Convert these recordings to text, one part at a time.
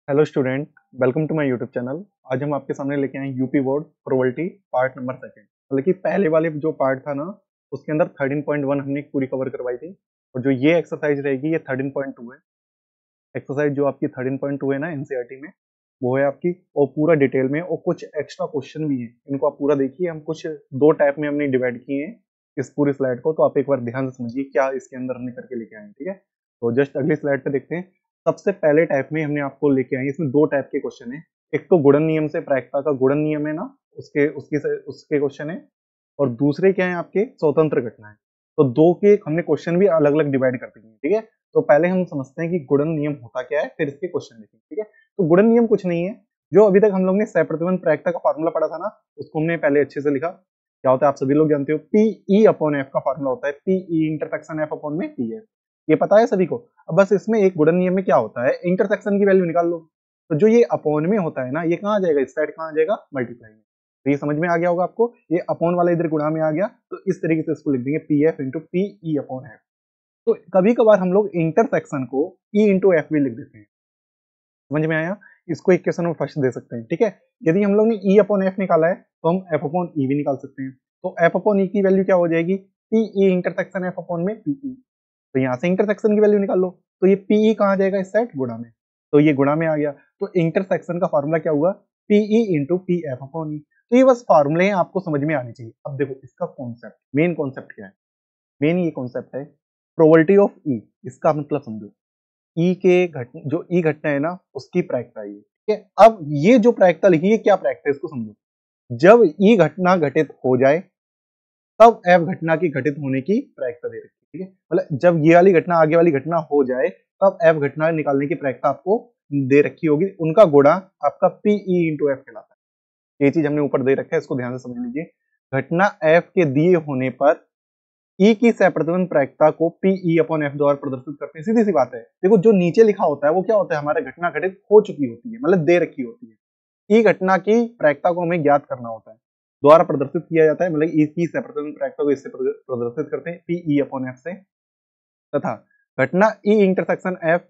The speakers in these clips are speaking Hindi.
Hello student, welcome to my YouTube channel. आज हम आपके सामने लेके आए हैं UP board probability part number second. मतलब कि पहले वाले जो पार्ट था ना, उसके अंदर 13.1 हमने पूरी कवर करवाई थी, और जो ये एक्सरसाइज रहेगी ये 13.2 है। एक्सरसाइज जो आपकी 13.2 है ना एनसीईआरटी में, वो है आपकी, और पूरा डिटेल में, और कुछ एक्स्ट्रा क्वेश्चन भी हैं। इनको आप पूरा देखिए। हम कुछ दो टाइप में हमने डिवाइड किए हैं इस पूरी स्लाइड को, तो आप एक बार ध्यान से समझिए क्या इसके अंदर हमने करके लेके आए हैं। ठीक है, तो जस्ट अगली स्लाइड पे देखते हैं। सबसे पहले टाइप में हमने आपको लेके आए हैं, इसमें दो टाइप के क्वेश्चन है। एक तो गुणन नियम से प्रायिकता का गुणन नियम है ना, उसके उसके उसके क्वेश्चन है, और दूसरे क्या है आपके स्वतंत्र घटना है। तो दो के हमने क्वेश्चन भी अलग अलग डिवाइड कर दिए हैं। ठीक है, तो पहले हम समझते हैं कि गुणन नियम होता क्या है, फिर इसके क्वेश्चन देखेंगे। ठीक है, तो गुणन नियम कुछ नहीं है। जो अभी तक हम लोग ने सहप्रतिबंध प्रायिकता का फार्मूला पढ़ा था ना, उसको हमने पहले अच्छे से लिखा। क्या होता है आप सभी लोग जानते हो, पी ई अपॉन एफ का फार्मूला होता है, P E intersection F upon में पी है। ये पता है सभी को। अब बस इसमें एक गुणन नियम में क्या होता है, इंटरसेक्शन की वैल्यू निकाल लो। तो जो ये अपॉन में होता है ना, ये कहाँ आ जाएगा, इस साइड कहाँ आ जाएगा, मल्टीप्लाई में। तो ये समझ में आ गया होगा आपको, ये अपॉन वाला इधर गुणा में आ गया, तो इस तरीके से इसको लिख देंगे P F into P E upon F. तो कभी कभार हम लोग इंटरसेक्शन को ई इंटू एफ भी लिख देते हैं। समझ में आया। इसको इक्वेशन में फर्स्ट दे सकते हैं। ठीक है, यदि हम लोग ने ई अपॉन एफ निकाला है, तो हम एफ अपॉन ई भी निकाल सकते हैं। तो एफ अपॉन ई की वैल्यू क्या हो जाएगी, P E intersection F upon में पी ई। तो यहाँ से इंटरसेक्शन की वैल्यू निकाल लो। तो ये पीई कहाँ जाएगा, इस साइड गुणा में। तो ये गुणा में आ गया। तो इंटरसेक्शन का फॉर्मूला क्या हुआ, P E into P F upon E. तो ये बस फॉर्मूले हैं, आपको समझ में आनी चाहिए। अब देखो इसका कॉन्सेप्ट, मेन कॉन्सेप्ट क्या है। मेन ये कॉन्सेप्ट है प्रोबेबिलिटी ऑफ ई। इसका मतलब समझो, ई के घटना, जो ई घटना है ना, उसकी प्रायिकता है ये। ठीक है, अब ये जो प्रायिकता लिखी है, क्या प्रायिकता है इसको समझो। जब ई घटना घटित हो जाए, तब एफ घटना की घटित होने की प्रायिकता दे रखी है। ठीक है, मतलब जब ये वाली घटना, आगे वाली घटना हो जाए, तब एफ घटना निकालने की प्रायिकता आपको दे रखी होगी। उनका गुणा आपका पीई इंटू एफ कहलाता है। ये चीज हमने ऊपर दे रखा है, इसको ध्यान से समझ लीजिए। घटना एफ के दिए होने पर ई की सहप्रतिबंध प्रायिकता को पीई अपॉन एफ द्वारा प्रदर्शित करते हैं। सीधी सी बात है। देखो जो नीचे लिखा होता है वो क्या होता है, हमारे घटना घटित हो चुकी होती है, मतलब दे रखी होती है। ई घटना की प्रायिकता को हमें ज्ञात करना होता है, द्वारा प्रदर्शित किया जाता है, मतलब ई की सहप्रतिबंध प्रायिकता को इससे प्रदर्शित करते हैं, पीई अपॉन एफ से। तथा घटना ई इंटरसेक्शन एफ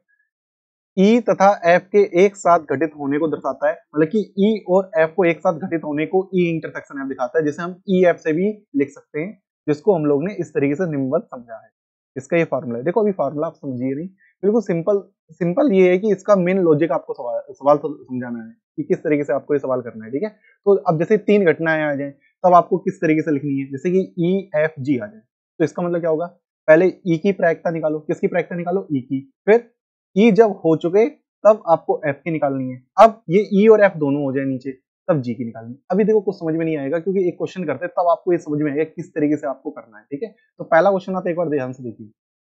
ई तथा एफ के एक साथ घटित होने को दर्शाता है, मतलब कि ई और एफ को एक साथ घटित होने को ई इंटरसेक्शन एफ दिखाता है, जिसे हम ई एफ से भी लिख सकते हैं, जिसको हम लोग ने इस तरीके से निम्नवत समझा है। इसका ये फार्मूला है। देखो अभी फार्मूला आप समझिए नहीं, बिल्कुल सिंपल। सिंपल ये है कि इसका मेन लॉजिक आपको सवाल समझाना है कि किस तरीके से आपको ये सवाल करना है। ठीक है, तो अब जैसे तीन घटनाएं आ जाए, तब आपको किस तरीके से लिखनी है, जैसे कि ई एफ जी आ जाए, तो इसका मतलब क्या होगा, पहले ई की प्रायिकता निकालो। किसकी प्रायिकता निकालो, ई की। फिर ई जब हो चुके, तब आपको एफ की निकालनी है। अब ये ई और एफ दोनों हो जाए नीचे, तब जी की निकालनी है। अभी देखो कुछ समझ में नहीं आएगा, क्योंकि एक क्वेश्चन करते हैं तब आपको ये समझ में आएगा किस तरीके से आपको करना है। ठीक है, तो पहला क्वेश्चन आप एक बार ध्यान से देखिए।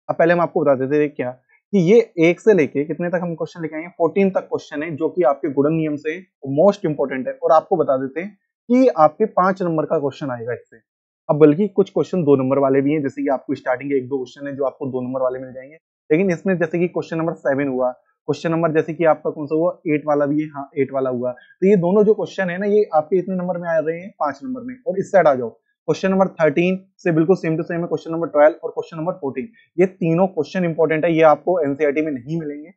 अब पहले हम आपको बता देते हैं क्या, कि ये एक से लेके कितने तक हम क्वेश्चन लेके आएंगे, 14 तक क्वेश्चन है, जो कि आपके गुणन नियम से मोस्ट इंपोर्टेंट है। और आपको बता देते हैं कि आपके 5 नंबर का क्वेश्चन आएगा इससे। अब बल्कि कुछ क्वेश्चन 2 नंबर वाले भी हैं, जैसे कि आपको स्टार्टिंग के 1-2 क्वेश्चन है जो आपको 2 नंबर वाले मिल जाएंगे। लेकिन इसमें जैसे कि क्वेश्चन नंबर 7 हुआ, क्वेश्चन नंबर जैसे कि आपका कौन सा हुआ, 8 वाला भी है, हाँ 8 वाला हुआ। तो ये दोनों जो क्वेश्चन है ना, ये आपके इतने नंबर में आ रहे हैं, 5 नंबर में। और इस साइड आ जाओ, क्वेश्चन नंबर 13 से बिल्कुल सेम टू सेम है क्वेश्चन नंबर 12 और क्वेश्चन नंबर 14। ये तीनों क्वेश्चन इंपॉर्टेंट है, ये आपको एनसीईआरटी में नहीं मिलेंगे।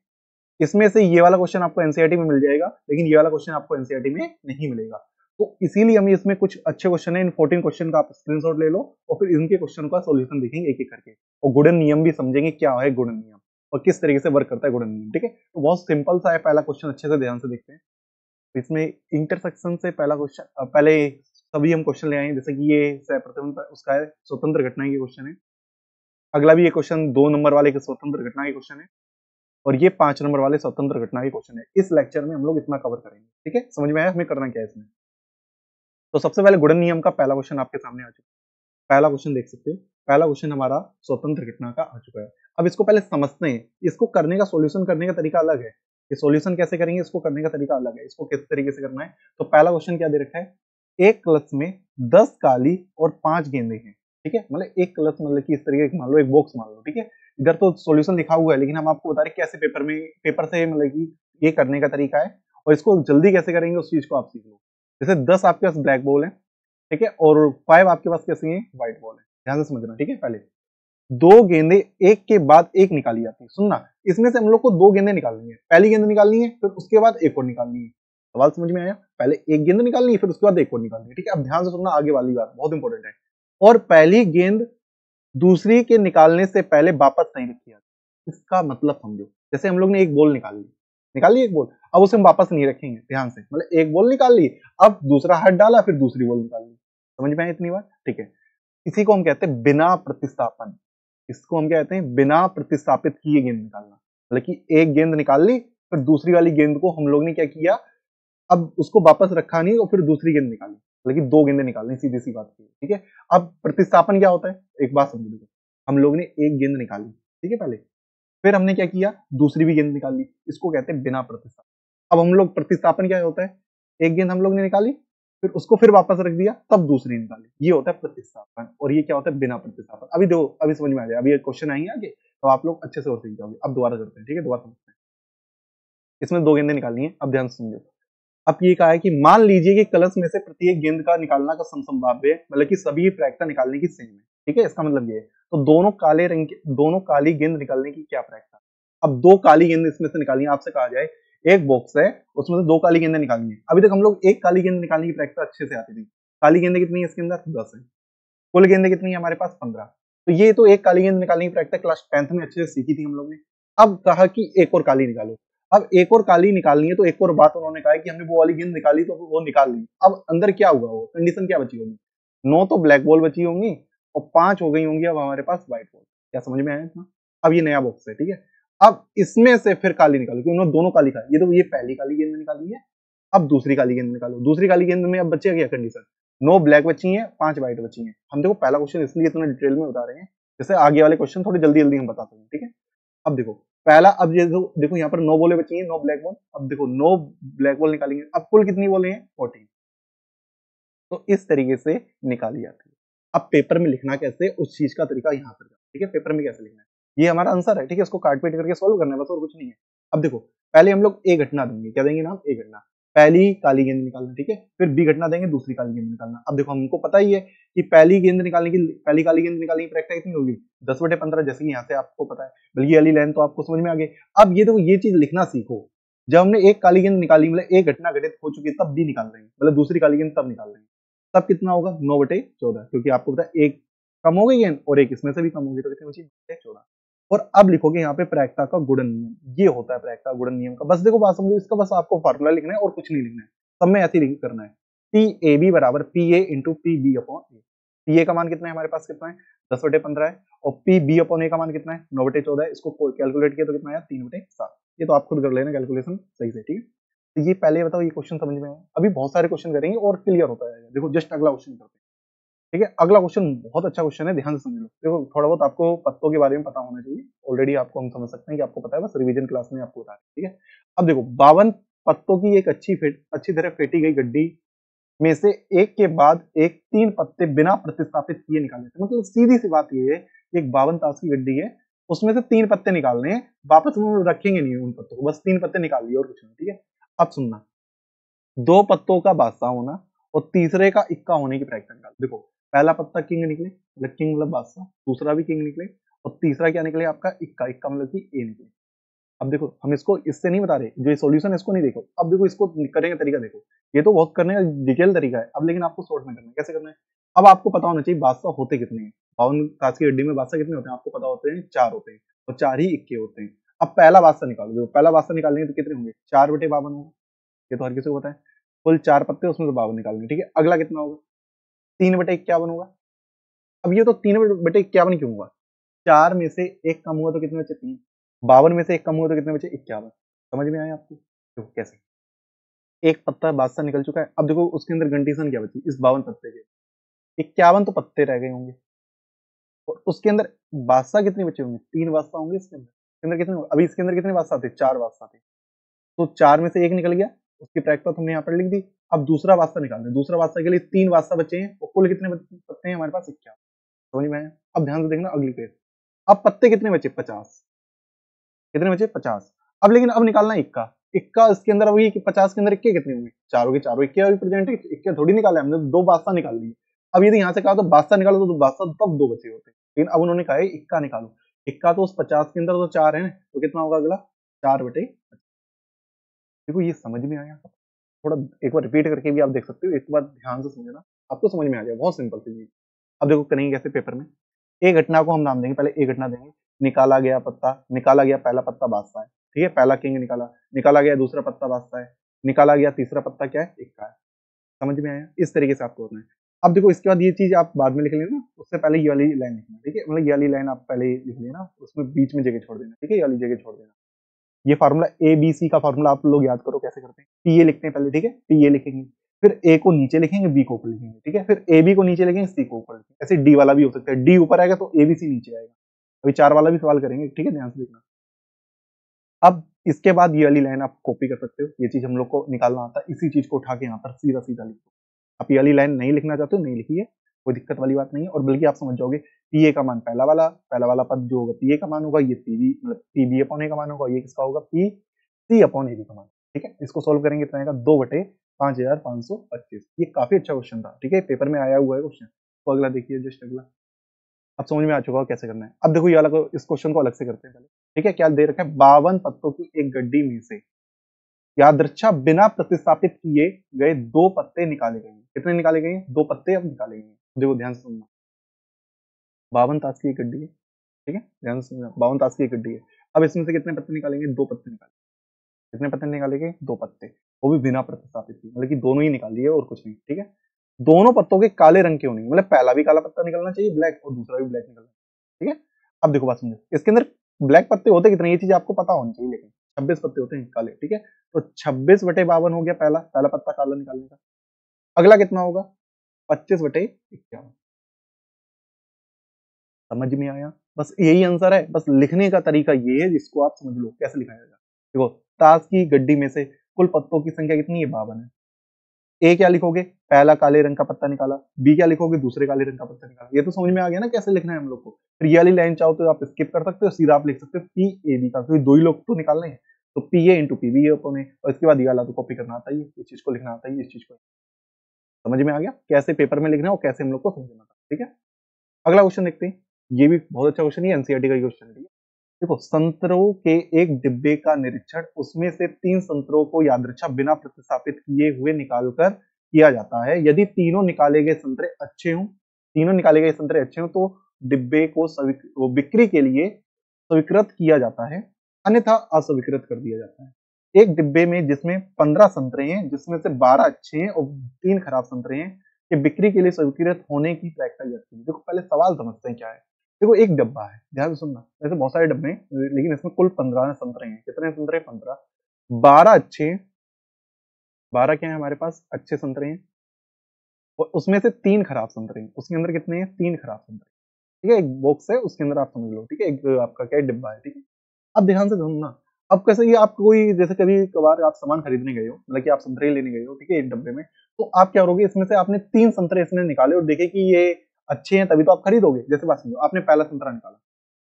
इसमें से ये वाला क्वेश्चन आपको एनसीईआरटी में मिल जाएगा, लेकिन ये वाला क्वेश्चन आपको एनसीईआरटी में नहीं मिलेगा। तो इसीलिए हम इसमें कुछ अच्छे क्वेश्चन है, इन 14 क्वेश्चन का आप स्क्रीनशॉट ले लो, और फिर इनके क्वेश्चन का सॉल्यूशन देखेंगे एक एक करके, और गुणन नियम भी समझेंगे क्या है गुणन नियम, और किस तरीके से वर्क करता है गुणन नियम। ठीक है, तो बहुत सिंपल सा है पहला क्वेश्चन, अच्छे से ध्यान से देखते हैं। इसमें इंटरसेक्शन से पहला क्वेश्चन, पहले सभी हम क्वेश्चन ले आए हैं, जैसे कि ये सहप्रतिबंध उसका है, स्वतंत्र घटना के क्वेश्चन है। अगला भी ये क्वेश्चन 2 नंबर वाले के स्वतंत्र घटना के क्वेश्चन है, और ये 5 नंबर वाले स्वतंत्र घटना के क्वेश्चन है। इस लेक्चर में हम लोग इतना कवर करेंगे। ठीक है, समझ में आया हमें करना क्या है इसमें। तो सबसे पहले गुणन नियम का पहला क्वेश्चन आपके सामने आ चुका है। पहला क्वेश्चन देख सकते हो, पहला क्वेश्चन हमारा स्वतंत्र घटना का आ चुका है। अब इसको पहले समझते हैं, इसको करने का, सॉल्यूशन करने का तरीका अलग है। ये सॉल्यूशन कैसे करेंगे, इसको करने का तरीका अलग है, इसको किस तरीके से करना है। तो पहला क्वेश्चन क्या दे रखा है, एक कलश में 10 काली और 5 गेंदे हैं। ठीक है, मतलब एक कलश, मतलब कि इस तरीके का मान लो, एक बॉक्स मान लो। ठीक है, इधर तो सॉल्यूशन लिखा हुआ है, लेकिन हम आपको बता रहे कैसे पेपर में, पेपर से मतलब कि ये करने का तरीका है, और इसको जल्दी कैसे करेंगे उस चीज को आप सीख लो। जैसे 10 आपके पास ब्लैक बॉल है, ठीक है, और 5 आपके पास कैसी है, व्हाइट बॉल है। ध्यान से समझना, ठीक है। पहले दो गेंदे एक के बाद एक निकाली जाती है। सुनना, इसमें से हम लोग को दो गेंदे निकालनी है, पहली गेंद निकालनी है, फिर उसके बाद एक और निकालनी है। सवाल समझ में आया? पहले एक गेंद निकालनी है, फिर उसके बाद एक और निकालनी है। ठीक है, अब ध्यान से सुनना, आगे वाली बात बहुत इंपॉर्टेंट है। और पहली गेंद दूसरी के निकालने से पहले वापस नहीं रखी जाती। इसका मतलब समझो, जैसे हम लोग ने एक बॉल निकाल ली एक बॉल, अब उसे हम वापस नहीं रखेंगे। ध्यान से, मतलब एक बॉल निकाल ली, अब दूसरा हाथ डाला, फिर दूसरी बॉल निकाल ली। समझ में आया इतनी बार? ठीक है, इसी को हम कहते हैं बिना प्रतिस्थापन। इसको हम क्या कहते हैं? बिना प्रतिस्थापित किए गेंद निकालना। मतलब कि एक गेंद निकाल ली, फिर दूसरी वाली गेंद को हम लोग ने क्या किया, अब उसको वापस रखा नहीं और फिर दूसरी गेंद निकाली। मतलब कि दो गेंदें निकालनी, सीधी सी बात की। ठीक है, अब प्रतिस्थापन क्या होता है, एक बात समझो। देखो, हम लोग ने एक गेंद निकाली, ठीक है, पहले, फिर हमने क्या किया, दूसरी भी गेंद निकाल ली। इसको कहते हैं बिना प्रतिस्थापन। अब हम लोग प्रतिस्थापन क्या होता है, एक गेंद हम लोग ने निकाली, फिर उसको फिर वापस रख दिया, तब दूसरी निकाली, ये होता है प्रतिस्थापन। और ये क्या होता है? बिना प्रतिस्थापन। अभी देखो, अभी समझ में आ जाए, अभी एक क्वेश्चन आएंगे आगे, तो आप लोग अच्छे से और सीख जाओगे। अब दोबारा करते हैं, ठीक है, दोबारा समझते हैं। इसमें दो गेंदें निकालनी है, अब ध्यान से समझो। अब ये कहा है कि मान लीजिए कि कलश में से प्रत्येक गेंद का निकालना का समसंभाव्य, मतलब कि सभी प्रायिकता निकालने की सेम है। ठीक है, इसका मतलब ये है, तो दोनों काले रंग की, दोनों काली गेंद निकालने की क्या प्रायिकता? अब दो काली गेंद इसमें से निकालनी है, आपसे कहा जाए एक बॉक्स है, उसमें से दो काली गेंदें निकालनी है। अभी तक हम लोग एक काली गेंद निकालने की प्रायिकता अच्छे से आती थी। काली गेंदें कितनी है इसके अंदर? 10 है। कुल गेंदें कितनी है हमारे पास? 15। तो ये तो एक काली गेंद निकालने की प्रायिकता क्लास 10th में अच्छे से सीखी थी हम लोग ने। अब कहा कि एक और काली निकालो। अब एक और काली निकालनी है, तो एक और बात उन्होंने कहा है कि हमने वो वाली गेंद निकाली, तो वो निकाल ली। अब अंदर क्या हुआ, वो कंडीशन क्या बची होगी? 9 तो ब्लैक बॉल बची होंगी और 5 हो गई होंगी अब हमारे पास व्हाइट बॉल। क्या समझ में आया इतना? अब ये नया बॉक्स है, ठीक है। अब इसमें से फिर काली निकालो, क्योंकि उन्होंने दोनों काली खाई। ये पहली काली गेंद निकाली है, अब दूसरी काली गेंद निकालो। दूसरी काली गेंद में अब बचे क्या कंडीशन? 9 ब्लैक बची हैं, 5 व्हाइट बची हैं। हम देखो पहला क्वेश्चन इसलिए इतना डिटेल में बता रहे हैं, जैसे आगे वाले क्वेश्चन थोड़ी जल्दी जल्दी हम बता सकें। ठीक है, अब देखो पहला, अब ये देखो यहाँ पर 9 बॉलें बची हैं, 9 ब्लैक बॉल। अब देखो 9 ब्लैक बॉल निकालेंगे, अब कुल कितनी बॉलें हैं? 14। तो इस तरीके से निकाली जाती है। अब पेपर में लिखना कैसे, उस चीज का तरीका यहाँ पर। ठीक है, पेपर में कैसे लिखना है, ये हमारा आंसर है। ठीक है, इसको काट पीट करके सॉल्व करना है बस, और कुछ नहीं है। अब देखो, पहले हम लोग ए घटना देंगे, क्या देंगे नाम? ए घटना। पहली काली गेंद निकालना, ठीक है, फिर बी घटना देंगे, दूसरी काली गेंद निकालना। अब देखो हमको पता ही है कि पहली गेंद निकालने की, पहली काली गेंद निकालने की प्रैक्टिस कितनी होगी? 10/15, जैसे कि यहाँ से आपको पता है। बल्कि वाली लाइन तो आपको समझ में आ गई। अब ये देखो, ये चीज लिखना सीखो। जब हमने एक काली गेंद निकाली, मतलब एक घटना घटित हो चुकी है, तब बी निकाल रहे हैं, मतलब दूसरी काली गेंद तब निकाल रहे हैं, तब कितना होगा? 9/14, क्योंकि आपको पता है एक कम हो गई गेंद और एक इसमें से भी कम होगी, तो कितनी बची? 14। और अब लिखोगे यहाँ पे प्रायिकता का गुणन नियम, ये होता है प्रायिकता गुणन नियम का। बस देखो बात समझो, इसका बस आपको फार्मूला लिखना है और कुछ नहीं लिखना है, सब में ऐसे ही करना है। पी ए बी बराबर P A into P B upon A. P A का मान कितना है हमारे पास? कितना है? 10/15 है। और पी बी अपॉन ए का मान कितना है? 9/14 है। इसको कैलकुलेट किया तो कितना आया? 3/7। ये तो आप खुद कर लेना कैलकुलेशन सही से, ठीक है। तो ये पहले बताओ, ये क्वेश्चन समझ में आया? अभी बहुत सारे क्वेश्चन करेंगे और क्लियर होता जाएगा। देखो जस्ट अगला क्वेश्चन करते हैं, ठीक है। अगला क्वेश्चन बहुत अच्छा क्वेश्चन है, ध्यान से समझ लो। देखो थोड़ा बहुत आपको पत्तों के बारे में पता होना चाहिए, ऑलरेडी आपको हम समझ सकते हैं कि आपको पता है, बस रिवीजन क्लास में आपको बता रहे हैं, ठीक है। अब देखो 52 पत्तों की एक अच्छी तरह फेंटी गई गड्डी में से एक के बाद एक 3 पत्ते बिना प्रतिस्थापित किए निकाले थे। मतलब सीधी सी बात ये है, एक 52 ताश की गड्डी है, उसमें से 3 पत्ते निकालने हैं, वापस हम रखेंगे नहीं उन पत्तों को, बस 3 पत्ते निकाल लिए और कुछ नहीं, ठीक है। अब सुनना, 2 पत्तों का बादशाह होना और तीसरे का इक्का होने की प्रायिकता निकाल। देखो पहला पत्ता किंग निकले, मतलब किंग मतलब बादशाह, दूसरा भी किंग निकले और तीसरा क्या निकले? आपका इक्का। इक्का मतलब कि ए निकले। अब देखो हम इसको इससे नहीं बता रहे, जो ये सॉल्यूशन है इसको नहीं देखो, अब देखो इसको करने का तरीका देखो। ये तो बहुत करने का डिटेल तरीका है, अब लेकिन आपको शॉर्ट में करना है। कैसे करना है? अब आपको पता होना चाहिए बादशाह होते कितने हैं। 52 ताश की गड्डी में बादशाह कितने होते हैं? आपको पता होते हैं 4 होते हैं, और 4 ही इक्के होते हैं। अब पहला बादशाह निकालो, देखो पहला बादशाह निकालेंगे तो कितने होंगे? 4/52 होंगे, ये तो हर किसी को पता है। कुल 4 पत्ते, उसमें से 52 निकालने, ठीक है। अगला कितना होगा? 3/51 होगा। अब ये तो 3/51 क्यों हुआ? 4 में से एक कम हुआ तो कितने बचे? 3। 52 में से एक कम हुआ तो कितने बचे? 51। समझ में आया आपको? देखो कैसे, एक पत्ता बादशाह निकल चुका है। अब देखो उसके अंदर कंडीशन क्या बची? इस 52 पत्ते के 51 तो पत्ते रह गए होंगे, और उसके अंदर बादशाह कितने बचे होंगे? 3 बादशाह होंगे इसके अंदर। इसके अंदर कितने? अभी इसके अंदर कितने बादशाह थे? 4 बादशाह थे। तो 4 में से एक निकल गया, उसकी प्रायिकता हमने यहाँ पर लिख दी। अब दूसरा बादशाह निकालना है, दूसरा बादशाह के लिए 3 बादशाह बचे हैं, और कुल कितने पत्ते हैं हमारे पास? 51। समझ में आया? अब ध्यान से देखना अगली पेज। अब पत्ते कितने बचे? 50। कितने बचे? 50। अब लेकिन अब निकालना है इक्का। इक्का इसके अंदर वही कि 50 के अंदर इक्के कितने होंगे? चारों के चारों इक्के अभी प्रेजेंट है, इक्के थोड़ी निकाले हमने, 2 बादशाह निकाल लिए। अब यदि यहाँ से कहा तो बादशाह निकालो तो बादशाह तब 2 बचे होते। लेकिन अब उन्होंने कहा है इक्का निकालो। इक्का तो उस 50 के अंदर तो 4 है, तो कितना होगा अगला 4/50। देखो ये समझ में आया? थोड़ा एक बार रिपीट करके भी आप देख सकते हो, एक बार ध्यान से समझना, आपको समझ में आ जाएगा। बहुत सिंपल सी चीज। अब देखो करेंगे कैसे पेपर में। ए घटना को हम नाम देंगे, पहले ए घटना देंगे। निकाला गया पत्ता, निकाला गया पहला पत्ता बादशाह है, ठीक है, पहला किंग निकाला। निकाला गया दूसरा पत्ता बादशाह है, निकाला गया तीसरा पत्ता क्या है, इक्का है। समझ में आया? इस तरीके से आपको करना है। अब देखो इसके बाद ये चीज आप बाद में लिख लेना, उससे पहले ये वाली लाइन लिखना, ठीक है, मतलब ये वाली लाइन आप पहले लिख लेना, उसमें बीच में जगह छोड़ देना, ठीक है, ये वाली जगह छोड़ देना। ये फार्मूला ए बी सी का फार्मूला आप लोग याद करो कैसे करते हैं। पी ए लिखते हैं पहले, ठीक है, पी ए लिखेंगे, फिर ए को नीचे लिखेंगे, बी को ऊपर लिखेंगे, ठीक है, फिर ए बी को नीचे लिखेंगे, सी को ऊपर लिखेंगे। ऐसे डी वाला भी हो सकता है, डी ऊपर आएगा तो ए बी सी नीचे आएगा। अभी 4 वाला भी सवाल करेंगे, ठीक है, ध्यान से देखना। अब इसके बाद ये वाली लाइन आप कॉपी कर सकते हो, ये चीज हम लोग को निकालना आता है, इसी चीज को उठा के यहाँ पर सीधा सीधा लिखो। आप ये वाली लाइन नहीं लिखना चाहते हो नहीं लिखिए, कोई दिक्कत वाली बात नहीं है, और बल्कि आप समझ जाओगे पी ए का मान पहला वाला पद जो होगा पी ए का मान होगा, ये पी बी मतलब पी बी अपॉन ए का मान होगा, ये किसका होगा P C upon A B का मान। ठीक है, इसको सोल्व करेंगे कितना आएगा 2/5525। ये काफी अच्छा क्वेश्चन था, ठीक है, पेपर में आया हुआ है क्वेश्चन। तो अगला देखिए, जस्ट अगला। अब समझ में आ चुका हो कैसे करना है। अब देखो ये वाला इस क्वेश्चन को अलग से करते हैं पहले, ठीक है। क्या दे रखा है, 52 पत्तों की एक गड्डी में से यादृच्छा बिना प्रतिस्थापित किए गए 2 पत्ते निकाले गए। कितने निकाले गए? 2 पत्ते अब निकाले गए। देखो ध्यान से सुनना, 52 ताश की एक गड्डी है, ठीक है, ध्यान से सुनना, 52 ताश की एक गड्डी है। अब इसमें से कितने पत्ते निकालेंगे? 2 पत्ते निकालेंगे। कितने पत्ते निकालेंगे? 2 पत्ते, वो भी बिना प्रतिस्थापित किए, मतलब कि दोनों ही निकाल लिए और कुछ नहीं, ठीक है। दोनों पत्तों के काले रंग के होने, मतलब पहला भी काला पत्ता निकलना चाहिए ब्लैक, और दूसरा भी ब्लैक निकलना चाहिए, ठीक है। अब देखो बात समझो, इसके अंदर ब्लैक पत्ते होते कितने, ये चीज आपको पता होनी चाहिए, लेकिन 26 पत्ते होते हैं काले, ठीक है। तो 26/52 हो गया पहला पहला पत्ता काला निकालने का। अगला कितना होगा? 25/51। समझ में आया? बस यही आंसर है, बस लिखने का तरीका ये है, जिसको आप समझ लो कैसे लिखा जाएगा। देखो ताश की गड्डी में से कुल पत्तों की संख्या कितनी है? 52 है। ए क्या लिखोगे? पहला काले रंग का पत्ता निकाला। बी क्या लिखोगे? दूसरे काले रंग का पत्ता निकाला। ये तो समझ में आ गया ना कैसे लिखना है हम लोग को। फिर ये वाली लाइन चाहो तो आप स्किप कर सकते हो, सीधा आप लिख सकते हो पी ए बी का, क्योंकि दो ही लोग तो निकालने हैं, तो P A into P B अपने, और इसके बाद ये वाला तो कॉपी करना आता ही है, इस चीज को लिखना आता ही, इस चीज को। समझ में आ गया कैसे पेपर में लिखना है और कैसे हम लोग को समझना था, ठीक है। अगला क्वेश्चन देखते हैं, ये भी बहुत अच्छा क्वेश्चन है, एनसीईआरटी का क्वेश्चन है। देखो संतरों के एक डिब्बे का निरीक्षण, उसमें से 3 संतरों को यादृच्छा बिना प्रतिस्थापित किए हुए निकालकर किया जाता है। यदि तीनों निकाले गए संतरे अच्छे हों, तीनों निकाले गए संतरे अच्छे हों तो डिब्बे को बिक्री के लिए स्वीकृत किया जाता है, अन्यथा अस्वीकृत कर दिया जाता है। एक डिब्बे में जिसमें 15 संतरे हैं, जिसमें से 12 अच्छे हैं और 3 खराब संतरे हैं, कि बिक्री के लिए स्वीकृत होने की प्रक्रिया जाती है। देखो पहले सवाल समझते हैं क्या है। देखो एक डब्बा है, ध्यान से सुनना, वैसे बहुत सारे डब्बे हैं लेकिन इसमें कुल 15 संतरे हैं। कितने संतरे? 15। 12 अच्छे हैं, 12 क्या है हमारे पास? अच्छे संतरे हैं, और उसमें से 3 खराब संतरे हैं। उसके अंदर कितने हैं? 3 खराब संतरे, ठीक है। एक बॉक्स है उसके अंदर, आप समझ लो, ठीक है, एक आपका क्या डिब्बा है, ठीक है। अब ध्यान से सुनना, अब कैसे ये आप कोई जैसे कभी कभार आप सामान खरीदने गए हो, मतलब कि आप संतरे लेने गए हो, ठीक है, एक डब्बे में, तो आप क्या करोगे, इसमें से आपने 3 संतरे इसमें निकाले और देखे कि ये अच्छे हैं, तभी तो आप खरीदोगे। जैसे बात समझो, आपने पहला संतरा निकाला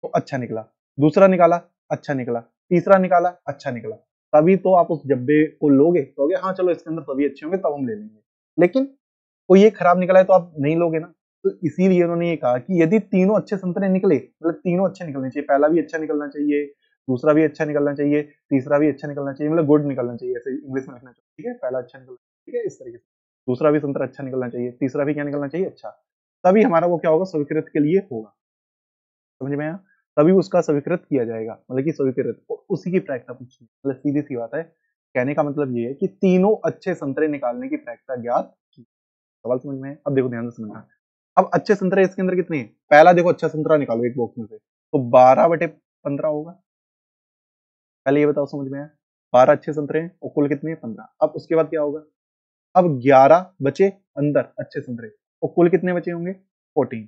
तो अच्छा निकला, दूसरा निकाला अच्छा निकला, तीसरा निकाला अच्छा निकला, तभी तो आप उस डब्बे को लोगे, कहोगे हाँ चलो इसके अंदर सभी अच्छे होंगे तब हम ले लेंगे। लेकिन कोई ये खराब निकला है तो आप नहीं लोगे ना। तो इसीलिए उन्होंने ये कहा कि यदि तीनों अच्छे संतरे निकले, मतलब तीनों अच्छे निकलने चाहिए, पहला भी अच्छा निकलना चाहिए, दूसरा भी अच्छा निकलना चाहिए, तीसरा भी अच्छा निकलना चाहिए, मतलब गुड निकलना चाहिए, ऐसे इंग्लिश में लिखना चाहिए, ठीक है, पहला अच्छा निकलना, ठीक है, इस तरीके से। दूसरा भी संतरा अच्छा निकलना चाहिए, तीसरा भी क्या निकलना चाहिए? अच्छा। तभी हमारा वो क्या होगा? स्वीकृत के लिए होगा। समझ में आया? तभी उसका स्वीकृत किया जाएगा, मतलब कि स्वीकृत, उसी की प्रायिकता पूछी, मतलब सीधी सी बात है। कहने का मतलब ये है कि तीनों अच्छे संतरे निकालने की प्रायिकता ज्ञात की। सवाल समझ में है? अब देखो ध्यान से समझना। अब अच्छे संतरे इसके अंदर कितने हैं? पहला देखो अच्छा संतरा निकालो एक बॉक्स में से, तो 12/15 होगा। पहले ये बताओ समझ में आया? 12 अच्छे संतरे हैं और कुल कितने हैं? 15। अब उसके बाद क्या होगा? अब 11 बचे अंदर अच्छे संतरे, और कुल कितने बचे होंगे? 14।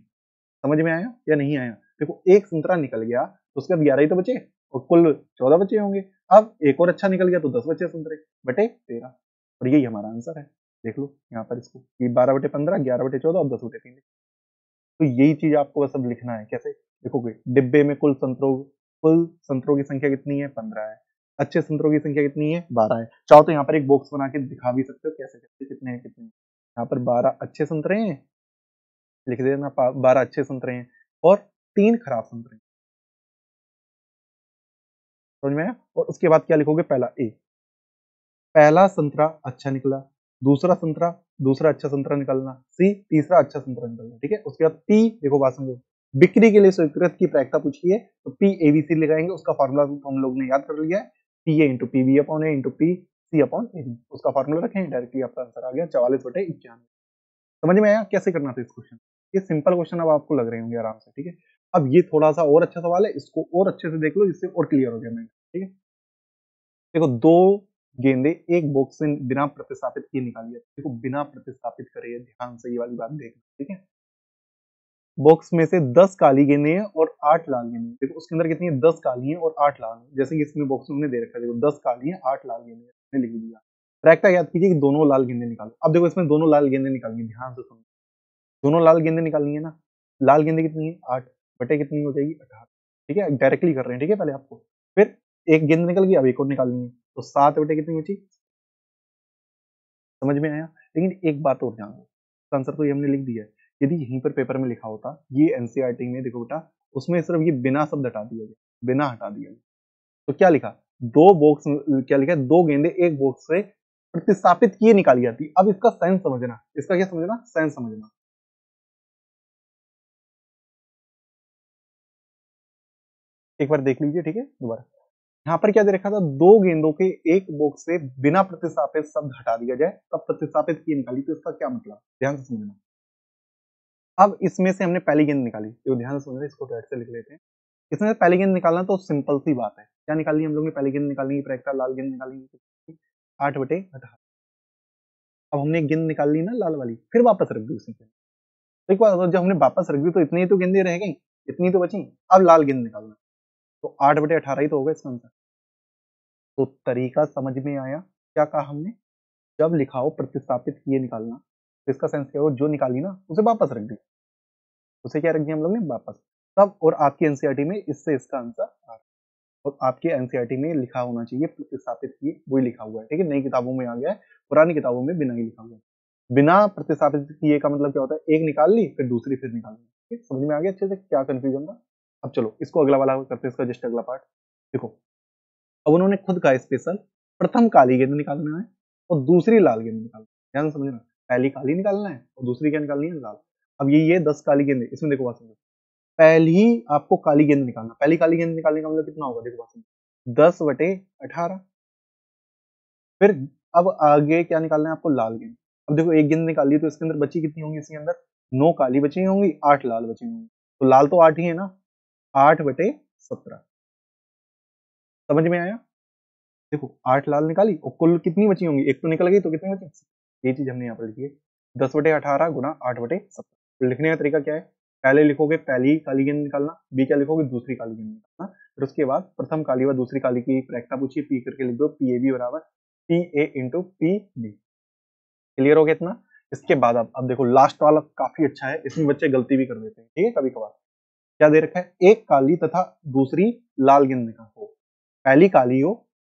समझ में आया या नहीं आया? देखो एक संतरा निकल गया तो उसके बाद 11 ही तो बचे, और कुल 14 बचे होंगे। अब एक और अच्छा निकल गया तो 10 बचे संतरे बटे 13, और यही हमारा आंसर है। देख लो यहाँ पर इसको, 12/15, 11/14 और 10/3। तो यही चीज आपको बस अब लिखना है। कैसे देखोगे? डिब्बे में कुल संतरों की संख्या कितनी है? 15 है। अच्छे संतरों की संख्या कितनी है? 12 है। चाहो तो यहाँ पर एक बॉक्स बना के दिखा भी सकते हो कैसे कैसे कितने हैं कितने। यहाँ पर 12 अच्छे संतरे हैं, लिख देना 12 अच्छे संतरे हैं, और 3 खराब संतरे, समझ में आया। और उसके बाद क्या लिखोगे, पहला ए, पहला संतरा अच्छा निकला, दूसरा अच्छा संतरा निकलना, सी तीसरा अच्छा संतरा निकलना, ठीक है। उसके बाद पी, देखो बात समझो, बिक्री के लिए स्वीकृत की प्रायिकता पूछी है तो पी एबीसी लगाएंगे, उसका फॉर्मूला हम लोग ने याद कर लिया है, P A into P B upon A into P C upon A B, उसका फॉर्मूला रखें, डायरेक्टली आपका आंसर आ गया 44/91। समझ में आया कैसे करना था इस क्वेश्चन। ये सिंपल क्वेश्चन अब आपको लग रहे होंगे आराम से, ठीक है। अब ये थोड़ा सा और अच्छा सवाल है, इसको और अच्छे से देख लो जिससे और क्लियर हो जाए मैं, ठीक है। देखो, दो गेंदे एक बॉक्स से बिना प्रतिस्थापित किए निकाली है, देखो बिना प्रतिस्थापित करे, ध्यान से ये वाली बात देखना, ठीक है। बॉक्स में से 10 काली गेंदें हैं और 8 लाल गेंदें हैं, देखो उसके अंदर कितनी है, 10 काली हैं और 8 लाल हैं, जैसे कि इसमें बॉक्स में हमने दे रखा है, देखो 10 काली हैं 8 लाल गेंदें हैं, लिख दिया। प्रायिकता याद कीजिए कि दोनों लाल गेंदें निकालो। अब देखो इसमें दोनों लाल गेंदें निकालनी, ध्यान से सुनो, दोनों लाल गेंदें निकालनी है ना। लाल गेंदें कितनी है, 8 बटे कितनी हो जाएगी, 18, ठीक है। डायरेक्टली कर रहे हैं, ठीक है, पहले आपको, फिर एक गेंद निकल गई, अब एक और निकालनी है, तो 7 बटे कितनी बची, समझ में आया। लेकिन एक बात और ध्यान दो, आंसर तो ये हमने लिख दिया है, यदि यहीं पर पेपर में लिखा होता, ये एनसीईआरटी में देखो बेटा, उसमें सिर्फ ये बिना शब्द हटा दिया गया, बिना हटा दिया गया, तो क्या लिखा, दो बॉक्स, क्या लिखा, दो गेंदे एक बॉक्स से प्रतिस्थापित किए निकाली जाती। अब इसका सेंस समझना, इसका क्या समझना, सेंस समझना। एक बार देख लीजिए, ठीक है, दोबारा। यहाँ पर क्या दे रखा था, दो गेंदों के एक बॉक्स से बिना प्रतिस्थापित शब्द हटा दिया जाए तब प्रतिस्थापित किए निकाली, तो इसका क्या मतलब, ध्यान से समझना। अब इसमें से हमने पहली गेंद निकाली, तो ध्यान से समझना, इसको रेड से लिख लेते हैं। इसमें से पहली गेंद निकालना तो सिंपल सी बात है, क्या निकालनी हम लोग ने, पहली गेंद निकालनी है, प्रायिकता लाल गेंद निकालनी है, 8/18। अब हमने एक गेंद निकाल ली ना लाल वाली, फिर वापस रख दी उसी गेंद, एक बार जब हमने वापस रख दी तो इतनी ही तो गेंदें रह गई, इतनी तो बची, अब लाल गेंद निकालना, तो 8/18 ही तो होगा इसका आंसर। तो तरीका समझ में आया, क्या कहा हमने, जब लिखा हो प्रतिस्थापित किए निकालना, तो इसका सेंस क्या हो, जो निकाली ना उसे वापस रख दी, उसे क्या रख दिया हम लोग ने, वापस। तब और आपकी एनसीईआरटी में इससे इसका आंसर आ रहा है, और आपके एनसीईआरटी में लिखा होना चाहिए प्रतिस्थापित किए, वही लिखा हुआ है, ठीक है। नई किताबों में आ गया है, पुरानी किताबों में बिना ही लिखा हुआ है। बिना प्रतिस्थापित किए का मतलब क्या होता है, एक निकाल ली फिर दूसरी फिर निकाल ली, ठीक है? समझ में आ गया अच्छे से क्या कंफ्यूजन था। अब चलो इसको अगला वाला करते हैं, इसका जस्ट अगला पार्ट देखो। अब उन्होंने खुद का स्पेशल, प्रथम काली गेंद निकालना है और दूसरी लाल गेंद निकालना है, ध्यान से समझना, पहली काली निकालना है और दूसरी क्या निकालनी है, लाल। अब ये 10 काली गेंद, इसमें देखो बात समझो, पहली आपको काली गेंद निकालना, पहली काली गेंद निकालने का मतलब कितना होगा, देखो बात समझो, 10/18। फिर अब आगे क्या निकालना है आपको, लाल गेंद। अब देखो एक गेंद निकाली तो इसके अंदर बची कितनी होंगी, इसके अंदर 9 काली बची होंगी, 8 लाल बची होंगी, तो लाल तो 8 ही है ना, 8/17, समझ में आया। देखो 8 लाल निकाली और कुल कितनी बची होंगी, एक तो निकल गई तो कितनी बची, ये चीज हमने यहाँ पर लिखी है, 10/18 गुना 8/17। तो लिखने का तरीका क्या है, पहले लिखोगे पहली काली गेंद निकालना, बी क्या लिखोगे, दूसरी काली गेंद निकालना, फिर उसके बाद प्रथम काली व दूसरी काली की प्रायिकता पूछिए, पी करके लिख दो, पी ए बी बराबर P A into P B. Clear हो गया इतना। इसके बाद अब देखो लास्ट वाला काफी अच्छा है, इसमें बच्चे गलती भी कर देते हैं, ठीक है, कभी कभार। क्या दे रखा है, एक काली तथा दूसरी लाल गेंद निकालो, पहली काली हो।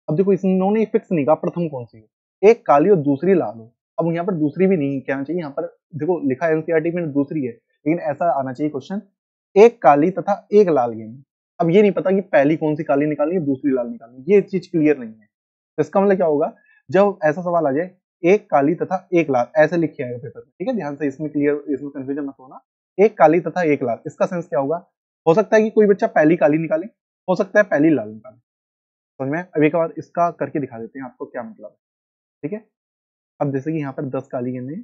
अब देखो इन्होंने फिक्स नहीं कहा प्रथम कौन सी हो, एक काली और दूसरी लाल हो। अब यहाँ पर दूसरी भी नहीं कहना चाहिए, यहाँ पर देखो लिखा एनसीईआरटी में दूसरी है, लेकिन ऐसा आना चाहिए क्वेश्चन, एक काली तथा एक लाल गेंद। अब ये नहीं पता कि पहली कौन सी काली निकालनी है, दूसरी लाल निकालनी है, ये चीज क्लियर नहीं है। तो इसका मतलब क्या होगा, जब ऐसा सवाल आ जाए, एक काली तथा एक लाल ऐसे लिखे आएगा पेपर में, ठीक है, ध्यान से, इसमें क्लियर, इसमें कंफ्यूजन मत होना। एक काली तथा एक लाल, इसका सेंस क्या होगा, हो सकता है कि कोई बच्चा पहली काली निकाले, हो सकता है पहली लाल निकाले, समझ में। अब एक बार इसका करके दिखा देते हैं आपको क्या मतलब है, ठीक है। अब जैसे कि यहाँ पर 10 काली गेंदें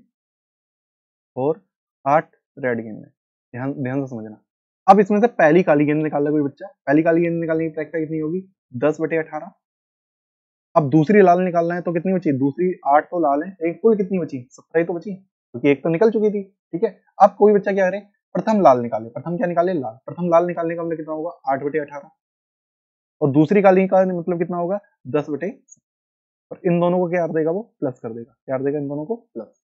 और 8 रेड गेंदें, ध्यान ध्यान से समझना। अब इसमें से पहली काली गेंद निकालना कोई बच्चा, पहली काली गेंद निकालने की प्रायिकता कितनी होगी, 10/18। अब दूसरी लाल निकालना है तो कितनी बची, दूसरी 8 तो लाल है, एक कुल कितनी बची, 17 ही तो बची, क्योंकि एक तो निकल चुकी थी, ठीक है। अब कोई बच्चा क्या करे, प्रथम लाल निकाले, प्रथम क्या निकाले, लाल। प्रथम लाल निकालने का मतलब कितना होगा, 8/18, और दूसरी काली का मतलब कितना होगा, 10/, और इन दोनों को क्या कर देगा, वो प्लस कर देगा, क्या कर देगा, इन दोनों को प्लस।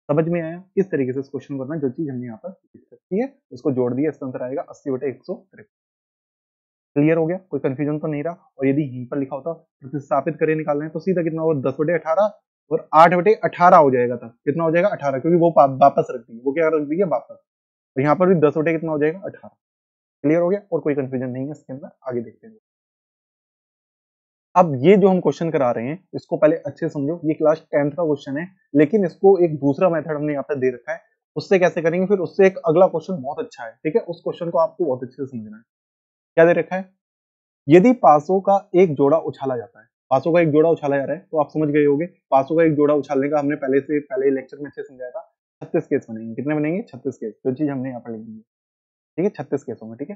समझ में आया, इस तरीके से इस क्वेश्चन करना, जो चीज हमने यहाँ पर डिस्कस की है उसको जोड़ दिया, इसका आंसर आएगा 80/153। क्लियर हो गया, कोई कंफ्यूजन तो नहीं रहा। और यदि यहीं पर लिखा होता प्रतिस्थापित करके निकालना है तो सीधा कितना होगा, 10/18 और 8/18 हो जाएगा था, कितना हो जाएगा, 18, क्योंकि वो वापस रख दी, वो क्या रख दी है, वापस। और यहाँ पर भी 10 कितना हो जाएगा, 18। क्लियर हो गया और कोई कंफ्यूजन नहीं है इसके अंदर, आगे देखते हैं। अब ये जो हम क्वेश्चन करा रहे हैं इसको पहले अच्छे समझो, ये क्लास 10th का क्वेश्चन है, लेकिन इसको एक दूसरा मेथड हमने यहाँ पे दे रखा है, उससे कैसे करेंगे, फिर उससे एक अगला क्वेश्चन बहुत अच्छा है, ठीक है, उस क्वेश्चन को आपको बहुत अच्छे से समझना है। क्या दे रखा है, यदि पासों का एक जोड़ा उछाला जाता है, पासों का एक जोड़ा उछाला जा रहा है, तो आप समझ गए होंगे पासों का एक जोड़ा उछालने का हमने पहले लेक्चर में अच्छे से समझाया था। 36 केस बनेंगे, कितने बनेंगे, 36 केस, जो चीज हमने यहाँ पर लिख दी है, ठीक है, 36 केस होंगे, ठीक है।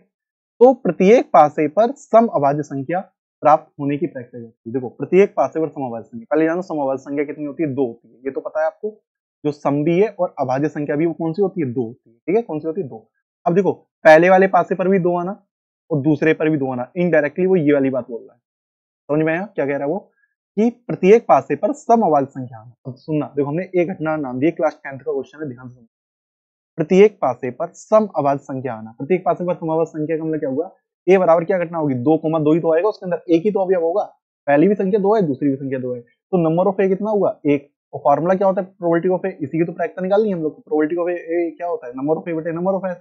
तो प्रत्येक पासे पर सम अभाज्य संख्या प्राप्त होने की प्रक्रिया होती है। देखो प्रत्येक पासे पर समअभाज्य संख्या, पहले जानो समअभाज्य संख्या कितनी होती है, 2 होती है, ये तो पता है आपको। जो सम भी है और अभाज्य संख्या भी, वो कौन सी होती है, 2 होती है, ठीक है, कौन सी होती है, 2। अब देखो पहले वाले पासे पर भी 2 आना और दूसरे पर भी 2 आना, इनडायरेक्टली वो ये वाली बात बोल रहा है, समझ में आया क्या कह रहा है वो, कि प्रत्येक पासे पर समअभाज्य संख्या आना। अब सुनना, देखो हमने एक घटना नाम दी, क्लास 10th का क्वेश्चन है, ध्यान से सुनना। प्रत्येक पासे पर सम अभाज्य संख्या आना, प्रत्येक पासे पर समअभाज्य संख्या का मतलब क्या हुआ, ए बराबर क्या घटना होगी, 2, 2 ही तो आएगा, उसके अंदर एक ही तो अवयव होगा, पहली भी संख्या 2 है, दूसरी भी संख्या 2 है, तो नंबर ऑफ ए कितना हुआ, एक। और फॉर्मूला क्या होता है, प्रोबेबिलिटी ऑफ ए, इसी की तो प्रायिकता निकालनी है हम लोग को, प्रोबेबिलिटी ऑफ ए क्या होता है, नंबर ऑफ ए बटे नंबर ऑफ एस,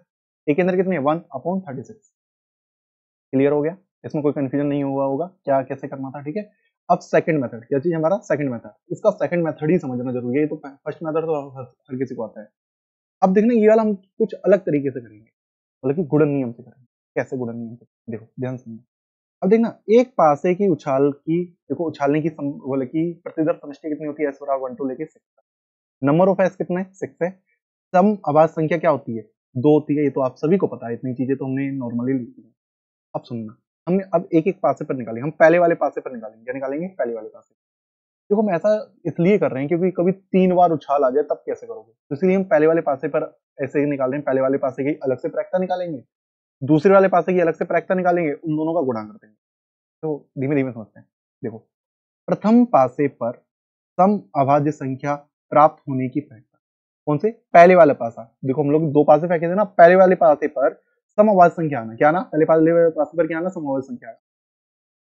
ए के अंदर कितने, 1/36। क्लियर हो गया, इसमें कोई कंफ्यूजन नहीं हुआ होगा क्या कैसे करना था, ठीक है। अब सेकंड मेथड, क्या चीज हमारा सेकंड मेथड, इसका सेकंड मेथड ही समझना जरूरी है, ये तो फर्स्ट मेथड तो हर किसी को आता है। अब देखना ये वाला हम कुछ अलग तरीके से करेंगे, मतलब कि गुणन नियम से करेंगे। कैसे गुणन नियम से, देखो ध्यान सुनना। अब देखना एक पासे की उछाल की, देखो उछालने की बोले कि प्रतिदर्श समष्टि कितनी होती है, एस बराबर 1 2 लेके 6, नंबर ऑफ एस कितना है, 6 है। सम अभाज्य संख्या क्या होती है, 2 होती है, ये तो आप सभी को पता है, इतनी चीजें तो हमने नॉर्मली लिखी है। अब सुनना, हमने अब एक एक पासे पर निकालेंगे, हम पहले वाले पासे पर निकालेंगे, क्या निकालेंगे, पहले वाले पासे। देखो हम ऐसा इसलिए कर रहे हैं क्योंकि कभी 3 बार उछाल आ जाए तब कैसे करोगे, तो इसलिए हम पहले वाले पासे पर ऐसे ही निकाल रहे हैं, पहले वाले पासे की अलग से प्रायिकता निकालेंगे, दूसरे वाले पासे की अलग से प्रायिकता निकालेंगे, उन दोनों का गुणा कर देंगे। तो धीमे धीमे समझते हैं। देखो प्रथम पासे पर सम अभाज्य संख्या प्राप्त होने की प्रायिकता, कौन से, पहले वाला पासा। देखो हम लोग 2 पासे फेंके थे ना, पहले वाले पासे पर सम अभाज्य संख्या आना, क्या ना, पहले वाले पासे पर क्या आना, सम अभाज्य संख्या आना।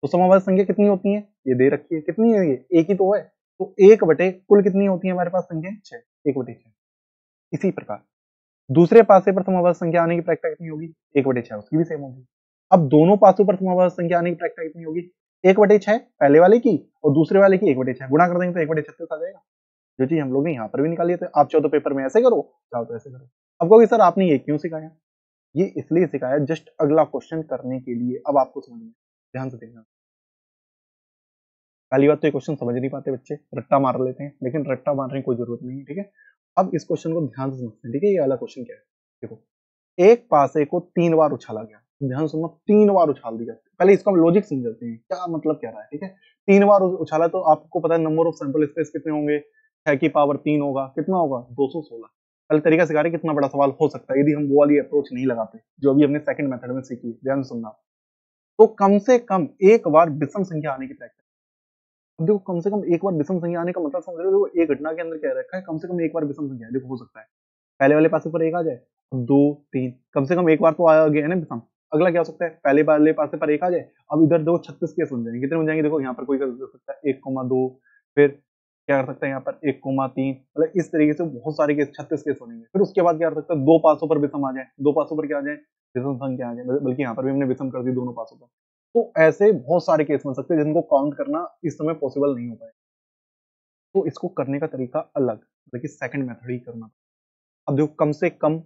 तो समअभाज्य संख्या कितनी होती है, ये दे रखी है, कितनी है, ये एक ही तो है, तो 1 बटे कुल कितनी होती है हमारे पास संख्या, 6, 1 बटे 6। इसी प्रकार दूसरे पासे पर समअभाज्य संख्या आने की प्रायिकता कितनी होगी, 1 बटे 6, उसकी भी सेम होगी। अब दोनों पासों पर समअभाज्य संख्या आने की प्रायिकता कितनी होगी, 1 बटे 6 पहले वाले की और दूसरे वाले की 1 बटे 6, गुणा कर देंगे तो 1 बटे 36 आ जाएगा। जो चीज हम लोग ने यहाँ पर भी निकाली है, आप चाहो तो पेपर में ऐसे करो, चाहो तो ऐसे करो। अब कहोगे सर आपने ये क्यों सिखाया, ये इसलिए सिखाया जस्ट अगला क्वेश्चन करने के लिए। अब आपको समझ में, ध्यान से देखना। पहली बात तो ये क्वेश्चन समझ नहीं पाते बच्चे, रट्टा मार लेते हैं, लेकिन रट्टा मारने की कोई जरूरत नहीं है, ठीक है। अब इस क्वेश्चन को ध्यान से समझते हैं, ठीक है। ये वाला क्वेश्चन क्या है, देखो एक पासे को 3 बार उछाला गया, ध्यान सुनना, 3 बार उछाल दिया। पहले इसका लॉजिक समझते हैं, क्या मतलब कह रहा है, ठीक है। 3 बार उछाला तो आपको पता है नंबर ऑफ सैंपल स्पेस कितने होंगे, 6 की पावर 3 होगा, कितना होगा, 216। पहले तरीका सिखा रहे कितना बड़ा सवाल हो सकता है यदि हम वो वाली अप्रोच नहीं लगाते जो अभी हमने सेकंड मेथड में सीखी है, ध्यान सुनना। तो कम से कम एक बार विषम संख्या आने की प्रैक्टिस, देखो कम से कम एक बार विषम संख्या आने का मतलब समझ रहे हो, देखो एक घटना के अंदर क्या रखा है, कम से कम एक बार विषम संख्या है। देखो हो सकता है पहले वाले पासे पर एक आ जाए, 2 3, कम से कम एक बार तो आ गया है ना विषम। अगला क्या हो सकता है, पहले वाले पासे पर एक आ जाए, अब इधर देखो 36 केस बन जाएंगे, कितने बन जाएंगे, देखो यहाँ पर कोई कर सकता है 1,2, फिर क्या कर सकता है यहाँ पर 1,3, मतलब इस तरीके से बहुत सारे केस 36 केस बनेंगे। फिर उसके बाद क्या कर सकता है, 2 पासों पर विषम आ जाए, 2 पासों पर क्या आ जाए, विषम संख्या आ जाए, बल्कि यहाँ पर भी हमने विषम कर दी दोनों पासों पर। तो ऐसे बहुत सारे केस बन सकते हैं जिनको काउंट करना इस समय पॉसिबल नहीं हो पाए, तो इसको करने का तरीका अलग, लेकिन सेकंड मेथड ही करना। अब देखो कम से कम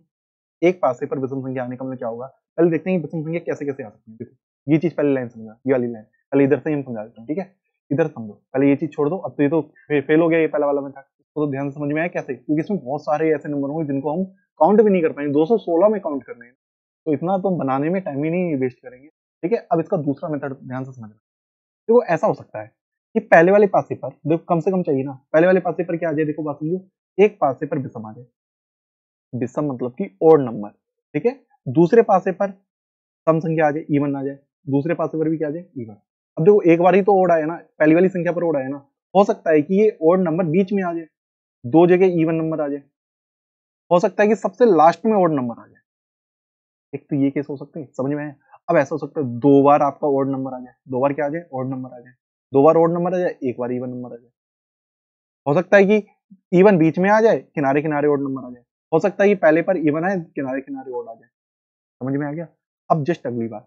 एक पासे पर विषम संख्या आने का मतलब क्या होगा, पहले देखते हैं विषम संख्या कैसे कैसे आ सकती है। देखो ये चीज पहले लाइन समझा, ये वाली लाइन पहले इधर से हम समझा देते हैं, ठीक है। इधर समझो, पहले ये चीज छोड़ दो, अब तो ये तो फेल हो गया ये पहला वाला मेथड, इसको तो ध्यान से समझ में आया कैसे, क्योंकि इसमें बहुत सारे ऐसे नंबर होंगे जिनको हम काउंट भी नहीं कर पाएंगे, 216 में काउंट करने हैं, तो इतना तो बनाने में टाइम ही नहीं वेस्ट करेंगे, ठीक है। अब इसका दूसरा मेथड ध्यान से समझना। देखो ऐसा हो सकता है कि पहले वाले पासे पर, देखो कम से कम चाहिए ना, पहले वाले पासे पर क्या आ जाए, देखो बात समझो, एक पासे पर विषम आ जाए, विषम मतलब कि ओड नंबर, ठीक है। दूसरे पासे पर सम संख्या आ जाए, इवन आ जाए, दूसरे पासे पर भी क्या आ जाए, इवन। अब देखो एक बार ही तो ओड आया ना, पहली वाली संख्या पर ओड आया ना, हो सकता है कि ये ओड नंबर बीच में आ जाए, 2 जगह इवन नंबर आ जाए, हो सकता है कि सबसे लास्ट में ओड नंबर आ जाए। एक तो ये केस हो सकते हैं, समझ में आया। अब ऐसा हो सकता है 2 बार आपका ओड नंबर आ जाए, 2 बार क्या आ जाए, ओड नंबर आ जाए, 2 बार ओड नंबर आ जाए, 1 बार इवन नंबर आ जाए। हो सकता है कि इवन बीच में आ जाए, किनारे किनारे ओड नंबर आ जाए, हो सकता है कि पहले पर इवन है, किनारे किनारे ओड आ जाए। समझ में आ गया। अब जस्ट अगली बात,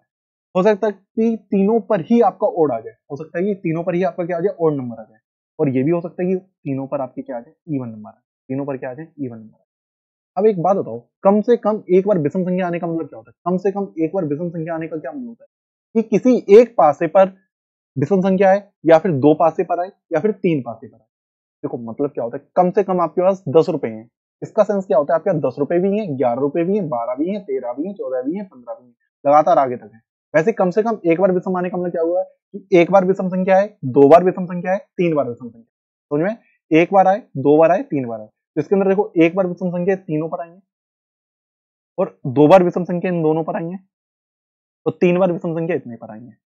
हो सकता है कि तीनों पर ही आपका ओड आ जाए, हो सकता है कि तीनों पर ही आपका क्या आ जाए, ओड नंबर आ जाए, और ये भी हो सकता है कि तीनों पर आपके क्या आ जाए, इवन नंबर आ, तीनों पर क्या आ जाए, इवन नंबर। अब एक बात बताओ, कम से कम एक बार विषम संख्या आने का मतलब क्या होता है, कम से कम एक बार विषम संख्या आने का क्या मतलब होता है, कि किसी एक पासे पर विषम संख्या आए, या फिर दो पासे पर आए, या फिर तीन पासे पर आए। देखो मतलब क्या होता है, कम से कम आपके पास 10 रुपए हैं, इसका सेंस क्या होता है, आपके पास 10 रुपए भी हैं, 11 रुपए भी हैं, 12 भी हैं, 13 भी हैं, 14 भी हैं, 15 भी हैं, लगातार आगे तक है। वैसे कम से कम एक बार विषम आने का मतलब क्या हुआ है, कि एक बार विषम संख्या है, दो बार विषम संख्या है, तीन बार विषम संख्या, समझ में, एक बार आए, दो बार आए, तीन बार आए, तो इसके अंदर देखो एक बार विषम संख्या तीनों पर आई है, और दो बार विषम संख्या इन दोनों पर आई है, और तीन बार विषम संख्या इतने पर आई है।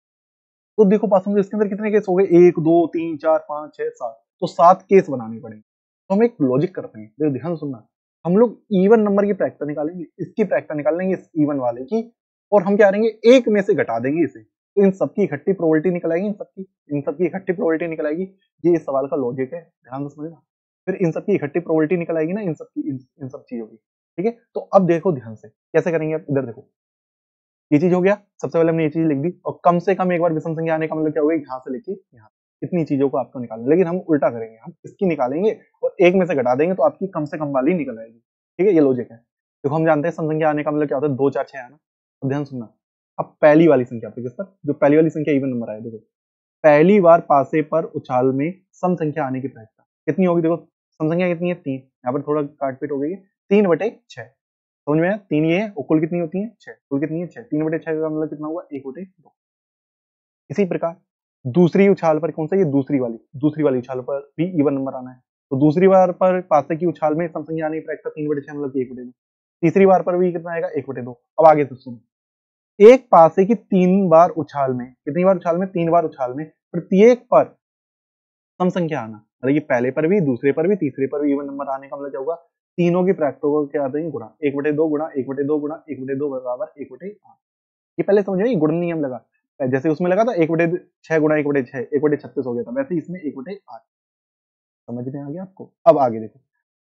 तो देखो पास में इसके अंदर कितने केस हो गए, एक दो तीन चार पांच छह सात, तो 7 केस बनाने पड़ेंगे। तो हम एक लॉजिक करते हैं, देखो ध्यान सुनना, हम लोग इवन नंबर की प्रायिकता निकालेंगे, इसकी प्रायिकता निकाल लेंगे इस इवन वाले की, और हम क्या करेंगे, एक में से घटा देंगे इसे, तो इन सबकी इकट्ठी प्रोबेबिलिटी निकल आएगी, इन सबकी इकट्ठी प्रोबेबिलिटी निकल आएगी। ये इस सवाल का लॉजिक है, ध्यान से समझना। फिर इन सबकी इकट्ठी प्रोबेबिलिटी निकल आएगी ना, इन सब चीजों की, ठीक है। तो अब देखो ध्यान से कैसे करेंगे, आप इधर देखो, ये चीज हो गया, सबसे पहले हमने ये चीज लिख दी, और कम से कम एक बार विषम संख्या आने का मतलब क्या होगा, यहाँ से लेके यहाँ, इतनी चीजों को आपको निकालना, लेकिन हम उल्टा करेंगे, हम इसकी निकालेंगे और एक में से घटा देंगे, तो आपकी कम से कम वाली निकल आएगी, ठीक है, ये लॉजिक है। देखो हम जानते हैं सम संख्या आने का मतलब क्या होता है, 2 4 6 आना। अब ध्यान सुनना, अब पहली वाली संख्या पे, किस पर, जो पहली वाली संख्या इवन नंबर आए, देखो पहली बार पासे पर उछाल में सम संख्या आने की प्रायिकता कितनी होगी, देखो सम संख्या कितनी है, 3, यहाँ पर थोड़ा काटपीट हो गई है, 3/6, समझ में आया, 3 ये है, और कुल कितनी होती है 6, कुल कितनी है 6, 3/6 का मतलब कितना हुआ, 1/2। इसी प्रकार दूसरी उछाल पर, कौन सा, ये दूसरी वाली उछाल पर भी इवन नंबर आना है, तो दूसरी बार पर पासे की उछाल में सम संख्या आने की प्रायिकता 3/6 मतलब 1/2। तीसरी बार पर भी कितना आएगा, 1/2। अब आगे तो सुनो, एक पासे की 3 बार उछाल में, कितनी बार उछाल में, 3 बार उछाल में, प्रत्येक पर सम संख्या आना, मतलब ये पहले पर भी, दूसरे पर भी, तीसरे पर भी इवन नंबर आने का मतलब क्या होगा, तीनों की प्रायिकता को क्या आते हैं, गुणा, 1/2 गुणा 1/2 गुणा 1/2 बराबर 1/8। ये पहले समझो, गुणन नियम लगा, जैसे उसमें लगा था 1/6 गुणा 1/6, 1/36 हो गया था, वैसे इसमें 1/8। समझ में आ गया आपको। अब आगे देखो,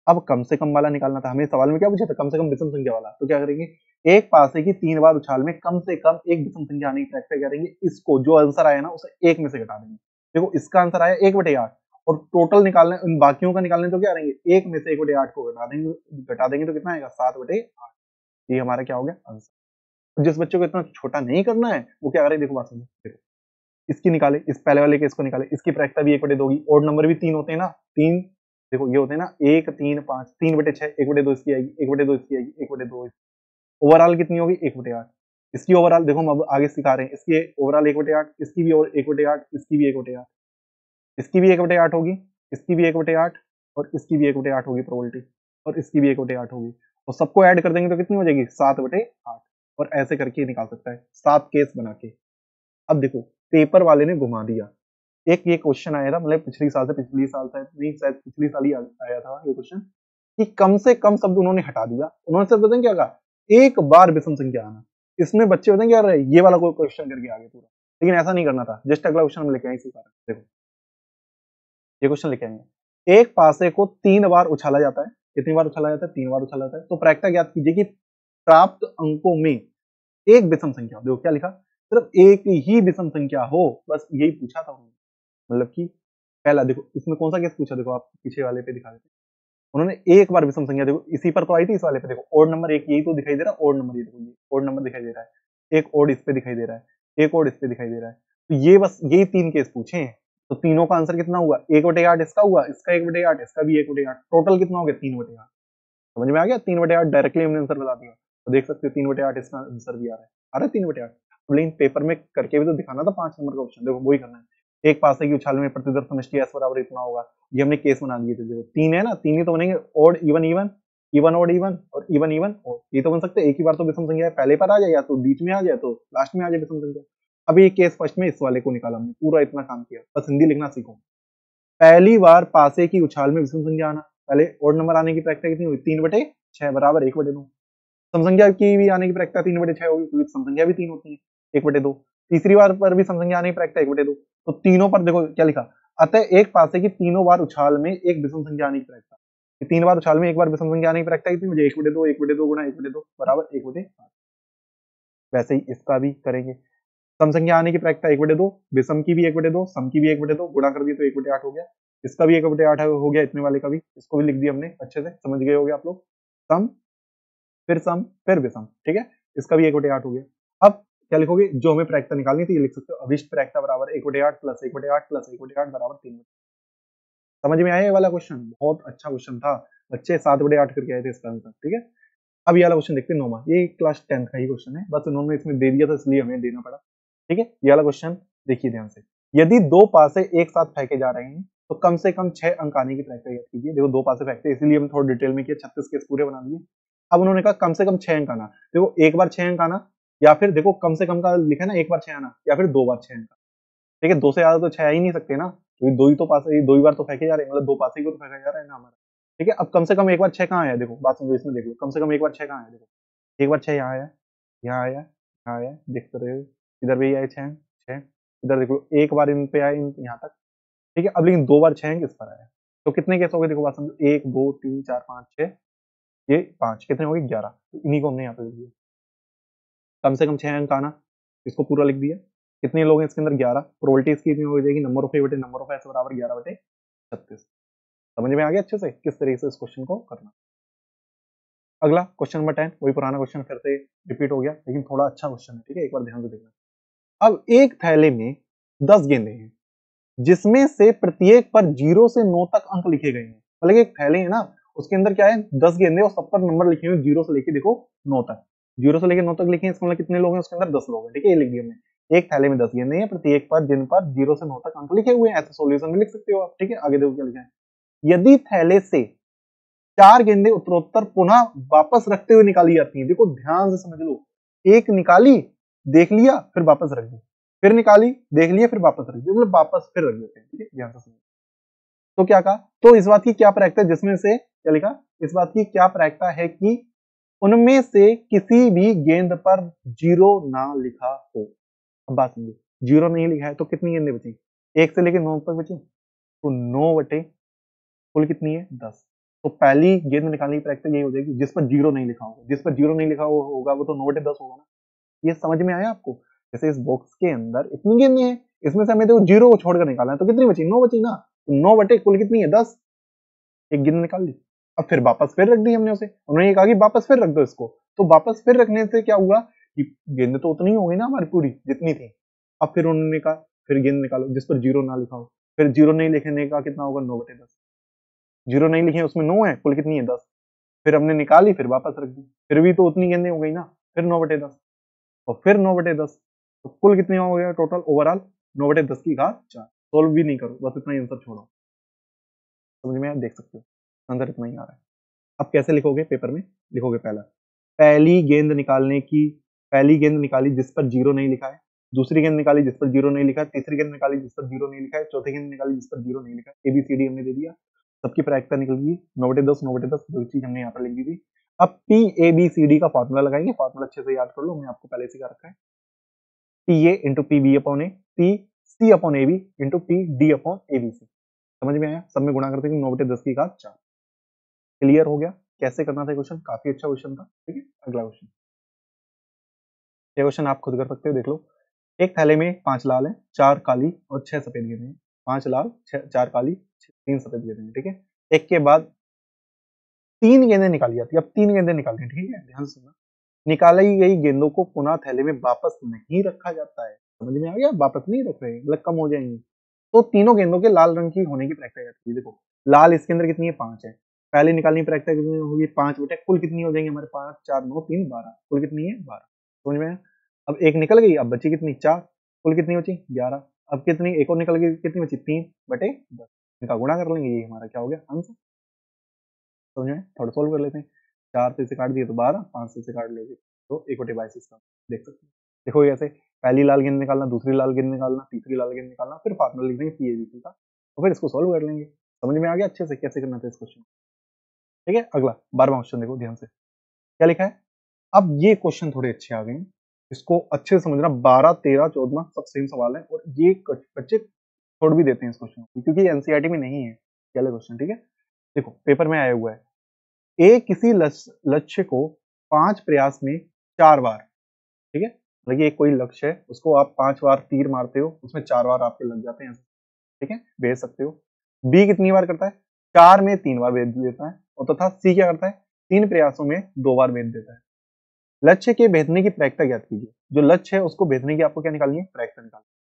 अब कम से कम वाला निकालना था, हमें सवाल में क्या पूछा था, कम से कम विषम संख्या वाला, तो क्या करेंगे, एक पासे की 3 बार उछाल में कम से कम एक विषम संख्या आने की प्रायिकता करेंगे, इसको जो आंसर आया ना उसे एक में से घटा देंगे। देखो इसका आंसर आया 1/8, और टोटल निकालने, इन बाकियों का निकालने, तो क्या करेंगे, एक में से 1/8 को घटा देंगे तो कितना आएगा, 7/8। ये हमारा क्या हो गया आंसर। जिस बच्चे को इतना छोटा नहीं करना है, वो क्या करे, देखो बात समझो, देखो इसकी निकाले, इस पहले वाले के इसको निकाले, इसकी प्रायिकता भी 1/2 होगी, ओड नंबर भी 3 होते हैं ना, 3, देखो ये होते हैं ना, 1 3 5, 3/6, 1/2 इसकी आएगी, 1/2 इसकी आएगी, 1/2, ओवरऑल कितनी होगी, 1/8। इसकी ओवरऑल देखो हम अब आगे सिखा रहे हैं, इसकी ओवरऑल 1/8, इसकी भी 1/8, इसकी भी 1/8, इसकी भी 1/8 होगी, इसकी भी 1/8, और इसकी भी 1/8 होगी प्रोबेबिलिटी, और इसकी भी 1/8 होगी, और सबको ऐड कर देंगे तो कितनी हो जाएगी, 7/8। और ऐसे करके निकाल सकता है, 7 केस बना के। अब देखो पेपर वाले ने घुमा दिया, एक ये क्वेश्चन आया था, मतलब पिछली साल था नहीं, शायद पिछली साल ही आया था ये क्वेश्चन, कि कम से कम शब्द उन्होंने हटा दिया, उन्होंने सिर्फ बताएं क्या कहा, एक बार विषम संख्या आना। इसमें बच्चे बताएंगे यार ये वाला कोई क्वेश्चन करके आगे पूरा, लेकिन ऐसा नहीं करना था, जस्ट अगला क्वेश्चन हम लेके आए इसी कारण। देखो ये क्वेश्चन लेके आएंगे, एक पासे को 3 बार उछाला जाता है, कितनी बार उछाला जाता है, 3 बार उछाला जाता है, तो प्रायिकता ज्ञात कीजिए कि प्राप्त अंकों में एक विषम संख्या हो। देखो क्या लिखा, सिर्फ एक ही विषम संख्या हो, बस यही पूछा था उन्होंने। मतलब कि पहला देखो इसमें कौन सा केस पूछा, देखो आप पीछे वाले पे दिखा देते, उन्होंने एक बार विषम संख्या, देखो इसी पर तो आई थी, इस वाले पे देखो ओड नंबर एक, यही तो दिखाई दे रहा है, ओड नंबर, ये देखो ये ओड नंबर दिखाई दे रहा है, एक ओड इस पे दिखाई दे रहा है, एक ओड इस पे दिखाई दे रहा है, तो ये बस यही 3 केस पूछे हैं, तो तीनों का आंसर कितना हुआ, 1/8 इसका हुआ, इसका 1/8, इसका भी 1/8, टोटल कितना हो गया, 3/8। समझ में आ गया, 3/8 डायरेक्टली हमने आंसर बता दिया, तो देख सकते हो 3/8 इसका आंसर भी आ रहा है 3/8। लेकिन पेपर में करके भी तो दिखाना था 5 नंबर का क्वेश्चन, देखो वही करना है, एक पासे की उछाल में प्रतिदर्भ समष्टि एस बराबर इतना होगा, ये हमने केस बना दिए थे, देखो 3 है ना, 3 ही तो बनेंगे, odd even even, even odd even, और इवन इवन ओड, ये तो बन सकते हैं, एक ही बार तो विषम संख्या है, पहले पर आ जाए, या तो बीच में आ जाए, तो लास्ट में आ जाए विषम संख्या। अब ये केस फर्स्ट में इस वाले को निकाला हमने, पूरा इतना काम किया, बस हिंदी लिखना सीखो। पहली बार पासे की उछाल में विषम संख्या आना, पहले ओड नंबर आने की प्रायिकता कितनी हुई, 3/6 बराबर 1/2। सम संख्या की भी आने की प्रायिकता 3/6 होगी, क्योंकि सम संख्या भी 3 होती है, 1/2। तीसरी बार पर भी सम संख्या आने की प्रायिकता 1/2, तो तीनों पर देखो क्या लिखा, अतः एक पासे की तीनों बार उछाल में एक विषम संख्या आने की प्रायिकता, 3 बार उछाल में एक बार विषम संख्या आने की प्रायिकता कितनी मुझे, 1/2, 1/2 गुणा 1/2 बराबर 1/8। वैसे ही इसका भी करेंगे। सम संख्या आने की प्रायिकता 1/2, विषम की भी 1/2, सम की भी 1/2, गुणा कर दिए तो 1/8 हो गया। इसका भी 1/8 हो गया, इतने वाले का भी, इसको भी लिख दिया हमने, अच्छे से समझ गए होगे आप लोग। सम फिर विषम, ठीक है, इसका भी 1/8 हो गया। अब क्या लिखोगे, जो हमें प्रायिकता निकालनी थी ये लिख सकते हो, अभिष्ट प्रायिकता बराबर 1/8 प्लस 1/8 प्लस 1/8 बराबर 3। समझ में आया ये वाला क्वेश्चन? बहुत अच्छा क्वेश्चन था, बच्चे 7/8 करके आए थे इसका आंसर, ठीक है। अब ये वाला क्वेश्चन देखते हैं 9वां, ये क्लास 10 का ही क्वेश्चन है, बस उन्होंने इसमें दे दिया था इसलिए हमें देना पड़ा, ठीक है। ये वाला क्वेश्चन देखिए ध्यान से, यदि दो पासे एक साथ फेंके जा रहे हैं तो कम से कम 6 अंक आने की प्रायिकता याद कीजिए। देखो दो पासे फेंकते हैं, इसलिए हम थोड़ा डिटेल में किया, 36 केस पूरे बना दिए। अब उन्होंने कहा कम से कम 6 अंक आना, देखो एक बार 6 अंक आना, या फिर देखो कम से कम का लिखा है ना, एक बार 6 आना या फिर 2 बार 6 अंक, ठीक है। 2 से ज्यादा तो 6 आ ही नहीं सकते ना, क्योंकि दो ही तो पासे, दो ही बार तो फेंके जा रहे हैं, मतलब दो पासे ही को तो फेंका जा रहा है ना हमारा, ठीक है। अब कम से कम एक बार 6 कहाँ आया, देखो बात समझो, इसमें देख लो, कम से कम एक बार 6 कहाँ आया, देखो एक बार 6 यहाँ आया, यहाँ आया, यहाँ आया, देखते रहे, इधर भी आए 6 6, इधर देख लो एक बार इन पे आए, यहाँ तक, ठीक है। अब लेकिन 2 बार 6 इस पर आया, तो कितने केस हो गए, देखो बात समझो, 1 2 3 4 5 6, ये 5, कितने हो गए 11, तो इन्हीं को हमने यहाँ पे लिख दिया। कम से कम 6 अंक आना, इसको पूरा लिख दिया। कितने लोग हैं इसके अंदर, 11, प्रोबेबिलिटी इसकी इतनी हो जाएगी, नंबर ऑफ ए बटे नंबर ऑफ एस बराबर 11/36। समझ में आ गया अच्छे से किस तरीके से इस क्वेश्चन को करना। अगला क्वेश्चन नंबर 10, वही पुराना क्वेश्चन फिर से रिपीट हो गया, लेकिन थोड़ा अच्छा क्वेश्चन है, ठीक है, एक बार ध्यान से देखना। अब एक थैले में 10 गेंदे हैं, जिसमें से प्रत्येक पर 0 से 9 तक अंक लिखे गए हैं। मतलब एक थैले है ना, उसके अंदर क्या है, 10 गेंदे और सब पर नंबर लिखे हुए, 0 से लेके देखो 9 तक, 0 से लेके 9 तक लिखे हैं, इसका मतलब कितने लोग हैं उसके अंदर, 10 लोग हैं, ठीक है, ये लिख दिया हमने। एक थैले में 10 गेंदे हैं, प्रत्येक पर जिन पर 0 से 9 तक अंक लिखे हुए हैं, ऐसे सॉल्यूशन में लिख सकते हो आप, ठीक है। आगे देखो क्या लिखा है, यदि थैले से 4 गेंदें उत्तरोत्तर पुनः वापस रखते हुए निकाली जाती हैं, देखो ध्यान से समझ लो, एक निकाली, देख लिया, फिर वापस रख दी, फिर निकाली, देख लिया, फिर वापस रख दी, मतलब वापस फिर रख देते हैं, ठीक है, ध्यान से समझो। तो क्या कहा, तो इस बात की क्या प्रायिकता है, जिसमें से क्या लिखा, इस बात की क्या प्रायिकता है कि उनमें से किसी भी गेंद पर 0 ना लिखा हो। अब बात समझो, 0 नहीं लिखा है तो कितनी गेंदें बची, 1 से लेकर 9 तक बची, तो 9 बटे कुल कितनी है, 10। तो पहली गेंद निकालने की प्रायिकता यही हो जाएगी जिस पर 0 नहीं लिखा होगा, जिस पर 0 नहीं लिखा होगा वो तो 9/10 होगा ना। ये समझ में आया आपको? जैसे इस बॉक्स के अंदर इतनी गेंदें हैं, इसमें से हमें देखो 0 को छोड़कर निकालना है, तो कितनी बची, 9 बची ना, तो 9 बटे कुल कितनी है, 10। एक गेंद निकाल ली, अब फिर वापस फिर रख दी हमने उसे, उन्होंने ये कहा कि वापस फिर रख दो इसको, तो वापस फिर रखने से क्या हुआ कि गेंद तो उतनी हो गई ना हमारी पूरी जितनी थी। अब फिर उन्होंने कहा फिर गेंद निकालो जिस पर 0 ना लिखा हो, फिर 0 नहीं लिखने का कितना होगा, 9/10। 0 नहीं लिखे उसमें 9 है, कुल कितनी है, 10। फिर हमने निकाली, फिर वापस रख दी, फिर भी तो उतनी गेंदें हो गई ना, फिर 9/10 और फिर 9/10, तो कुल कितने हो गया टोटल ओवरऑल, 9/10 की घात 4। सोल्व भी नहीं करो, बस इतना ही आंसर छोड़ो, समझ में आया, देख सकते हो आंसर इतना ही आ रहा है। अब कैसे लिखोगे पेपर में, लिखोगे पहला, पहली गेंद निकालने की, पहली गेंद निकाली जिस पर 0 नहीं लिखा है, दूसरी गेंद निकाली जिस पर 0 नहीं लिखा है, तीसरी गेंद निकाली जिस पर 0 नहीं लिखा है, चौथी गेंद निकाली जिस पर 0 नहीं लिखा है, ABCD हमने दे दिया, सबकी प्रायिकता निकल गई, 9/10 9/10, दो चीज हमने यहाँ पर लिख दी थी। अब PABCD का फॉर्मूला लगाएंगे, फॉर्मूला अच्छे से याद कर लो, मैं आपको पहले सिखा रखा है, PA into PB/A, PC/AB into PD/ABC। समझ में आया, सब में गुणा करते हैं 9/10 की घात 4। क्लियर हो गया कैसे करना था क्वेश्चन, काफी अच्छा क्वेश्चन था, ठीक है। अगला क्वेश्चन, ये क्वेश्चन आप खुद कर सकते हो, देख लो, एक थैले में 5 लाल है, 4 काली और 6 सफेद गेंदें हैं, 5 लाल 4 काली 3 सफेद गेंदें हैं, ठीक है। एक के बाद 3 गेंदें निकाली जाती है, अब 3 गेंदें निकाली, ठीक है, ध्यान से सुनना, निकाली गई गेंदों को पुनः थैले में वापस नहीं रखा जाता है, समझ में आ गया, वापस नहीं रख रहे, मतलब कम हो जाएंगी, तो तीनों गेंदों के लाल रंग की होने की प्रायिकता जाती है। देखो लाल इसके अंदर कितनी है, 5 है, पहले निकालने की प्रायिकता कितनी होगी, 5 बटे कुल कितनी हो जाएंगे हमारे, 5 4 9 3 12, कुल कितनी है 12, समझ में आया। अब एक निकल गई, अब बची कितनी, 4, कुल कितनी बची 11, अब कितनी एक और निकल गई, कितनी बची 3/10, इनका गुणा कर लेंगे, ये हमारा क्या हो गया आंसर, समझ में, थोड़ा सोल्व कर लेते हैं। 4 से इसे काट दिए तो 12, 5 से इसे काट लोगे तो 1/22 इसका, देख सकते हो। देखो ऐसे पहली लाल गेंद निकालना, दूसरी लाल गेंद निकालना, तीसरी लाल गेंद निकालना, फिर फार्मूला लिख देंगे PABC का, और फिर इसको सोल्व कर लेंगे। समझ में आ गया अच्छे से कैसे करना था इस क्वेश्चन, ठीक है। अगला 12वां क्वेश्चन देखो ध्यान से, क्या लिखा है। अब ये क्वेश्चन थोड़े अच्छे आ गए हैं, इसको अच्छे से समझना, 12 13 14 सब सेम सवाल है, और ये बच्चे छोड़ भी देते हैं इस क्वेश्चन को, क्योंकि एनसीईआरटी में नहीं है ये वाला क्वेश्चन, ठीक है। देखो पेपर में आया हुआ है, ए किसी लक्ष्य को 5 प्रयास में 4 बार, ठीक है, मतलब एक कोई लक्ष्य है, उसको आप 5 बार तीर मारते हो, उसमें 4 बार आपके लग जाते हैं, ठीक है, भेज सकते हो। बी कितनी बार करता है, 4 में 3 बार भेज देता है, और तथा सी क्या करता है, 3 प्रयासों में 2 बार भेज देता है। लक्ष्य के भेदने की प्रायिकता ज्ञात कीजिए। जो लक्ष्य है उसको भेदने की आपको क्या निकालनी है, प्रायिकता निकालनी है।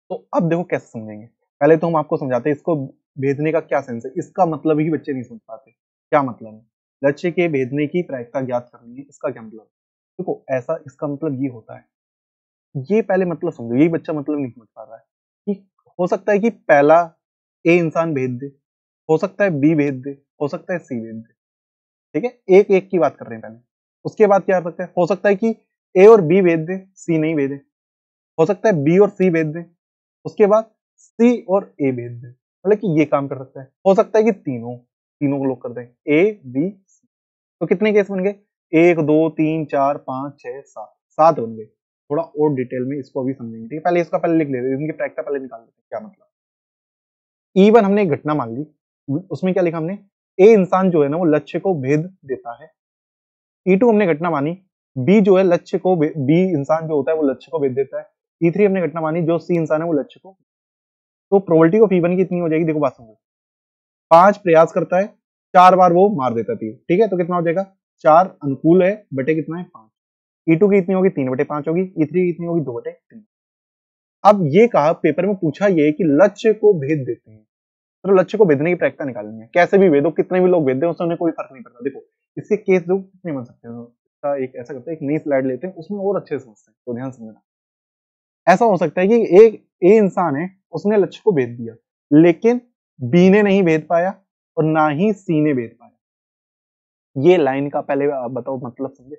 तो अब देखो कैसे समझेंगे। पहले तो हम आपको समझाते हैं इसको भेदने का क्या सेंस है, इसका मतलब ही बच्चे नहीं समझ पाते, क्या मतलब है लक्ष्य के भेदने की प्रायिकता ज्ञात करनी है, इसका क्या मतलब है। देखो ऐसा, इसका मतलब ये होता है, ये पहले मतलब समझो, यही बच्चा मतलब नहीं समझ पा रहा है कि हो सकता है कि पहला ए इंसान भेद दे, हो सकता है बी भेद दे, हो सकता है सी भेद दे, ठीक है, एक एक की बात कर रहे हैं पहले। उसके बाद क्या कर सकते हैं, हो सकता है कि ए और बी भेद दे, सी नहीं भेदे, हो सकता है बी और सी भेद दे, उसके बाद सी और ए भेज दे, मतलब कि ये काम कर सकता है। हो सकता है कि तीनों तीनों को लोग कर दें, ए बी सी। तो कितने केस बन गए, 1 2 3 4 5 6 7, 7 बन गए। थोड़ा और डिटेल में इसको अभी समझेंगे, ठीक है, पहले इसका पहले लिख लेते हैं, इनकी प्रायिकता पहले निकाल लेते हैं क्या मतलब। E1 हमने एक घटना मान ली, उसमें क्या लिखा हमने, ए इंसान जो है ना वो लक्ष्य को भेद देता है। E2 हमने घटना मानी, बी जो है लक्ष्य को, बी इंसान जो होता है वो लक्ष्य को भेद देता है। E3 हमने घटना मानी, जो सी इंसान है वो लक्ष्य को। तो प्रोबेबिलिटी ऑफ E1 की इतनी हो जाएगी, देखो बात समझो, 5 प्रयास करता है, 4 बार वो मार देता तीर, ठीक है, तो कितना हो जाएगा, 4 अनुकूल है बटे कितना है 5। E2 की इतनी होगी 3/5 होगी, E3 की इतनी होगी 2/3। अब ये कहा पेपर में पूछा ये कि लक्ष्य को भेद देते हैं, तो लक्ष्य को भेदने की प्रायिकता निकालनी है, कैसे भी भेदो, कितने भी लोग भेद दें उससे उन्हें कोई फर्क नहीं पड़ता। देखो इसके केस जो कितने बन सकते हैं, इसका एक ऐसा करते हैं, एक नई स्लाइड लेते हैं, उसमें और अच्छे से समझते हैं, तो ध्यान समझना। ऐसा हो सकता है कि एक ए इंसान है, उसने लक्ष्य को भेद दिया, लेकिन बी ने नहीं भेद पाया और ना ही सी ने भेद पाया। ये लाइन का पहले आप बताओ मतलब समझे,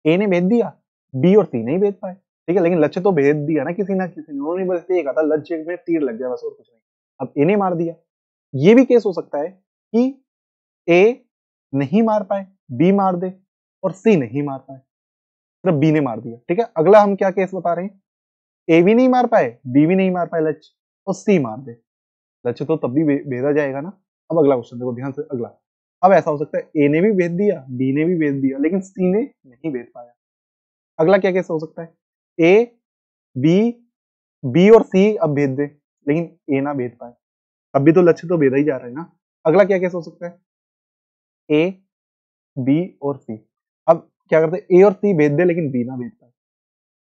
ए ने भेद दिया, बी और सी नहीं भेद पाए, ठीक है, लेकिन लक्ष्य तो भेद दिया ना किसी ना किसी ने, उन्होंने बस ये कहा था लक्ष्य में तीर लग गया बस, और कुछ नहीं। अब ए ने मार दिया। ये भी केस हो सकता है कि ए नहीं मार पाए, बी मार दे, और सी नहीं मार पाए, सिर्फ बी ने मार दिया, ठीक है। अगला हम क्या केस बता रहे हैं, ए भी नहीं मार पाए, बी भी नहीं मार पाए लक्ष्य, और सी मार दे, लक्ष्य तो तब भी भेदा जाएगा ना। अब अगला क्वेश्चन देखो ध्यान से, अगला, अब ऐसा हो सकता है ए ने भी भेद दिया, बी ने भी भेद दिया, लेकिन सी ने नहीं भेद पाया। अगला क्या केस हो सकता है, ए बी, बी और सी अब भेद दे, लेकिन ए ना भेद पाए, अब भी तो लक्ष्य तो भेदा ही जा रहा है ना। अगला क्या केस हो सकता है, ए बी और सी, अब क्या करते हैं, ए और सी भेद दे लेकिन बी ना भेद पाए,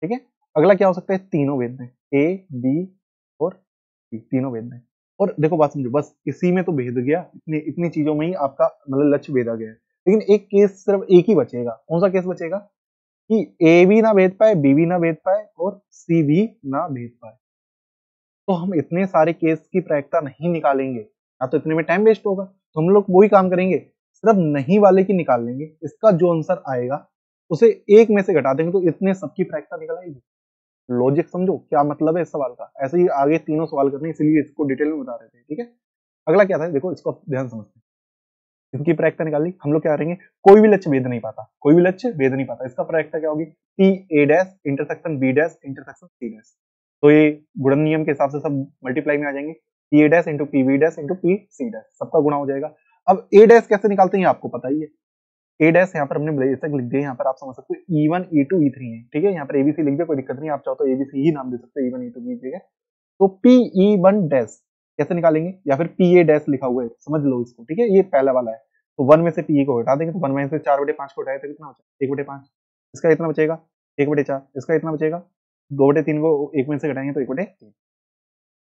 ठीक है। अगला क्या हो सकता है, तीनों भेद दें, ए बी और सी तीनों भेद दें। और देखो बात समझो, बस इसी में तो भेद गया, इतनी इतनी चीजों में ही आपका मतलब लक्ष्य भेदा गया है। लेकिन एक केस सिर्फ एक ही बचेगा, कौन सा केस बचेगा, कि ए भी ना भेद पाए, बी भी ना भेद पाए, और सी भी ना भेद पाए। तो हम इतने सारे केस की प्रायिकता नहीं निकालेंगे, ना तो इतने में टाइम वेस्ट होगा, तो हम लोग वही काम करेंगे, सिर्फ नहीं वाले की निकाल लेंगे, इसका जो आंसर आएगा उसे एक में से घटा देंगे, तो इतने सबकी प्रायिकता निकल आएगी। लॉजिक समझो क्या मतलब है इस सवाल का, ऐसे ही आगे तीनों सवाल करने, इसलिए इसको डिटेल में बता रहे थे, ठीक है। अगला क्या था, देखो इसको ध्यान समझते हैं, इसकी प्रायिकता निकाल ली, हम लोग क्या करेंगे, कोई भी लक्ष्य भेद नहीं पाता, कोई भी लक्ष्य भेद नहीं पाता, इसका प्रायिकता क्या होगी, P A dash intersection B dash intersection C dash. तो ये गुणन नियम के हिसाब से सब मल्टीप्लाई में आ जाएंगे, P A dash into P B dash into P C dash, सबका गुणा हो जाएगा। अब ए डैश कैसे निकालते हैं आपको पता ही है, ए डैश यहाँ पर हमने बेशक लिख दिया, यहाँ पर आप समझ सकते हो E1 E2 E3 है, ठीक है, यहाँ पर एबीसी लिख दिया, कोई दिक्कत नहीं, आप चाहो तो एबीसी ही नाम दे सकते हो, E1 E2 ठीक है। तो PE1 डैश कैसे निकालेंगे, या फिर PA डैश लिखा हुआ है समझ लो इसको, ठीक है, ये पहला वाला है। तो 1 में से PE को हटा देंगे, तो 1 में से 4/5 को हटाए तो कितना बचा, 1/5, इसका इतना बचेगा 1/4, इसका इतना बचेगा 2/3 को 1 में से घटाएंगे तो 1/3।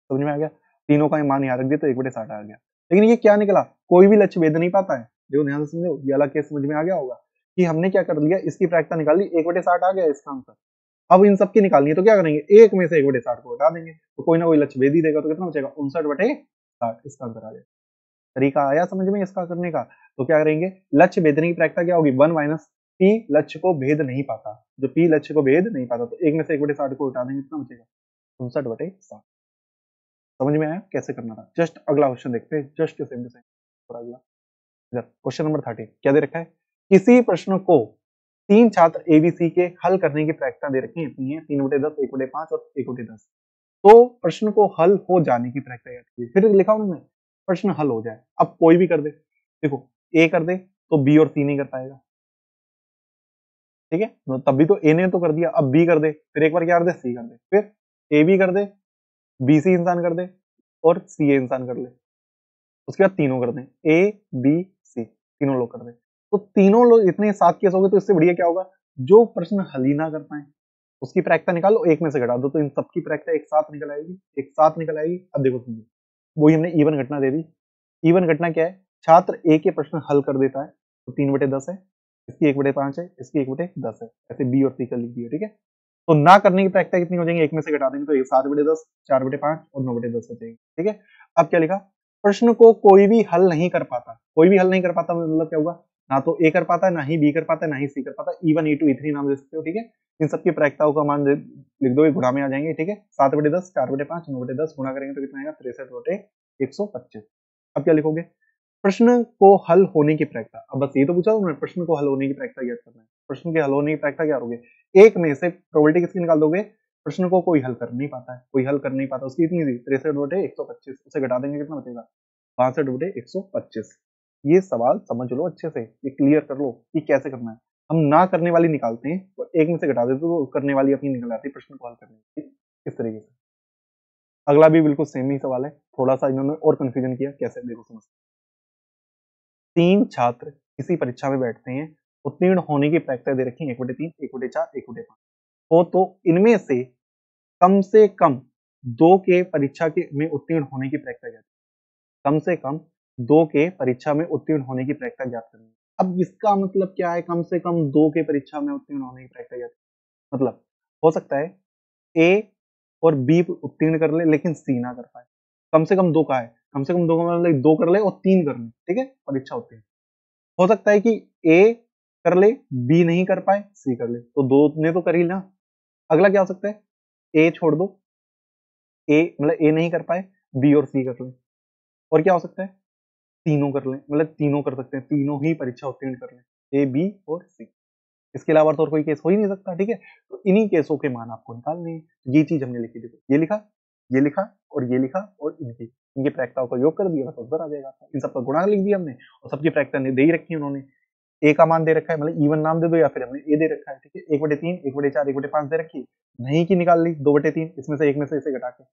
समझ में आ गया, तीनों का मान यहाँ रख दिया तो 1/60 आ गया। लेकिन ये क्या निकला, कोई भी लक्ष्य भेद नहीं पाता है, देखो ध्यान से समझो, ये वाला केस समझ में आ गया होगा कि हमने क्या कर लिया, इसकी प्रायिकता निकाल ली, 1/60 आ गया इसका आंसर। अब इन सबकी निकालनी है तो क्या करेंगे, एक में से 1/60 को हटा देंगे, तो कोई ना कोई लक्ष्य भेद ही देगा, तो कितना बचेगा 59/60, इसका आंसर आ जाएगा। तरीका आया समझ में इसका करने का। तो क्या करेंगे, लक्ष्य भेदने की प्रायिकता क्या होगी, 1 माइनस पी लक्ष्य को भेद नहीं पाता, जो पी लक्ष्य को भेद नहीं पाता, तो एक में से 1/60 को हटा देंगे, कितना बचेगा 59/60। समझ में आया कैसे करना था। जस्ट अगला क्वेश्चन देखते हैं, जस्ट सेम टू सेम। और अगला इधर क्वेश्चन नंबर 30 क्या दे रखा है, किसी प्रश्न को 3 छात्र एबीसी के हल करने की प्रायिकता दे रखी है, इतनी है 3/10 1/5 और 1/10। तो प्रश्न को हल हो जाने की प्रायिकता याद कीजिए, फिर लिखा उन्होंने प्रश्न हल हो जाए, अब कोई भी कर दे, देखो ए कर दे तो बी और सी नहीं कर पाएगा, ठीक है, तो तब भी तो ए ने तो कर दिया, अब बी कर दे, फिर एक बार क्या कर दे, सी कर दे, फिर ए बी कर दे, बी सी इंसान कर दे और सी ए इंसान कर ले, उसके बाद तीनों कर दें, ए बी सी, तीनों लोग कर दें। तो तीनों लोग इतने सात केस हो गए, तो इससे बढ़िया क्या होगा, जो प्रश्न हल ही ना कर पाए उसकी प्रायिकता निकालो, एक में से घटा दो, तो इन सबकी प्रायिकता एक साथ निकल आएगी, एक साथ निकल आएगी। अब देखो सुनिए, वही हमने इवन घटना दे दी। इवन घटना क्या है, छात्र ए के प्रश्न हल कर देता है, तो 3/10 है, इसकी 1/5 है, इसकी 1/10 है, ऐसे बी और सी का लिख दिया। ठीक है, तो ना करने की प्रायिकता कितनी हो जाएंगी, एक में से घटा देंगे तो 7/10, 4/5 और 9/10 हो जाएगी। ठीक है, अब क्या लिखा, प्रश्न को कोई भी हल नहीं कर पाता, कोई भी हल नहीं कर पाता मतलब क्या होगा, ना तो ए कर पाता है, ना ही बी कर पाता है, ना ही सी कर पाता है, E1 E2 E3 नाम दे सकते हो। ठीक है, इन सबकी प्रायिकताओं का मान लिख दो, गुणा में आ जाएंगे। ठीक है, 7/10, 4/5, 9/10 गुणा करेंगे तो कितना आएगा, 63/125। अब क्या लिखोगे, प्रश्न को हल होने की प्रायिकता, अब बस ये तो पूछा उन्होंने, प्रश्न को हल होने की प्रायिकता ज्ञात करना है। प्रश्न के हल होने की प्रायिकता क्या होगी, एक में से प्रोबेबिलिटी किसकी निकाल दोगे, प्रश्न को कोई हल कर नहीं पाता है, कोई हल कर नहीं पाता, उसकी इतनी थी 63/125, उसे घटा देंगे कितना बचेगा, 62/125। ये सवाल समझ लो अच्छे से, ये क्लियर कर लो कि कैसे करना है। हम ना करने वाली निकालते हैं और एक में से घटा देते तो करने वाली अपनी निकल आती है प्रश्न को हल करने की, इस तरीके से। अगला भी बिल्कुल सेम ही सवाल है, थोड़ा सा इन्होंने और कंफ्यूजन किया, कैसे देखो समझ। 3 छात्र किसी परीक्षा में बैठते हैं, उत्तीर्ण होने की प्रायिकता दे रखी है 1/3, 1/4, 1/5 हो, तो इनमें से कम 2 के परीक्षा के में उत्तीर्ण होने की प्रायिकता ज्ञात, कम से कम 2 के परीक्षा में उत्तीर्ण होने की प्रायिकता ज्ञात करनी है। अब इसका मतलब क्या है, कम से कम 2 के परीक्षा में उत्तीर्ण होने की प्रायिकता ज्ञात, मतलब हो सकता है ए और बी उत्तीर्ण कर ले लेकिन सी ना कर पाए, कम से कम 2 का है, कम से कम 2 का मतलब 2 कर ले और 3 कर ले, ठीक है, परीक्षा उत्तीर्ण। हो सकता है कि ए कर ले, बी नहीं कर पाए, सी कर ले, तो 2 ने तो कर ही ना। अगला क्या हो सकता है, ए छोड़ दो, ए मतलब ए नहीं कर पाए, बी और सी कर ले, और क्या हो सकता है, तीनों कर लें, मतलब तीनों कर सकते हैं, तीनों ही परीक्षा उत्तीर्ण कर लें, ए बी और सी, इसके अलावा तो और कोई केस हो ही नहीं सकता। ठीक है, तो इन्हीं केसों के मान आपको निकालने हैं, ये चीज हमने लिखी, देखो ये लिखा, ये लिखा और ये लिखा और इनकी प्रायिकताओं का योग कर दिया, बस उत्तर आ जाएगा। इन सबका गुणा लिख दिया हमने और सबकी प्रायिकता दे ही रखी है उन्होंने। ए का मान दे रखा है, मतलब E1 नाम दे दो, या फिर हमने ए दे रखा है। ठीक है, 1/3, 1/4, 1/5 दे रखी, नहीं की निकाल ली 2/3, इसमें से एक में से इसे घटा के,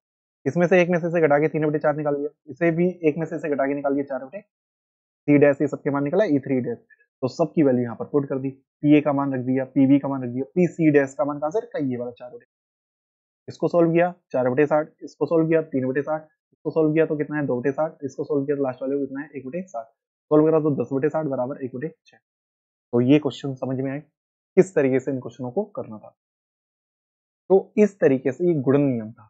इसमें से एक में से इसे घटा के 3/4 निकाल लिया, इसे भी एक में से इसे घटा के निकाल लिया 4/3 डैश, ये सबके मान निकला E3 डैश, तो सबकी वैल्यू यहाँ पर पुट कर दी, पी ए का मान रख दिया, पी बी का मान रख दिया, पी सी डैश का मान कहां से रखा, ये वाला 4/, इसको सोल्व किया 4/60, इसको सोल्व किया 3/60, इसको सोल्व किया तो कितना है 2/60, इसको सोल्व किया तो लास्ट वाले को कितना है 1/60, सोल्व करा तो 10/60 बराबर 1/6। तो ये क्वेश्चन समझ में आए किस तरीके से इन क्वेश्चनों को करना था। तो इस तरीके से ये गुणन नियम था।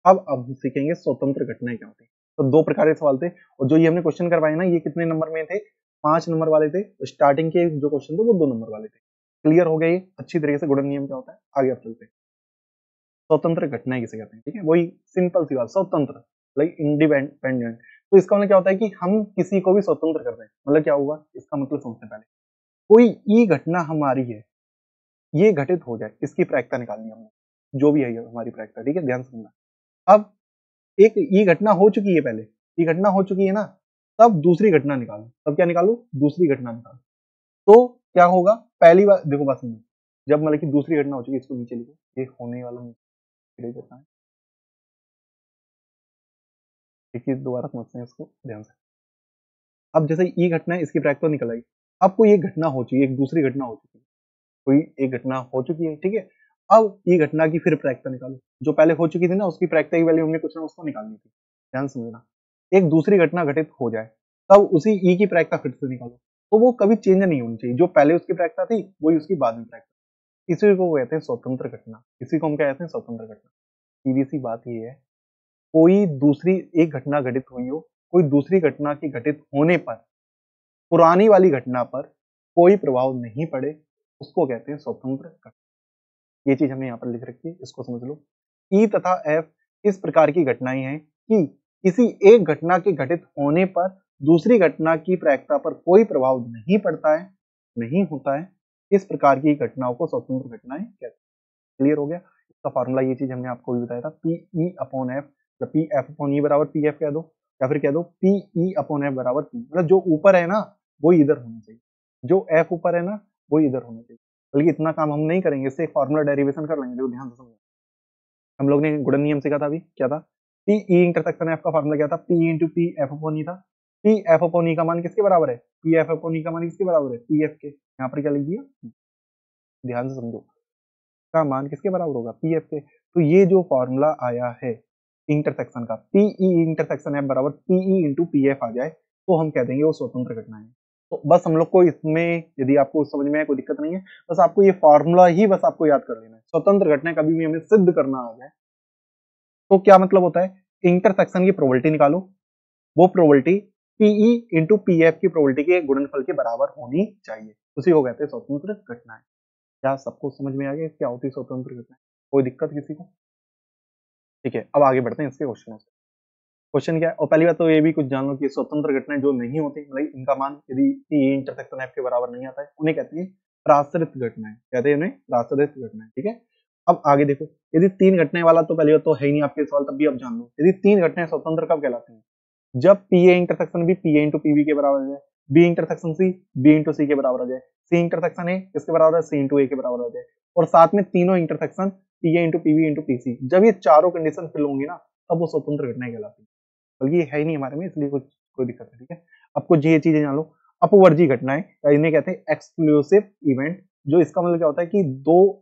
अब हम सीखेंगे स्वतंत्र घटनाएं क्या होती है। तो 2 प्रकार के सवाल थे, और जो ये हमने क्वेश्चन करवाए ना, ये कितने नंबर में थे, 5 नंबर वाले थे। स्टार्टिंग के जो क्वेश्चन थे वो 2 नंबर वाले थे। क्लियर हो गया ये अच्छी तरीके से गुणन नियम क्या होता है। आगे अब चलते हैं, स्वतंत्र घटनाएं किसे कहते हैं। ठीक है, वही सिंपल सी बात, स्वतंत्र लाइक इंडिपेंडेंट। तो इसका मतलब क्या होता है कि हम किसी को भी स्वतंत्र कर रहे हैं, मतलब क्या हुआ, इसका मतलब समझते पहले, कोई ई घटना हमारी है, ये घटित हो जाए, इसकी प्रायिकता निकालनी है हमने, जो भी है ये हमारी प्रायिकता। ठीक है, ध्यान से सुनना। अब एक ये घटना हो चुकी है, पहले ये घटना हो चुकी है ना, तब दूसरी घटना निकालो, तब क्या निकालो, दूसरी घटना निकालो। तो क्या होगा, पहली बार देखो बात सुनो, जब मतलब कि दूसरी घटना हो चुकी है, इसको नीचे लिखो, ये होने वाला नीचे करना है, देखिए दोबारा समझते हैं इसको ध्यान से। अब जैसे ये घटना है, इसकी प्रायिकता निकल आई, अब कोई एक घटना हो चुकी है, एक दूसरी घटना हो चुकी है, कोई एक घटना हो चुकी है। ठीक है, अब ये घटना की फिर प्रायिकता निकालो, जो पहले हो चुकी थी ना, उसकी प्रायिकता की वैल्यू हमने कुछ ना उसको निकालनी थी। ध्यान समझना, एक दूसरी घटना घटित हो जाए, तब उसी ई की प्रायिकता फिर से निकालो, तो वो कभी चेंज नहीं होनी चाहिए, जो पहले उसकी प्रायिकता थी वही उसकी बाद में प्रायिकता। इसी को कहते हैं स्वतंत्र घटना, इसी को हम क्या कहते हैं, स्वतंत्र घटना। सीधी सी बात ये है, कोई दूसरी एक घटना घटित हुई हो, कोई दूसरी घटना के घटित होने पर पुरानी वाली घटना पर कोई प्रभाव नहीं पड़े, उसको कहते हैं स्वतंत्र घटना। ये चीज हमने यहाँ पर लिख रखी है, इसको समझ लो। ई तथा एफ इस प्रकार की घटनाएं हैं कि किसी एक घटना के घटित होने पर दूसरी घटना की प्रायिकता पर कोई प्रभाव नहीं पड़ता है, नहीं होता है। इस प्रकार की घटनाओं को स्वतंत्र घटनाएं कहते हैं। क्लियर हो गया, इसका फॉर्मूला ये चीज हमने आपको भी बताया था, P E upon F, P F upon E बराबर पी एफ कह दो, या फिर कह दो पी ई अपॉन एफ बराबर पी, मतलब जो ऊपर है ना वो इधर होना चाहिए, जो एफ ऊपर है ना वो इधर होना चाहिए। बल्कि इतना काम हम नहीं करेंगे, इससे एक फॉर्मूला डेरिवेशन कर लेंगे। देखो ध्यान से समझो, हम लोग ने गुणन नियम सीखा था अभी, क्या था, पी ई इंटरसेक्शन एफ का फॉर्मूला क्या था, P into P F upon E था। पी एफ अपॉन ई का मान किसके बराबर है, पी एफ अपॉन ई का मान किसके बराबर है, पी एफ के। यहाँ पर क्या लिख दिया, ध्यान से समझो, का मान किसके बराबर होगा, पी एफ के। तो ये जो फॉर्मूला आया है इंटरसेक्शन का, पीई इंटरसेक्शन एफ बराबर पीई इंटू पी एफ आ जाए, तो हम कह देंगे वो स्वतंत्र घटना है। तो बस हम लोग को इसमें, यदि आपको समझ में आए कोई दिक्कत नहीं है, बस आपको ये फॉर्मूला ही बस आपको याद कर लेना है। स्वतंत्र घटना कभी भी हमें सिद्ध करना आ जाए तो क्या मतलब होता है, इंटरसेक्शन की प्रोबेबिलिटी निकालो, वो probability P E into P F की प्रोबेबिलिटी के गुणनफल के बराबर होनी चाहिए, उसी को कहते हैं स्वतंत्र घटना। क्या सबको समझ में आ गया क्या होती है स्वतंत्र घटना, कोई दिक्कत किसी को? ठीक है, अब आगे बढ़ते हैं इसके क्वेश्चन से। क्वेश्चन क्या है, और पहली बात तो ये भी कुछ जान लो कि स्वतंत्र घटनाएं जो नहीं होती, मतलब इनका मान यदि इंटरसेक्शन एफ के बराबर नहीं आता है, उन्हें कहते हैं प्राश्रित घटनाएं, कहते हैं उन्हें प्राश्रित घटनाएं। ठीक है, अब आगे देखो, यदि तीन घटनाएं वाला तो पहली बात तो है ही नहीं आपके सवाल, तब भी आप जान लो, यदि तीन घटनाएं स्वतंत्र कब कहलाती हैं, जब P A intersection B P A into P B के बराबर आ जाए, B intersection C B into C के बराबर आ जाए, सी इंटरसेक्शन ए किसके बराबर है, सी इंटू ए के बराबर आ जाए, और साथ में तीनों intersection P A into P B into P C, जब ये चारों कंडीशन फिल होंगी ना, तब वो स्वतंत्र घटनाएं कहलाती है। बल्कि ये है ही नहीं हमारे में, इसलिए कुछ कोई दिक्कत नहीं। ठीक है, अब कुछ ये चीजें जान लो, अपवर्जी घटनाएं, इन्हें कहते हैं एक्सक्लूसिव इवेंट, जो इसका मतलब क्या होता है कि दो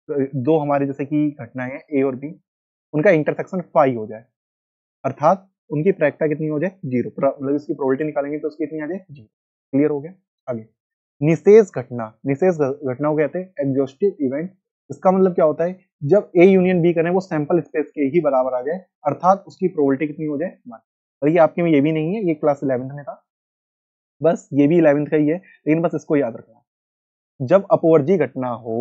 दो हमारे जैसे कि घटनाएं हैं ए और बी, उनका इंटरसेक्शन फाई हो जाए, अर्थात उनकी प्रायिकता कितनी हो जाए, जीरो, मतलब इसकी प्रोबेबिलिटी निकालेंगे तो उसकी कितनी आ जाए, जीरो। क्लियर हो गया। आगे निशेष घटना, निशेष घटना को कहते हैं एग्जॉस्टिव इवेंट। इसका मतलब क्या होता है, जब ए यूनियन बी करें वो सैंपल स्पेस के ही बराबर आ जाए, अर्थात उसकी प्रोबेबिलिटी कितनी हो जाए, 1। और ये आपके में ये भी नहीं है, ये क्लास 11th में था, बस ये भी 11th का ही है, लेकिन बस इसको याद रखना, जब अपवर्जी घटना हो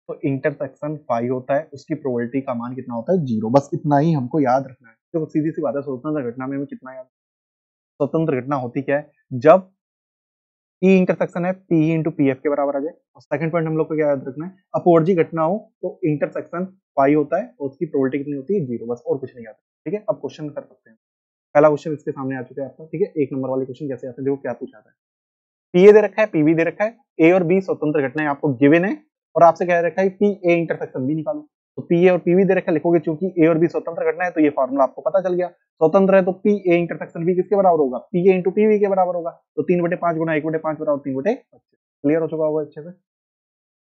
तो इंटरसेक्शन फाई होता है, उसकी प्रोबेबिलिटी का मान कितना होता है, जीरो। बस इतना ही हमको याद रखना है। तो सीधी सी बात है, स्वतंत्र घटना में हमें कितना याद, स्वतंत्र घटना होती क्या है, जब ई इंटरसेक्शन है पी इंटू पी एफ के बराबर आ जाए। और सेकंड पॉइंट हम लोग को क्या याद रखना है, अपवर्जी घटना हो तो इंटरसेक्शन पाई होता है और उसकी प्रोबेबिलिटी कितनी होती है, जीरो, बस और कुछ नहीं आता। ठीक है, अब क्वेश्चन कर सकते हैं। पहला क्वेश्चन इसके सामने आ चुका है आपका। ठीक है, एक नंबर वाले क्वेश्चन कैसे आते हैं, देखो क्या पूछा था, पीए दे रखा है पीबी दे रखा है, ए और बी स्वतंत्र घटनाएं आपको गिवन है, और आपसे कह रखा है पी ए इंटरसेक्शन बी निकालो। तो पी ए और पीबी दे रखा है, लिखोगे चूंकि ए और बी स्वतंत्र घटना है तो ये फॉर्मूला आपको पता चल गया, स्वतंत्र है तो पी ए इंटरसेक्शन बी किसके बराबर होगा, पी ए इंटू पीबी के बराबर होगा। तो 3/5 गुना 1/5 बराबर 3/25। क्लियर हो चुका होगा अच्छे से।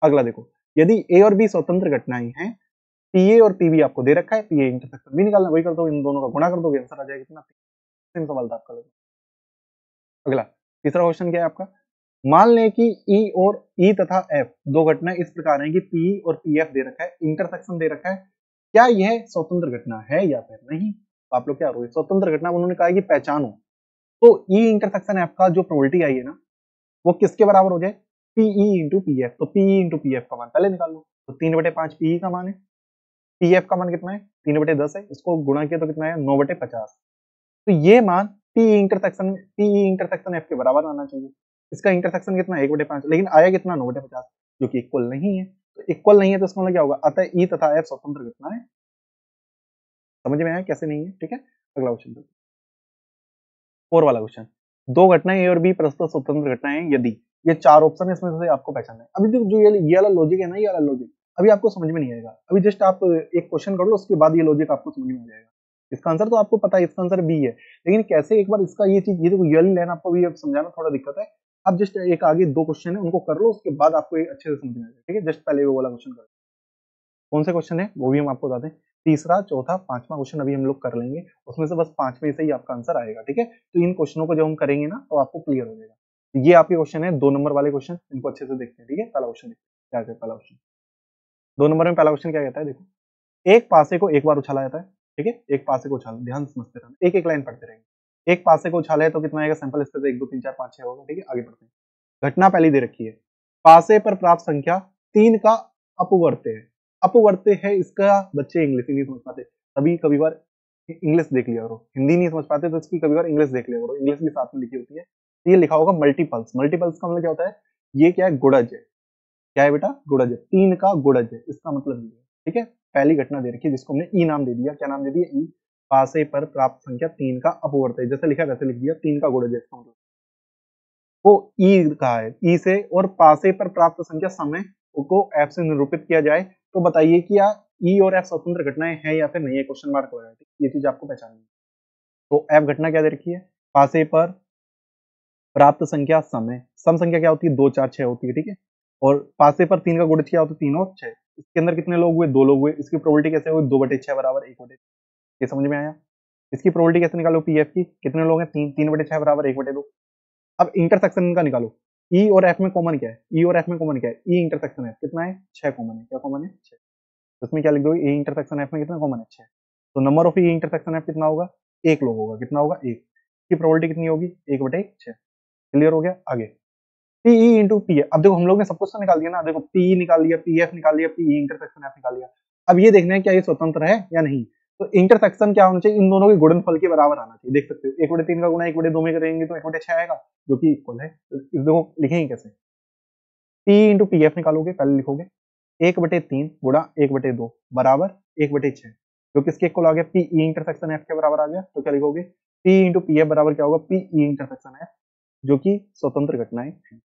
अगला देखो, यदि ए और बी स्वतंत्र घटनाएं हैं, पी ए और पीबी आपको दे रखा है, पी ए इंटरसेक्शन बी निकालना, वही कर दो, इन दोनों का गुणा कर दोगे, आंसर आ जाएगा कितना, सेम सवाल था आपका। अगला तीसरा क्वेश्चन क्या है आपका, मान लें कि E और E तथा F दो घटनाएं इस प्रकार हैं कि P और PF दे रखा है, इंटरसेक्शन दे रखा है, क्या यह स्वतंत्र घटना है या फिर नहीं। तो आप लोग क्या करोगे, स्वतंत्र घटना उन्होंने कहा कि पहचानो, तो E इंटरसेक्शन F का जो प्रोबेबिलिटी आई है ना, वो किसके बराबर हो जाए, PE इंटू PF। तो PE इंटू PF का मान पहले निकाल लो, तो 3/5 PE का मान है, PF का मान कितना है, 3/10 है, इसको गुणा किया तो कितना है, 9/50। तो ये मान पी इंटरसेक्शन एफ के बराबर आना चाहिए। इसका इंटरसेक्शन कितना है, 1/5, लेकिन आया कितना, 9/50, जो कि इक्वल नहीं है। तो इक्वल नहीं है तो इसका मतलब क्या होगा, अतः ई तथा एफ स्वतंत्र घटना है। समझ में आया कैसे नहीं है। ठीक है, अगला क्वेश्चन, 4 वाला क्वेश्चन, दो घटनाएं ए और बी परस्पर स्वतंत्र घटनाएं हैं यदि, ये चार ऑप्शन है, इसमें से आपको पहचानना है। अभी जो ये वाला लॉजिक है ना, ये वाला लॉजिक अभी आपको समझ में नहीं आएगा, अभी जस्ट आप एक क्वेश्चन कर लो, उसके बाद ये लॉजिक आपको समझ में आ जाएगा। इसका आंसर तो आपको पता है, इसका आंसर बी है, लेकिन कैसे, एक बार इसका ये चीज, ये देखो ये वाली लाइन आपको भी अब समझाना थोड़ा दिक्कत है। आप जस्ट एक आगे दो क्वेश्चन है उनको कर लो, उसके बाद आपको ये अच्छे से समझ में आ जाएगा। ठीक है, जस्ट पहले वो वाला क्वेश्चन कर, कौन से क्वेश्चन है वो भी हम आपको बताते हैं, तीसरा चौथा पांचवा क्वेश्चन अभी हम लोग कर लेंगे, उसमें से बस पांचवें से ही आपका आंसर आएगा। ठीक है, तो इन क्वेश्चनों को जब हम करेंगे ना तो आपको क्लियर हो जाएगा। ये आपके क्वेश्चन है 2 नंबर वाले क्वेश्चन, इनको अच्छे से देखते हैं। ठीक है, पहला क्वेश्चन क्या कहता है, पहला क्वेश्चन 2 नंबर में पहला क्वेश्चन क्या कहता है, देखो, एक पासे को एक बार उछाला जाता है। ठीक है, एक पासे को उछाला, ध्यान से समझते रहना, एक एक लाइन पढ़ते रहेंगे। एक पासे को उछाला है तो कितना आएगा, सैंपल स्पेस 1 2 3 4 5 6 होगा। ठीक है, आगे बढ़ते हैं। घटना पहली दे रखी है, पासे पर प्राप्त संख्या 3 का अपवर्त्य है। अपवर्त्य है इसका, बच्चे इंग्लिश नहीं समझ पाते, तभी कभी बार इंग्लिश देख लिया करो, हिंदी नहीं समझ पाते तो इसकी कभी बार इंग्लिश देख लिया करो, इंग्लिश भी साथ में लिखी होती है। ये लिखा होगा मल्टीपल्स, मल्टीपल्स का मतलब क्या होता है, ये क्या है, गुणज है। क्या है बेटा, गुणज है, 3 का गुणज है, इसका मतलब ये है। ठीक है, पहली घटना दे रखी है जिसको हमने ई नाम दे दिया, क्या नाम दे दिया, ई। पासे पर प्राप्त संख्या 3 का अपवर्त्य, जैसे लिखा वैसे लिख दिया, 3 का गुणज है, इसका मतलब वो ई का है, ई से, और पासे पर प्राप्त संख्या समय को एफ से निरूपित किया जाए तो बताइए कि या ई और एफ स्वतंत्र घटनाएं हैं या फिर नहीं है, क्वेश्चन मार्क हो जाए, ये चीज आपको पहचाननी है। तो एफ घटना क्या दे रखी है, पासे पर प्राप्त संख्या सम संख्या क्या होती है, 2 4 6 होती है, ठीक है। और पासे पर 3 का गुणज क्या होता है, 3 और 6। इसके अंदर कितने लोग हुए, 2 लोग हुए। इसकी प्रोबेबिलिटी कैसे हुई, 2/6 बराबर 1/2। ये समझ में आया। इसकी प्रोबेबिलिटी कैसे निकालो पीएफ की, कितने लोग हैं, 3/6 बराबर 1/2। अब इंटरसेक्शन का निकालो, ई और एफ में कॉमन क्या है, ई और एफ में कॉमन क्या है, ई इंटरसेक्शन एफ कितना है, 6 कॉमन है। क्या कॉमन है, 6। तो इसमें क्या लिख दो, ए इंटरसेक्शन एफ में कितना कॉमन है, 6। तो number of E intersection F कितना होगा, 1 लोग होगा। कितना होगा, 1। इसकी प्रोबेबिलिटी कितनी होगी, 1/6। क्लियर हो गया। आगे पीई इंटू पी। अब देखो हम लोग ने सब कुछ तो निकाल दिया ना, देखो पी निकाल लिया, पी एफ निकाल लिया, पी इंटरसेक्शन एफ निकाल लिया। अब ये देखना है क्या ये स्वतंत्र है या नहीं। तो इंटरसेक्शन क्या होना चाहिए, इन दोनों के गुणनफल के बराबर आना चाहिए। देख सकते हो 1/3 का गुणा 1/2 में करेंगे तो 1/6 आएगा, जो कि इक्वल है। तो इस देखो लिखेंगे कैसे, पी इंटू पी एफ निकालोगे, पहले लिखोगे 1/3 गुणा 1/2 बराबर 1/6, जो किसके इक्वल आ गया, पी ई इंटरसेक्शन एफ के बराबर आ गया। तो क्या लिखोगे, पी इंटू पी एफ बराबर क्या होगा, पी ई इंटरसेक्शन एफ, जो कि स्वतंत्र घटनाएं हैं।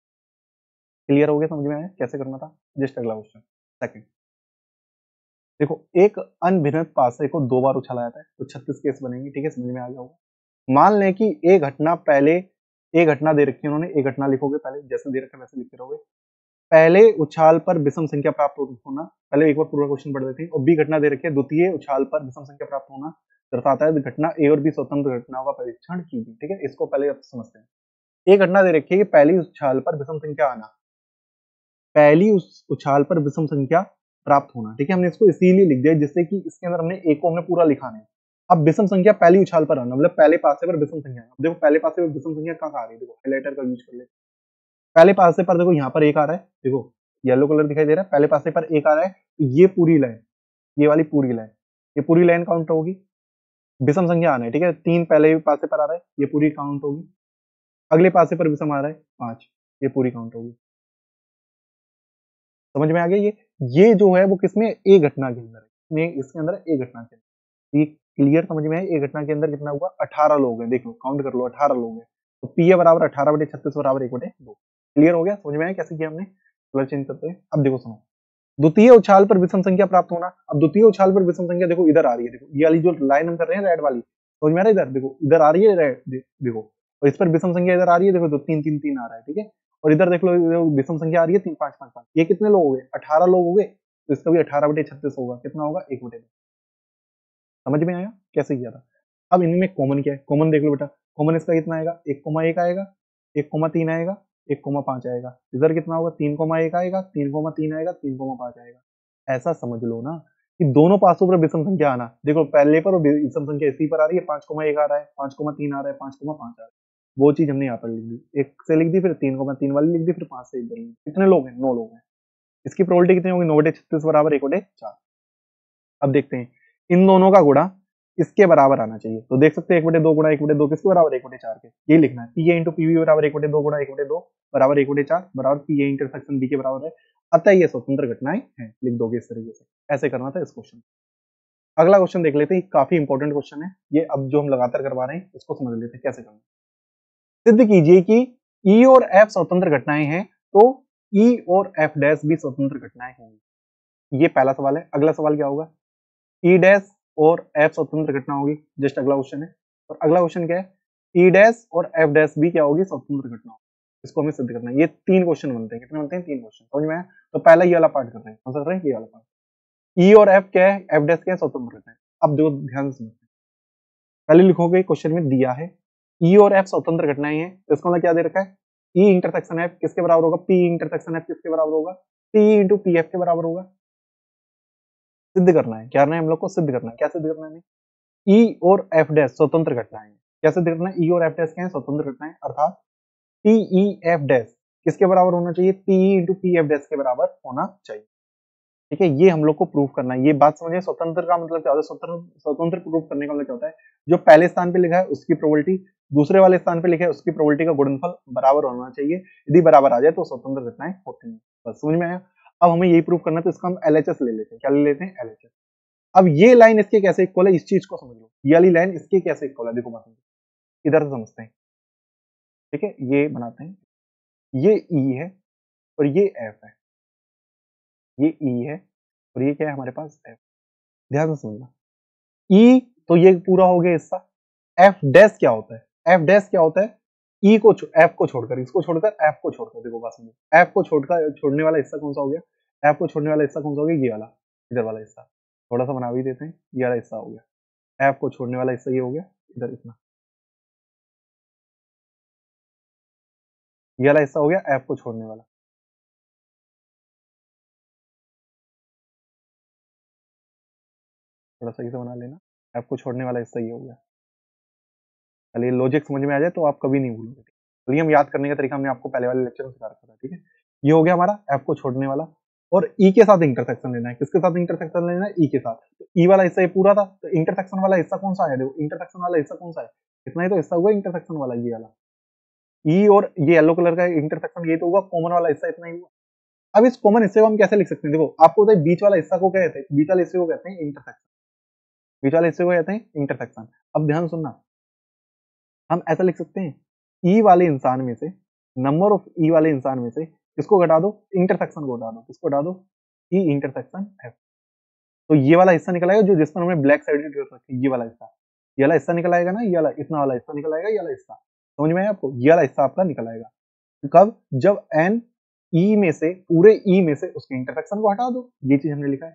क्लियर हो गया, समझ में आया कैसे करना था। जस्ट अगला क्वेश्चन सेकंड। देखो एक अनभिन्नत पासे को 2 बार उछाला जाता है तो 36 केस बनेंगे, ठीक है, समझ में आ गया होगा। मान लें कि एक घटना पहले, एक घटना दे रखी है उन्होंने, एक घटना लिखोगे पहले, जैसे दे रखा है वैसे लिखते रहोगे। पहले उछाल पर विषम संख्या प्राप्त होना, पहले एक बार पूरा क्वेश्चन पढ़ देते हैं। और बी घटना दे रखी है, द्वितीय उछाल पर विषम संख्या प्राप्त होना दर्शाता है घटना ए और बी स्वतंत्र घटनाओं का परीक्षण कीजिए, ठीक है। इसको पहले आप समझते हैं। एक घटना दे रखी है कि पहली उछाल पर विषम संख्या आना, पहली उस उछाल पर विषम संख्या प्राप्त होना, ठीक है। हमने इसको इसीलिए लिख दिया जिससे कि इसके अंदर हमने एक को हमने पूरा लिखा नहीं। अब विषम संख्या पहली उछाल पर आना, मतलब पहले पासे पर विषम संख्या। अब देखो पहले पासे पर विषम संख्या कहाँ आ रही है, देखो हाइलाइटर का यूज कर ले। पहले पासे पर देखो यहाँ पर एक आ रहा है, देखो येलो कलर दिखाई दे रहा है, पहले पासे पर एक आ रहा है। तो ये पूरी लाइन, ये वाली पूरी लाइन, ये पूरी लाइन काउंट होगी। विषम संख्या आना है, ठीक है। 3 पहले पासे पर आ रहा है, ये पूरी काउंट होगी। अगले पासे पर विषम आ रहा है 5, ये पूरी काउंट होगी। समझ में आ गया। ये जो है वो किसमें, ए घटना के अंदर है, इसके अंदर ए घटना के अंदर। ये क्लियर समझ में है। ए घटना के अंदर कितना हुआ, 18 लोग हैं, देख लो काउंट कर लो, 18 लोग हैं। तो पी ए बराबर 18/36 बराबर 1/2। क्लियर हो गया, समझ में आया कैसे किया हमने। कलर चेंज करते हैं। अब देखो सुनो, द्वितीय उछाल पर विषम संख्या प्राप्त होना। अब द्वितीय उछाल पर विषम संख्या देखो इधर आ रही है, देखो ये वाली जो लाइन हम कर रहे हैं रेड वाली, समझ में आ रहा है। इधर देखो, इधर आ रही है रेड, देखो। और इस पर विषम संख्या इधर आ रही है, देखो 2 3 3 3 आ रहा है, ठीक है। और इधर देख लो विषम संख्या आ रही है 3 5 5 5। ये कितने लोग हो गए, 18 लोग हो गए। तो इसका भी 18/36 होगा, कितना होगा, 1/2। समझ में आया कैसे किया था। अब इनमें कॉमन क्या है, कॉमन देख लो बेटा। कॉमन इसका कितना आएगा, 1,1 आएगा, 1,3 आएगा, 1,5 आएगा। इधर कितना होगा, 3,1 आएगा, 3,3 आएगा, 3,5 आएगा। ऐसा समझ लो ना कि दोनों पासों पर विषम संख्या आना। देखो पहले पर विषम संख्या इसी पर आ रही है, 5,1 आ रहा है, 5,3 आ रहा है, 5,5 आ रहा है। वो चीज हमने यहाँ पर लिख दी, 1 से लिख दी, फिर 3,3 वाली लिख दी, फिर 5 से इधर लिख दी। कितने लोग हैं, 9 लोग हैं। इसकी प्रोबेबिलिटी कितनी होगी, 9/36 बराबर 1/4। अब देखते हैं इन दोनों का गुणा इसके बराबर आना चाहिए। तो देख सकते हैं 1/2 गुणा 1/2 किसके बराबर, 1/4 के। ये लिखना है, पी ए इंटू पीबी बराबर 1/2 गुणा 1/2 बराबर 1/4 बराबर पी ए इंटरसेक्शन बी के बराबर है। अतः ये स्वतंत्र घटनाएं हैं, लिख दोगे इस तरीके से। ऐसे करना था इस क्वेश्चन। अगला क्वेश्चन देख लेते हैं, काफी इंपॉर्टेंट क्वेश्चन है ये। अब जो हम लगातार करवा रहे हैं इसको समझ लेते हैं कैसे करना। सिद्ध कीजिए कि ई और एफ स्वतंत्र घटनाएं हैं तो ई और एफ डैश भी स्वतंत्र घटनाएं होंगी। ये पहला सवाल है। अगला सवाल क्या होगा, ई डैश और एफ स्वतंत्र घटना होगी। जस्ट अगला क्वेश्चन है। और अगला क्वेश्चन क्या है, ई डैश और एफ डैश भी क्या होगी, स्वतंत्र घटना होगी। इसको हमें सिद्ध करना है। ये 3 क्वेश्चन बनते हैं। कितने बनते हैं, 3 क्वेश्चन। समझ में आया। तो पहला ये वाला पार्ट कर रहे हैं, समझ रहे हैं, ये वाला पार्ट। ई और एफ क्या है, एफ डैश क्या है, स्वतंत्र घटना है। अब देखो ध्यान से समझते हैं। पहले लिखोगे, क्वेश्चन में दिया है ई और एफ स्वतंत्र घटनाएं हैं, तो इसका मतलब क्या दे रखा है, ई इंटरसेक्शन एफ किसके बराबर होगा, पी इंटरसेक्शन एफ किसके बराबर होगा, पी इंटू पी एफ के बराबर होगा। सिद्ध करना है, क्या करना है हम लोग को, सिद्ध करना है। क्या सिद्ध करना है, ई और एफ डैश स्वतंत्र घटनाएं हैं। क्या सिद्ध करना है, ई और एफ डैश क्या है, स्वतंत्र घटनाएं। अर्थात पी ई एफ डैश किसके बराबर होना चाहिए, P into P F dash के बराबर होना चाहिए। ठीक है, ये हम लोग को प्रूफ करना है। ये बात समझिए, स्वतंत्र का मतलब क्या होता है, स्वतंत्र स्वतंत्र प्रूफ करने का मतलब क्या होता है, जो पहले स्थान पे लिखा है उसकी प्रोबेबिलिटी, दूसरे वाले स्थान पे लिखा है उसकी प्रोबेबिलिटी का गुणनफल बराबर होना चाहिए। यदि बराबर आ जाए तो स्वतंत्र घटनाएं होती हैं। बस समझ में आया। अब हमें यही प्रूफ करना है, तो इसका हम एलएचएस ले लेते हैं। क्या ले लेते हैं, एलएचएस। अब ये लाइन इसके कैसे इक्वल है, इस चीज को समझ लो। ये वाली लाइन इसके कैसे इक्वल है, देखो बात इधर से समझते हैं। ठीक है, ये बनाते हैं, ये ई है और ये एफ है। ये ई है और ये क्या है हमारे पास एफ। ध्यान से समझना, ई तो ये पूरा हो गया हिस्सा। एफ डैश क्या होता है, एफ डैश क्या होता है, ई को एफ को छोड़कर, इसको छोड़कर एफ को छोड़कर, देखो बात समझो, एफ को छोड़कर छोड़ने वाला हिस्सा कौन सा हो गया, एफ को छोड़ने वाला हिस्सा कौन सा हो गया, ये वाला, इधर वाला हिस्सा। थोड़ा सा बना भी देते हैं, ये वाला हिस्सा हो गया, एफ को छोड़ने वाला हिस्सा ये हो गया इधर इतना, ये वाला हिस्सा हो गया एफ को छोड़ने वाला। थोड़ा सही से बना लेना, एफ को छोड़ने वाला हिस्सा ये हो गया। चलिए लॉजिक समझ में आ जाए तो आप कभी नहीं भूलोगे। तो ये हम याद करने का तरीका हमने आपको पहले वाले लेक्चर में सिखा रखा था, ठीक है। ये हो गया हमारा एफ को छोड़ने वाला, और ई के साथ इंटरसेक्शन लेना है, किसके साथ इंटरसेक्शन लेना है, ई के साथ। तो ई वाला हिस्सा ये पूरा था, तो इंटरसेक्शन वाला हिस्सा कौन सा है, देखो इंटरसेक्शन वाला हिस्सा कौन सा है, इतना ही तो हिस्सा हुआ इंटरसेक्शन वाला, ये वाला ई और ये येलो कलर का इंटरसेक्शन, ये तो हुआ कॉमन वाला हिस्सा, इतना ही हुआ। अब इस कॉमन हिस्से को हम कैसे लिख सकते हैं, देखो आपको पता है बीच वाला हिस्सा को क्या कहते हैं, बीच वाले हिस्से को कहते हैं इंटरसेक्शन, बीच वाले हिस्से को कहते हैं इंटरसेक्शन। अब ध्यान सुनना, हम ऐसा लिख सकते हैं, ई वाले इंसान में से, नंबर ऑफ ई वाले इंसान में से किसको घटा दो, इंटरसेक्शन को घटा दो, किसको घटा दो, ई इंटरसेक्शन एफ। तो ये वाला हिस्सा निकल आएगा जो जिस पर हमने ब्लैक साइड रखी, ये वाला हिस्सा, ये वाला हिस्सा निकल आएगा ना, ये वाला इतना वाला हिस्सा निकल आएगा, ये वाला हिस्सा समझ में आया आपको, ये वाला हिस्सा आपका निकल आएगा। कब, जब एन ई में से, पूरे ई में से उसके इंटरसेक्शन को हटा दो, ये चीज हमने लिखा है,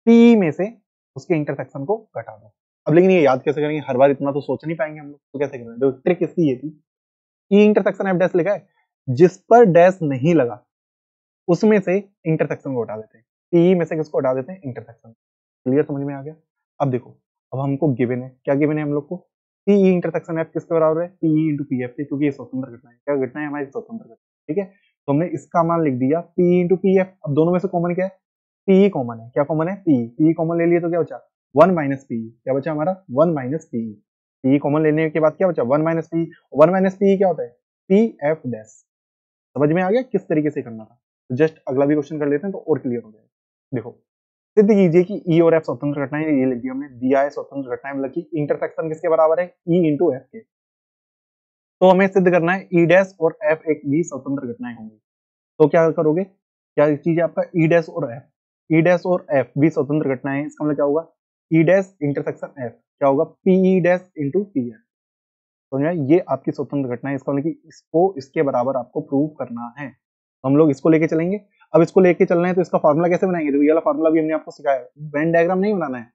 पी में से उसके इंटरसेक्शन को घटा दो। अब लेकिन ये याद कैसे करेंगे, हर बार इतना तो सोच नहीं पाएंगे हम लोग, तो कैसे करेंगे, देखो ट्रिक इसकी ये थी, ई इंटरसेक्शन एफ डैश लिखा है, जिस पर डैश नहीं लगा उसमें से इंटरसेक्शन को हटा देते हैं, पी में से किसको हटा देते हैं, इंटरसेक्शन। क्लियर, समझ में आ गया। अब देखो, अब हमको गिवन है, क्या गिवन है हम लोग को, पी इंटरसेक्शन एफ किसके बराबर है, पी इंटू पी एफ, क्योंकि ये स्वतंत्र घटना है, क्या घटना है हमारी, स्वतंत्र घटना, ठीक है। तो हमने इसका मान लिख दिया पी इंटू पी एफ। अब दोनों में से कॉमन क्या है, पी कॉमन है, क्या कॉमन है, पी कॉमन ले लिए तो क्या बचा, वन माइनस पी, क्या बचा हमारा, वन माइनस पी कॉमन लेने के बाद क्या बचा, one minus P, one minus P क्या होता है, पी एफ डैश। समझ में आ गया किस तरीके से करना था। तो जस्ट अगला भी क्वेश्चन कर लेते हैं तो और क्लियर हो जाएगा। देखो, सिद्ध कीजिए कि ई और एफ स्वतंत्र घटनाएं, ये लिख दिया हमने, दिया है स्वतंत्र घटनाएं, मतलब कि इंटरसेक्शन किसके बराबर है, ई इंटू एफ के। तो हमें सिद्ध करना है ई डैश और एफ एक भी स्वतंत्र घटनाएं होंगी। तो क्या करोगे, क्या चीज है आपका, ई डैश और एफ, ई डैश और एफ भी स्वतंत्र घटनाएं हैं, इसका मतलब क्या होगा, ई डैश इंटरसेक्शन एफ क्या होगा, P E dash into P F. समझ में, ये आपकी स्वतंत्र घटना है, इसका मतलब कि इसको इसके बराबर आपको प्रूव करना है। तो हम लोग इसको लेके चलेंगे। अब इसको लेके चलना है तो इसका फार्मूला कैसे बनाएंगे, देखो ये वाला फार्मूला भी हमने आपको सिखाया है, वेन डायग्राम नहीं बनाना है,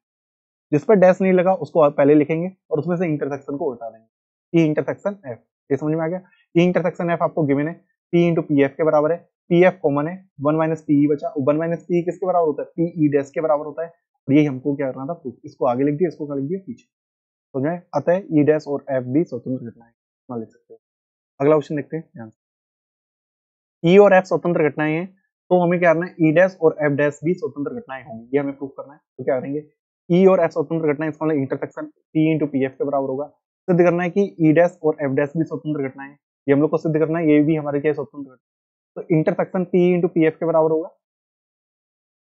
जिस पर डैश नहीं लगा उसको आप पहले लिखेंगे और उसमें से इंटरसेक्शन को हटा देंगे, ई इंटरसेक्शन एफ। ये समझ में आ गया, ई इंटरसेक्शन एफ आपको गिवन है, पी इंटू पी एफ के बराबर है, पी एफ कॉमन है, वन माइनस पी बचा, वन माइनस पी किसके बराबर होता है, पी ई डैश के बराबर होता है, और ये हमको क्या करना था प्रूफ, इसको आगे लिख दिया, इसको क्या लिख दिया पीछे। समझ में, अतः ई डैश और एफ भी स्वतंत्र घटनाएं लिख सकते हो। अगला क्वेश्चन देखते हैं ध्यान से, ई और एफ स्वतंत्र घटनाएं हैं, तो हमें क्या करना है, ई डैश और एफ डैश भी स्वतंत्र घटनाएं होंगी, ये हमें प्रूफ करना है। तो क्या करेंगे, ई और एफ स्वतंत्र घटनाएं, इसका मतलब intersection P into P F के बराबर होगा। सिद्ध करना है कि ई डैश और एफ डैश भी स्वतंत्र घटनाएं हैं, ये हम लोग को सिद्ध करना है, ये भी हमारे क्या स्वतंत्र घटना, तो intersection P into P F के बराबर होगा,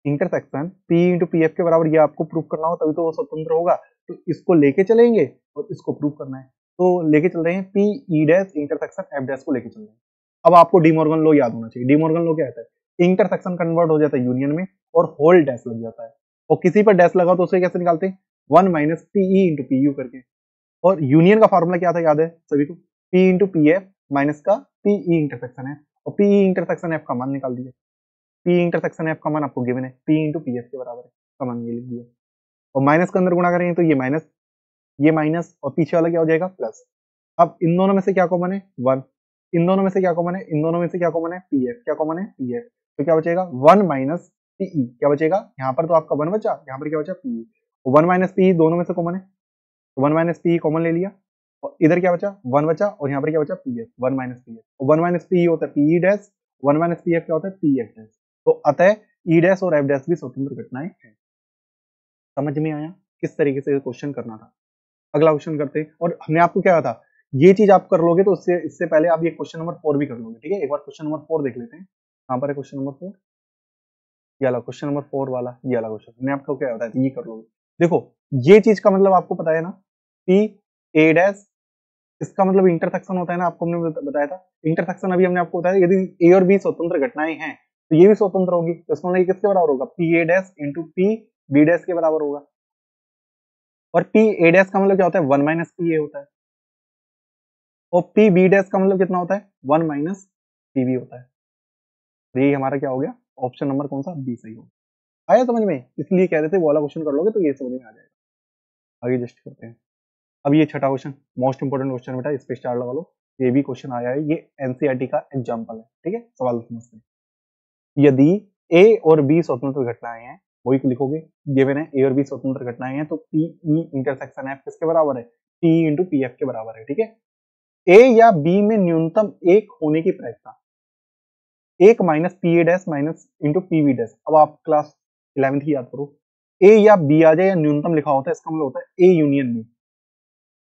intersection P into P F के बराबर, ये आपको प्रूव करना हो तभी तो वो स्वतंत्र होगा। तो इसको लेके चलेंगे और इसको प्रूव करना है, तो लेके चल रहे हैं P E dash intersection F dash को लेके चल रहे हैं। अब आपको डीमॉर्गन लॉ याद होना चाहिए, डीमॉर्गन लॉ क्या कहता है, इंटरसेक्शन कन्वर्ट हो जाता है यूनियन में और होल डैश लग जाता है, और किसी पर डैश लगा तो उसे कैसे निकालते हैं, one minus P E into P U करके। और यूनियन का फॉर्मूला क्या था याद है सभी को, P into P F minus का पी ई इंटरसेक्शन है, और पी ई इंटरसेक्शन एफ का मान निकाल दिया, पी इंटरसेक्शन एफ का मान आपको गिवन है, पी इंटू पी एफ के बराबर है, का मान ये लिख दिया, और माइनस के अंदर गुणा करेंगे तो ये माइनस और पीछे वाला क्या हो जाएगा प्लस। अब इन दोनों में से क्या कॉमन है, वन, इन दोनों में से क्या कॉमन है, इन दोनों में से क्या कॉमन है, पी एफ, क्या कॉमन है, पी एफ, तो क्या बचेगा, वन माइनस पीई, क्या बचेगा, यहाँ पर तो आपका वन बचा, यहाँ पर क्या बचा पीई, वन माइनस पीई दोनों में से कॉमन है, तो वन माइनस पीई कॉमन ले लिया, और इधर क्या बचा, वन बचा, और यहाँ पर क्या बचा P F, one minus P F, one minus P E होता है P E dash, one minus P F क्या होता है पी एफ डैश। तो अतः ई डैश और एफ डैश भी स्वतंत्र घटनाएं हैं। समझ में आया किस तरीके से क्वेश्चन करना था। अगला क्वेश्चन करते हैं, और हमने आपको क्या कहा था, ये चीज आप कर लोगे तो इससे पहले आप ये क्वेश्चन नंबर 4 भी कर लोगे, ठीक है। एक बार क्वेश्चन नंबर 4 देख लेते हैं, कहां पर है क्वेश्चन नंबर 4, ये वाला क्वेश्चन नंबर 4 वाला, ये वाला क्वेश्चन मैंने आपको क्या बताया, ये कर लोगे। देखो ये चीज का मतलब आपको पता है ना, पी ए डैश, इसका मतलब इंटरसेक्शन होता है ना, आपको हमने बताया था इंटरसेक्शन, अभी हमने आपको बताया यदि ए और बी स्वतंत्र घटनाएं हैं तो ये भी स्वतंत्र होगी, तो इसका मतलब किसके बराबर होगा, P A dash into P B dash के बराबर होगा। और पी ए डैश का मतलब क्या होता है, 1 माइनस पी ए होता है, और पी बी डैश का मतलब कितना होता है, 1 माइनस पी बी होता है। तो यही हमारा क्या हो गया, ऑप्शन नंबर कौन सा, बी सही होगा। आया समझ में, इसलिए कह रहे थे वो वाला क्वेश्चन कर लोगे तो ये समझ में आ जाएगा। आगे जस्ट करते हैं। अब ये छठा क्वेश्चन मोस्ट इंपोर्टेंट क्वेश्चन बेटा, इस पे स्टार लगा लो। ये भी क्वेश्चन आया है, ये एनसीईआरटी का एग्जांपल है, ठीक है। सवाल समझते हैं। यदि ए और बी स्वतंत्र घटनाएं हैं, वही लिखोगे, गिवन है ए और बी स्वतंत्र घटनाएं हैं, तो पी ई इंटरसेक्शन एफ किसके बराबर है, पी इंटू पी एफ के बराबर है, ठीक है। ए या बी में न्यूनतम एक होने की प्रायिकता, एक minus P A dash minus into P B dash. अब आप क्लास 11th की याद करो, ए या बी आ जाए या न्यूनतम लिखा होता है, इसका मतलब होता है A union B.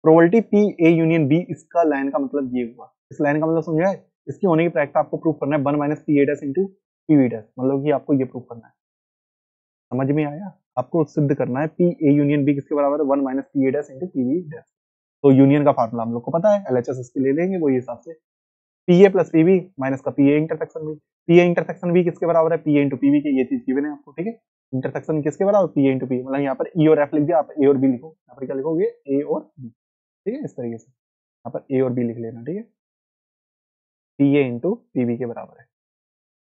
Probability P A union B, इसका लाइन का मतलब ये हुआ, इस लाइन का मतलब समझा है, इसकी होने की प्रायिकता आपको प्रूव करना है 1 minus P A dash into P B dash, मतलब कि आपको ये प्रूव करना है। समझ में आया, आपको सिद्ध करना है पी ए यूनियन बी किसके बराबर है, 1 minus P A dash into P B dash. तो यूनियन का फार्मूला हम लोग को पता है, एलएचएस इसके ले लेंगे वही हिसाब से, P A plus P B minus का P A intersection B. P A intersection B किसके बराबर है, P A into P B के, ये चीज गिवन है आपको, ठीक है। इंटरसेक्शन किसके बराबर, पी ए इंटू पी, मतलब यहाँ पर ई और एफ लिख दिया, आप ए और बी लिखो, यहाँ पर क्या लिखोगे, ए और बी, ठीक है। इस तरीके से यहाँ पर ए और बी लिख लेना, ठीक है। P A into P B के बराबर है,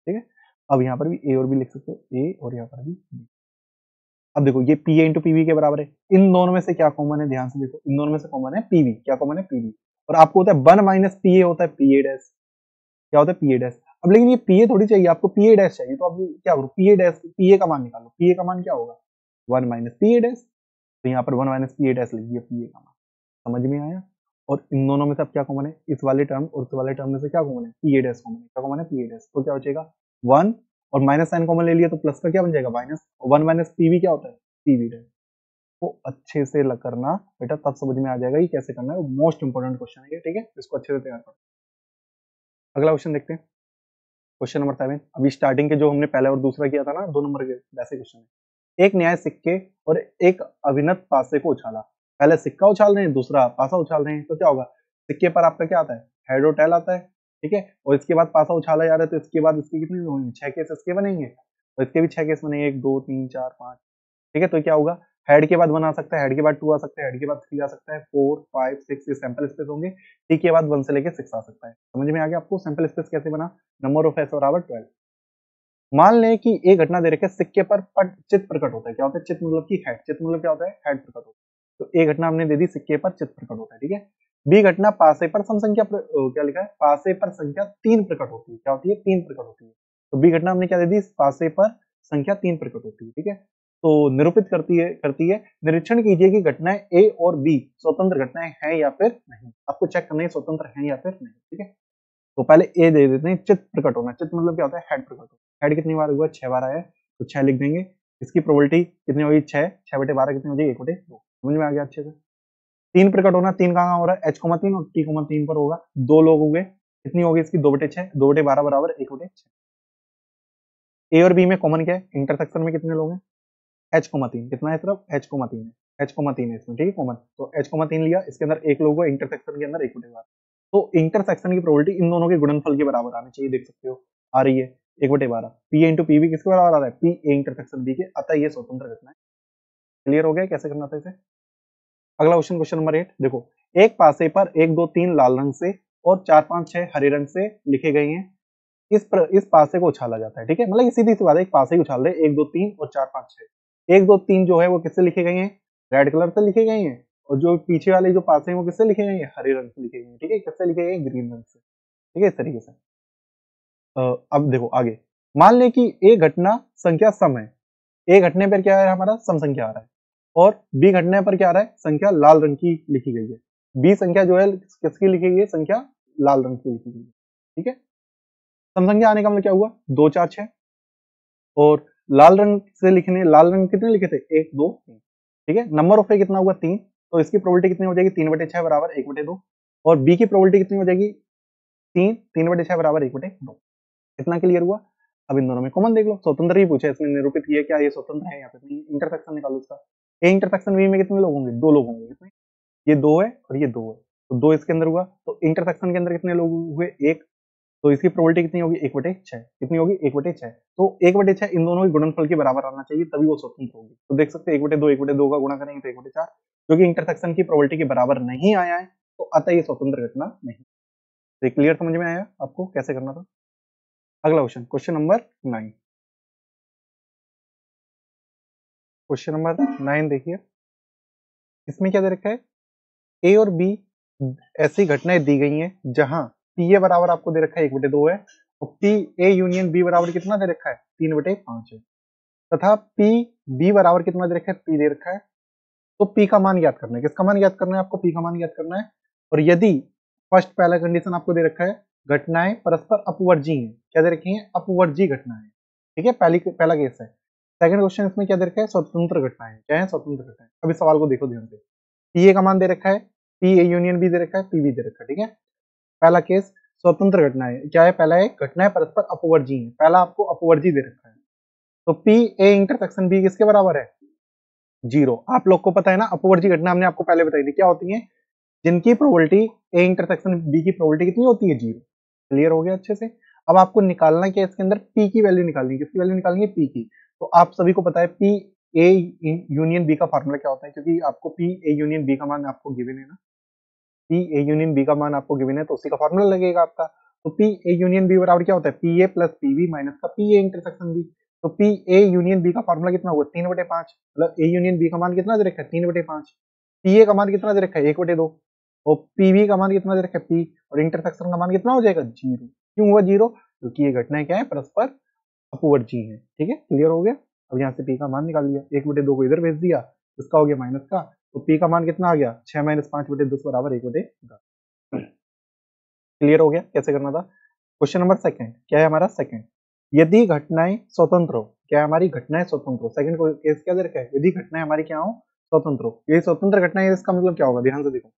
ठीक है। अब यहाँ पर भी ए और बी लिख सकते हो, ए और यहाँ पर भी बी। अब देखो ये पी ए इंटू पीवी के बराबर है, इन दोनों में से क्या कॉमन है, ध्यान से देखो, इन दोनों में से कॉमन है पीवी, क्या कॉमन है, पीवी। और आपको होता है 1 माइनस पी ए होता है पी ए डैश, क्या होता है पी ए डैश। अब लेकिन ये पी ए थोड़ी चाहिए आपको, पी ए डैश चाहिए, तो आप क्या करो, P A dash, P A का मान निकालो, पी ए का मान क्या होगा, 1 माइनस पी ए डैश। तो यहाँ पर 1 माइनस पी ए डैश लिख दिया, पी ए का मान। समझ में आया। और इन दोनों में से अब क्या कॉमन है, इस वाले टर्म और इस वाले टर्म में से क्या कॉमन है, पी ए डैश कॉमन है, क्या कॉमन है, पी ए डैश। तो क्या हो जाएगा 1, और माइनस साइन कॉमन ले लिया तो प्लस का क्या बन जाएगा, माइनस। 1 माइनस पीवी क्या होता है, पीवी डैश। को अच्छे से करना बेटा, तब समझ में आ जाएगा कि कैसे करना है, वो मोस्ट इंपोर्टेंट क्वेश्चन है ये, ठीक है। इसको अच्छे से तैयार करो। अगला क्वेश्चन देखते हैं, क्वेश्चन नंबर 7। अभी स्टार्टिंग के जो हमने पहला और दूसरा किया था ना, 2 नंबर के वैसे क्वेश्चन है। एक न्याय सिक्के और एक अभिनत पासे को उछाला, पहले सिक्का उछाल रहे हैं, दूसरा पासा उछाल रहे हैं, तो क्या होगा, सिक्के पर आपका क्या आता है, हेड और टेल आता है, ठीक है। और इसके बाद पासा उछाला जा रहा है, तो इसके बाद इसके कितने होंगे, 6 केस इसके बनेंगे, और इसके भी 6 केस बनेंगे, 1 2 3 4 5, ठीक है। तो क्या होगा, हेड के बाद 1 आ सकता है, हेड के बाद 2 आ सकता है, हेड के बाद 3 आ सकता है, 4 5 6 ये सैंपल स्पेस होंगे। टी के बाद 1 से लेके 6 आ सकता है। समझ में आ गया आपको सैंपल स्पेस कैसे बना, नंबर ऑफ एस बराबर 12। मान लें कि एक घटना दे रखे, सिक्के पर चित्त प्रकट होता है, क्या होता है, चित्त मतलब की हेड, चित्त मतलब क्या होता है, हेड प्रकट होता है। तो एक घटना हमने दे दी, सिक्के पर चित्त प्रकट होता है, ठीक है। बी घटना पासे पर सम संख्या क्या लिखा है, पासे पर संख्या 3 प्रकट होती है, क्या होती है, 3 प्रकट होती है। तो बी घटना हमने क्या दे दी, पासे पर संख्या 3 प्रकट होती है, ठीक है। तो निरूपित करती है निरीक्षण कीजिए कि घटनाएं ए और बी स्वतंत्र घटनाएं हैं या फिर नहीं। आपको चेक करना है स्वतंत्र हैं या फिर नहीं, ठीक है। तो पहले ए दे देते हैं, चित्त प्रकट होना, चित्त मतलब क्या होता है, हेड प्रकट होना। हेड कितनी बार हुआ, 6 बार आया है, तो 6 लिख देंगे। इसकी प्रोबेबिलिटी कितनी होगी, 6, 6/12 कितनी हो जाएगी, 1/2। समझ में आ गया अच्छे से। 3 प्रकट होना, 3 कहाँ हो रहा है, h,3 और t,3 पर होगा। 2 लोग हो गए, कितनी होगी इसकी, 2/6, 2/12 बराबर 1/6। ए और बी में कॉमन क्या है, इंटरसेक्शन में कितने लोग हैं, h,3 कितना है, सिर्फ h,3 है, h,3 है इसमें, ठीक है, कॉमन। तो h,3 लिया, इसके अंदर एक लोग हुआ, इंटरसेक्शन के अंदर 1/12। तो इंटरसेक्शन की प्रोबेबिलिटी इन दोनों के गुणनफल के बराबर आनी चाहिए, देख सकते हो आ रही है 1/12। पी इंटू पीवी किसके बराबर आ रहा है, पी ए इंटरसेक्शन बी के, अतः ये स्वतंत्र घटना है। क्लियर हो गया कैसे करना था इसे। अगला क्वेश्चन, क्वेश्चन नंबर 8 देखो, एक पासे पर 1 2 3 लाल रंग से और 4 5 6 हरे रंग से लिखे गए हैं। इस पासे को उछाला जाता है, ठीक है। मतलब ये सीधी सी बात है, एक पासे ही उछाल रहे, 1 2 3 और 4 5 6। 1 2 3 जो है वो किससे लिखे गए हैं, रेड कलर से लिखे गए हैं, और जो पीछे वाले जो पासे हैं वो किससे लिखे गए हैं, हरे रंग से लिखे गए हैं, ठीक है। किससे लिखे गए हैं, ग्रीन रंग से, ठीक है, इस तरीके से। अब देखो आगे, मान लें कि ए घटना संख्या सम है, ए घटने पर क्या है हमारा, सम संख्या आ रहा है, और बी घटने पर क्या आ रहा है, संख्या लाल रंग की लिखी गई है। बी संख्या जो है किसकी लिखी गई है, संख्या लाल रंग की लिखी गई है, ठीक है। सम संख्या आने का मतलब क्या हुआ, 2 4 6, और लाल रंग से लिखने, लाल रंग कितने लिखे थे, 1 2 3, ठीक है। नंबर ऑफ ए कितना हुआ, 3, तो इसकी प्रोबेबिलिटी कितनी हो जाएगी, 3/6 बराबर 1/2। और बी की प्रोबेबिलिटी कितनी हो जाएगी, 3, 3/6 बराबर 1/2। इतना क्लियर हुआ। अब इन दोनों में कॉमन देख लो, स्वतंत्र ही पूछा है, इसमें निरूपित किया क्या ये स्वतंत्र है या फिर नहीं, इंटरसेक्शन निकालो इसका। ए इंटरसेक्शन बी में कितने लोग होंगे, 2 लोग होंगे, कितने, ये 2 है और ये 2 है, तो 2 इसके अंदर हुआ, तो इंटरसेक्शन के अंदर कितने लोग हुए, 1, तो इसकी प्रोबेबिलिटी कितनी होगी 1/6, कितनी होगी 1/6। तो 1/6 इन दोनों के गुणनफल के बराबर आना चाहिए, तभी वो स्वतंत्र होगी। तो देख सकते हैं 1/2 का गुणा करेंगे तो 1/4, क्योंकि इंटरसेक्शन की प्रोबेबिलिटी के बराबर नहीं आया है तो अतः ये स्वतंत्र घटना नहीं। तो क्लियर समझ में आया आपको कैसे करना था। अगला question, question number 9। Question number 9 देखिए, इसमें क्या दे रखा है, ए और बी ऐसी घटनाएं दी गई हैं जहां पी ए बराबर आपको दे रखा है 1/2 है, और पी ए यूनियन बी बराबर कितना दे रखा है 3/5 है, तथा पी बी बराबर कितना दे रखा है, पी दे रखा है। तो पी का मान ज्ञात करना है, किसका मान ज्ञात करना है, आपको पी का मान ज्ञात करना है। और यदि फर्स्ट पहला कंडीशन आपको दे रखा है, घटनाएं परस्पर अपवर्जी हैं, क्या दे रखी है, अपवर्जी घटनाएं, ठीक है, पहला केस है। सेकंड क्वेश्चन इसमें क्या दे रखा है, स्वतंत्र घटनाएं, क्या है स्वतंत्र घटनाएं। अब इस सवाल को देखो ध्यान से, पी ए का मान दे रखा है, पी ए यूनियन बी दे रखा है, पी बी दे रखा है, ठीक है। पहला केस स्वतंत्र घटनाएं, क्या है, पहला है घटनाएं परस्पर अपवर्जी है, पहला आपको अपवर्जी दे रखा है। तो पी ए इंटरसेक्शन बी किसके बराबर है, 0। आप लोग को पता है ना, अपवर्जी घटना हमने आपको पहले बताई थी क्या होती है, जिनकी प्रोबेबिलिटी ए इंटरसेक्शन बी की प्रोबेबिलिटी कितनी होती है, 0। क्लियर हो गया अच्छे से। अब आपको निकालना क्या है, इसके अंदर पी की वैल्यू निकालनी है, किसकी वैल्यू निकालनी है, पी की। तो आप सभी को पता है पी ए यूनियन बी का फॉर्मूला क्या होता है, क्योंकि आपको पी ए यूनियन बी का मान आपको गिवन है ना, पी ए यूनियन बी का मान आपको गिवन है, तो उसी का फॉर्मूला लगेगा आपका। तो पी ए यूनियन बी बराबर क्या होता है, P A plus P B minus का पी ए इंटरसेक्शन बी। तो पी ए यूनियन बी का फॉर्मूला कितना हुआ, 3/5, मतलब ए यूनियन बी का मान कितना दे रखा है, 3/5। पी ए का मान कितना दे रखा है, 1/2, और पी बी का मान कितना दे रखा है, पी, और इंटरसेक्शन का मान कितना हो जाएगा, 0। क्यों हुआ 0, क्योंकि ये घटनाएं क्या है, परस्पर अपवर्जी है, ठीक है, क्लियर हो गया। अब यहाँ से पी का मान निकाल लिया, 1/2 को इधर भेज दिया, इसका हो गया माइनस का, तो पी का मान कितना आ गया, 6 - 5/10 बराबर 1/10। क्लियर हो गया कैसे करना था। क्वेश्चन नंबर सेकंड क्या है हमारा, सेकंड, यदि घटनाएं स्वतंत्र हो, क्या है हमारी घटनाएं स्वतंत्र हो। सेकंड केस क्या दे रखा है, यदि घटनाएं हमारी क्या हो, स्वतंत्र हो। ये स्वतंत्र घटनाएं, इसका मतलब क्या होगा, ध्यान से देखो,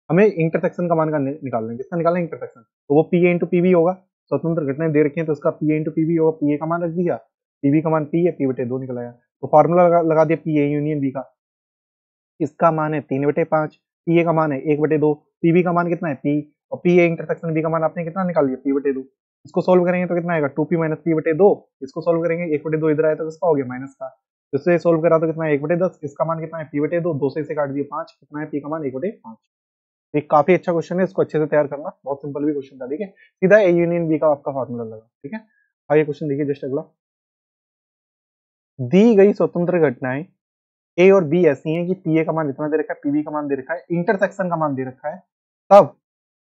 हमें इंटरसेक्शन का मान का निकालना है, किसका निकालना है, इंटरसेक्शन। तो वो P A into P B होगा, स्वतंत्र घटनाएं दे रखी है तो उसका P A into P B होगा, पी ए का मान रख दिया, पी बी का मान पी है, पी/2 निकल आया। तो फॉर्मूला लगा दिया पी ए यूनियन बी का, इसका मान है 3/5, पी ए का मान है 1/2, पी बी का मान कितना है, पी, और पी ए इंटरसेक्शन बी का मान आपने कितना निकाल लिया, पी/2। इसको सोल्व करेंगे तो कितना आएगा, 2p माइनस पी/2। इसको सोल्व करेंगे 1/2 इधर आया तो किसका हो गया, माइनस का। इससे सोल्व करा तो कितना है, 1/10। इसका मान कितना है, पी/2, 2 से इसे काट दिया 5, कितना है, पी का मान 1/5। एक काफी अच्छा क्वेश्चन है, इसको अच्छे से तैयार करना, बहुत सिंपल भी क्वेश्चन था, ठीक है। सीधा ए यूनियन बी का आपका फॉर्मूला लगा, ठीक है। आगे क्वेश्चन देखिए जस्ट अगला, दी गई स्वतंत्र घटनाएं ए और बी ऐसी हैं कि पी ए का मान इतना दे रखा है, पी बी का मान दे रखा है, इंटरसेक्शन का मान दे रखा है, तब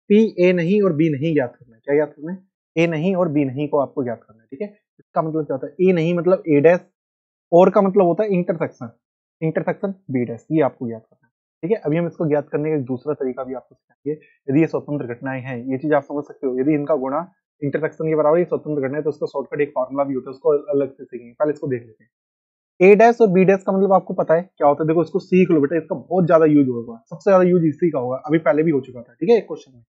पी ए नहीं और बी नहीं ज्ञात करना है। क्या ज्ञात करना है, ए नहीं और बी नहीं को आपको ज्ञात करना है, ठीक है। इसका मतलब क्या होता है, ए नहीं मतलब ए डैश, और का मतलब होता है इंटरसेक्शन, इंटरसेक्शन बी डैश, ये आपको ज्ञात करना है, ठीक है। अभी हम इसको ज्ञात करने का एक दूसरा तरीका भी आपको सिखाएंगे। यदि ये स्वतंत्र घटनाएं हैं, ये चीज आप समझ सकते हो, यदि इनका गुणा इंटरसेक्शन के बराबर ही स्वतंत्र घटना है तो उसका शॉर्टकट एक फॉर्मूला भी होता है, उसको अलग से सीखेंगे। पहले इसको देख लेते हैं। ए डैश और बी डैश का मतलब आपको पता है क्या होता है, देखो इसको सीख लो बेटा, इसका बहुत ज्यादा यूज होगा, सबसे ज्यादा यूज इसी का होगा, अभी पहले भी हो चुका था, ठीक है, एक क्वेश्चन में।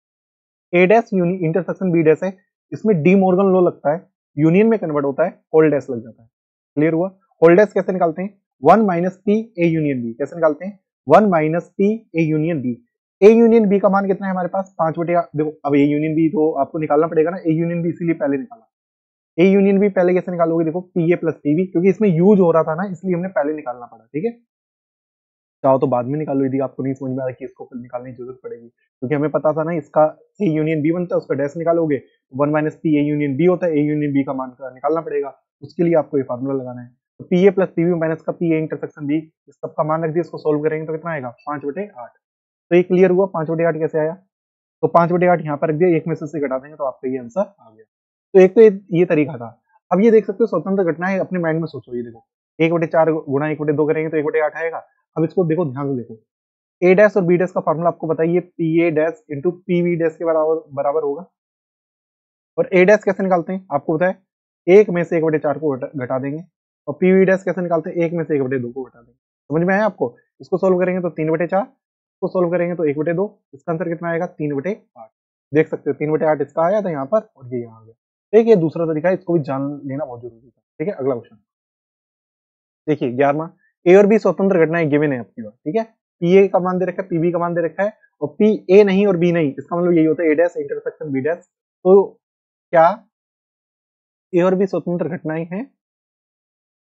ए डैश इंटरसेक्शन बी डैश है, इसमें डी मॉर्गन लॉ लगता है, यूनियन में कन्वर्ट होता है, होल डैश लग जाता है। क्लियर हुआ। होल डैश कैसे निकालते हैं, 1 minus P A union B, कैसे निकालते हैं, 1 minus P A union B. A union B का मान कितना है हमारे पास, 5/, देखो अब ए यूनियन बी तो आपको निकालना पड़ेगा ना, ए यूनियन बी इसीलिए पहले निकाला। ए यूनियन बी पहले कैसे निकालोगे, देखो P A plus P B, क्योंकि इसमें यूज हो रहा था ना, इसलिए हमने पहले निकालना पड़ा, ठीक है। चाहो तो बाद में निकालो, यदि आपको नहीं समझ में आया कि इसको निकालने की जरूरत पड़ेगी, क्योंकि हमें पता था ना इसका ए यूनियन बी बनता है, उसका डैश निकालोगे 1 minus P A union B होता है, ए यूनियन बी का मान का निकालना पड़ेगा, उसके लिए आपको ये फार्मूला लगाना है। तो P A plus P B minus का पी ए इंटरसेक्शन बी, इस सबका मान रख दिया, इसको सोल्व करेंगे तो कितना आएगा, 5/8। तो ये क्लियर हुआ 5/8 कैसे आया, तो 5/8 यहाँ पर रख दिया, एक में से घटा देंगे तो आपका ये आंसर आ गया। तो एक तो ये तरीका था। अब ये देख सकते हो स्वतंत्र घटनाएं अपने माइंड में सोचो, ये देखो 1/4 गुणा 1/2 करेंगे तो 1/8 आएगा। अब इसको देखो ध्यान से देखो, ए डैश और बी डैश का फॉर्मूला आपको बताइए, P A dash into P B dash के बराबर बराबर होगा। और ए डैश कैसे निकालते हैं आपको बताया, एक में से 1/4 को घटा देंगे, और पी बी डैश कैसे निकालते हैं, एक में से 1/2 को घटा देंगे। समझ में आया आपको। इसको सोल्व करेंगे तो 3/4, इसको सोल्व करेंगे तो 1/2, इसका आंसर कितना आएगा, 3/8। देख सकते हो 3/8 इसका आया था यहाँ पर, और ये यहाँ आ गया। ठीक है, ये दूसरा तरीका है, इसको भी जान लेना बहुत जरूरी है। ठीक है, अगला क्वेश्चन देखिए 11वां, ए और बी स्वतंत्र घटनाएं गिवन है आपकी बात, ठीक है। पी ए का मान दे रखा है, पी बी का मान दे रखा है, और पी ए नहीं और बी नहीं, इसका मतलब यही होता है A dash intersection B dash. तो क्या ए और बी स्वतंत्र घटनाएं हैं?